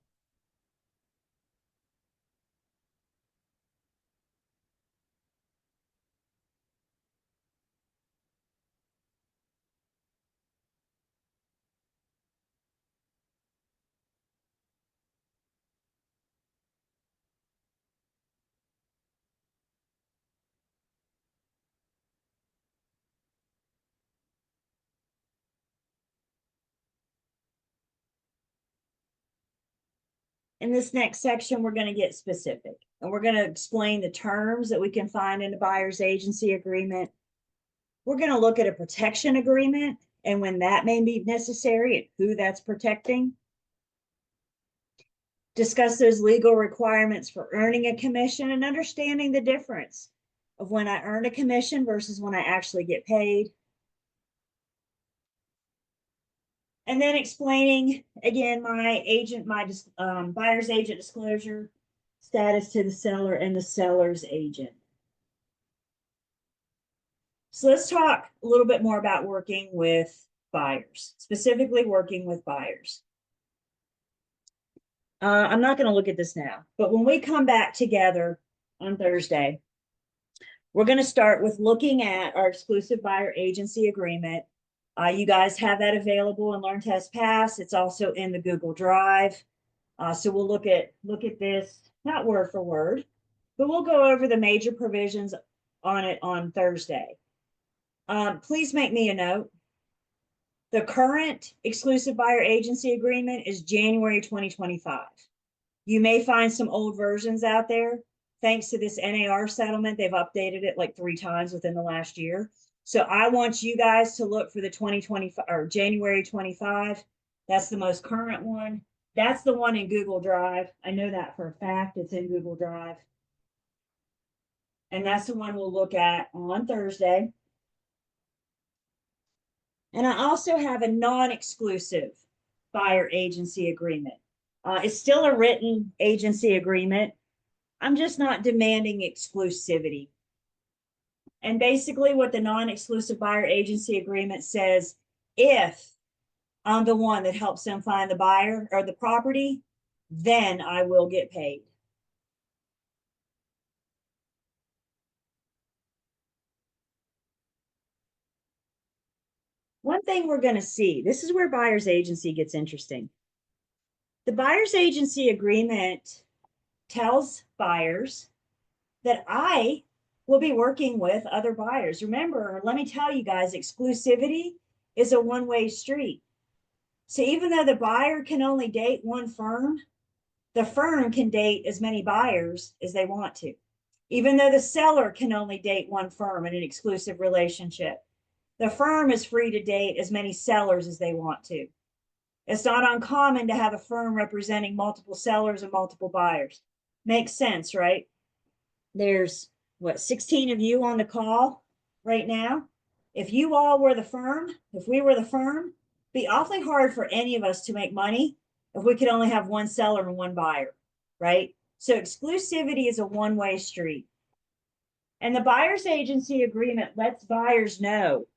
In this next section, we're going to get specific, and we're going to explain the terms that we can find in a buyer's agency agreement. We're going to look at a protection agreement and when that may be necessary and who that's protecting. Discuss those legal requirements for earning a commission and understanding the difference of when I earn a commission versus when I actually get paid. And then explaining, again, my buyer's agent disclosure status to the seller and the seller's agent. So let's talk a little bit more about working with buyers, specifically working with buyers. I'm not going to look at this now, but when we come back together on Thursday, we're going to start with looking at our exclusive buyer agency agreement. You guys have that available in Learn Test Pass. It's also in the Google Drive. So we'll look at this, not word for word, but we'll go over the major provisions on it on Thursday. Please make me a note. The current exclusive buyer agency agreement is January 2025. You may find some old versions out there. Thanks to this NAR settlement, they've updated it like 3 times within the last year. So I want you guys to look for the 2025 or January 25. That's the most current one. That's the one in Google Drive. I know that for a fact. It's in Google Drive. And that's the one we'll look at on Thursday. And I also have a non-exclusive buyer agency agreement. It's still a written agency agreement. I'm just not demanding exclusivity. And basically what the non-exclusive buyer agency agreement says, if I'm the one that helps them find the buyer or the property, then I will get paid. one thing we're going to see, this is where buyer's agency gets interesting. The buyer's agency agreement tells buyers that I will be working with other buyers. Remember, let me tell you guys, exclusivity is a one-way street. So even though the buyer can only date one firm, the firm can date as many buyers as they want to. Even though the seller can only date one firm in an exclusive relationship, the firm is free to date as many sellers as they want to. It's not uncommon to have a firm representing multiple sellers and multiple buyers. Makes sense, right? There's what, 16 of you on the call right now? If you all were the firm, if we were the firm, it'd be awfully hard for any of us to make money if we could only have one seller and one buyer, right? So exclusivity is a one-way street. And the buyer's agency agreement lets buyers know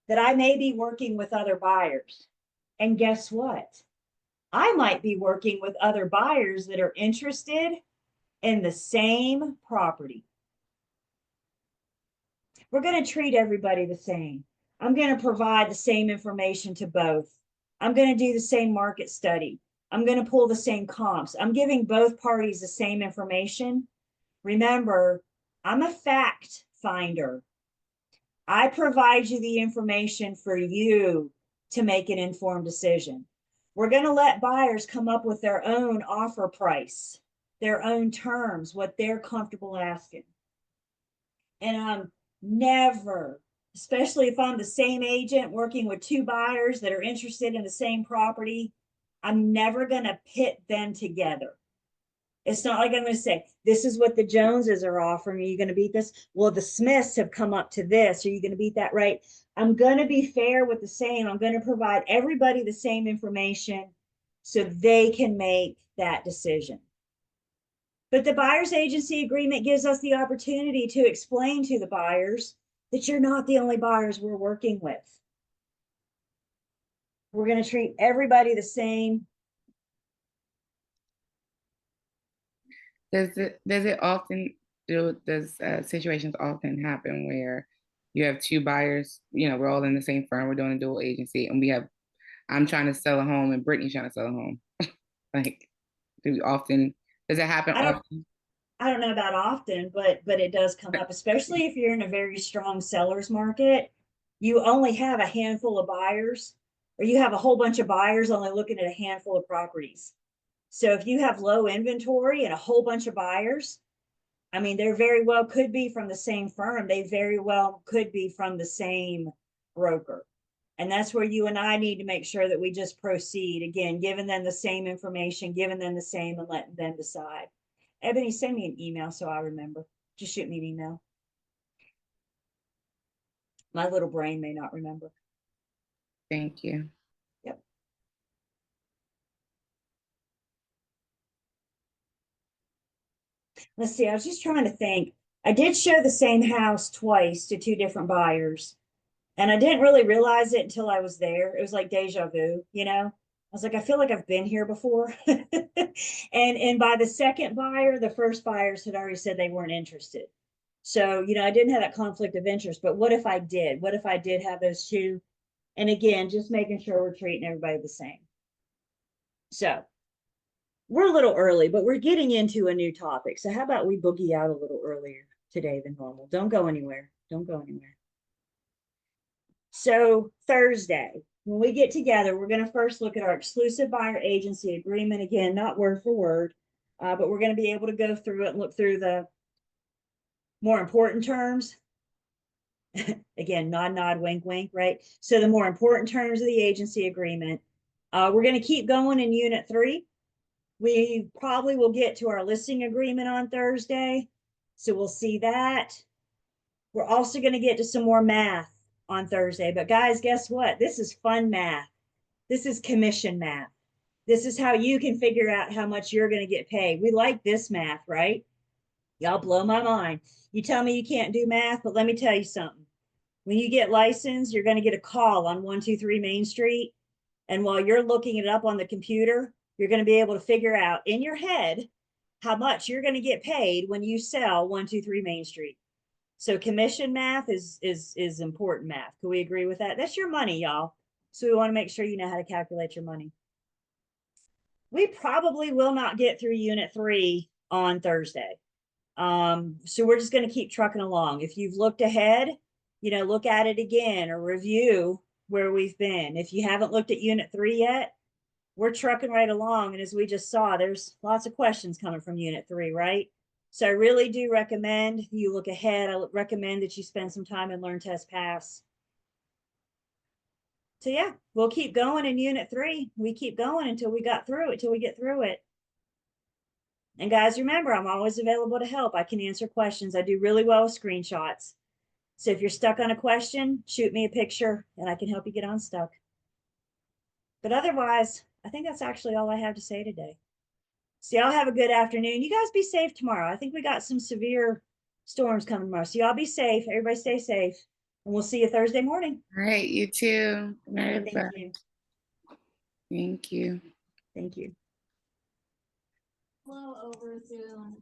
that I may be working with other buyers. And guess what? I might be working with other buyers that are interested in the same property. We're going to treat everybody the same. I'm going to provide the same information to both. I'm going to do the same market study. I'm going to pull the same comps. I'm giving both parties the same information. Remember, I'm a fact finder. I provide you the information for you to make an informed decision. We're going to let buyers come up with their own offer price, their own terms, what they're comfortable asking. And I'm never, especially if I'm the same agent working with two buyers that are interested in the same property, I'm never going to pit them together. It's not like I'm going to say, this is what the Joneses are offering. Are you going to beat this? Well, the Smiths have come up to this. Are you going to beat that? Right? I'm going to be fair with the same. I'm going to provide everybody the same information so they can make that decision. But the buyer's agency agreement gives us the opportunity to explain to the buyers that you're not the only buyers we're working with. We're going to treat everybody the same. Does situations often happen where you have two buyers, we're all in the same firm, we're doing a dual agency, and I'm trying to sell a home and Brittany's trying to sell a home. Like, does it happen often? I don't know about often, but it does come up, especially if you're in a very strong seller's market. You only have a handful of buyers, or you have a whole bunch of buyers only looking at a handful of properties. So if you have low inventory and a whole bunch of buyers, I mean, they very well could be from the same firm. They very well could be from the same broker. And that's where you and I need to make sure that we just proceed, again, giving them the same information, giving them the same, and letting them decide. Ebony, send me an email so I remember. Just shoot me an email. My little brain may not remember. Thank you. Yep. Let's see, I was just trying to think. I did show the same house twice to two different buyers. And I didn't really realize it until I was there. It was like deja vu, I was like, I feel like I've been here before. and by the second buyer, the first buyers had already said they weren't interested. So, I didn't have that conflict of interest, but what if I did? What if I did have those two? And again, just making sure we're treating everybody the same. So we're a little early, but we're getting into a new topic. So how about we boogie out a little earlier today than normal? Don't go anywhere. Don't go anywhere. So Thursday, when we get together, we're going to first look at our exclusive buyer agency agreement. Again, not word for word, but we're going to be able to go through it and look through the more important terms. Again, nod, nod, wink, wink, right? So the more important terms of the agency agreement. We're going to keep going in Unit 3. We probably will get to our listing agreement on Thursday. So we'll see that. We're also going to get to some more math on Thursday. But guys, guess what? This is fun math. This is commission math. This is how you can figure out how much you're going to get paid. We like this math, right? Y'all blow my mind. You tell me you can't do math, but let me tell you something. When you get licensed, you're going to get a call on 123 Main Street. And while you're looking it up on the computer, you're going to be able to figure out in your head how much you're going to get paid when you sell 123 Main Street. So commission math is important math. Can we agree with that? That's your money, y'all. So we want to make sure you know how to calculate your money. We probably will not get through unit 3 on Thursday. So we're just going to keep trucking along. If you've looked ahead, look at it again or review where we've been. If you haven't looked at unit 3 yet, we're trucking right along. And as we just saw, there's lots of questions coming from unit 3, right? So I really do recommend you look ahead. I recommend that you spend some time and learn, test, pass. So yeah, we'll keep going in unit 3. We keep going until we get through it. And guys, remember, I'm always available to help. I can answer questions. I do really well with screenshots. So if you're stuck on a question, shoot me a picture and I can help you get unstuck. But otherwise, I think that's actually all I have to say today. So y'all have a good afternoon. You guys be safe tomorrow. I think we got some severe storms coming tomorrow. So y'all be safe. Everybody stay safe. And we'll see you Thursday morning. All right, you too. Good night, Thank everybody. you. Thank you. Thank you. Well, over Zoom.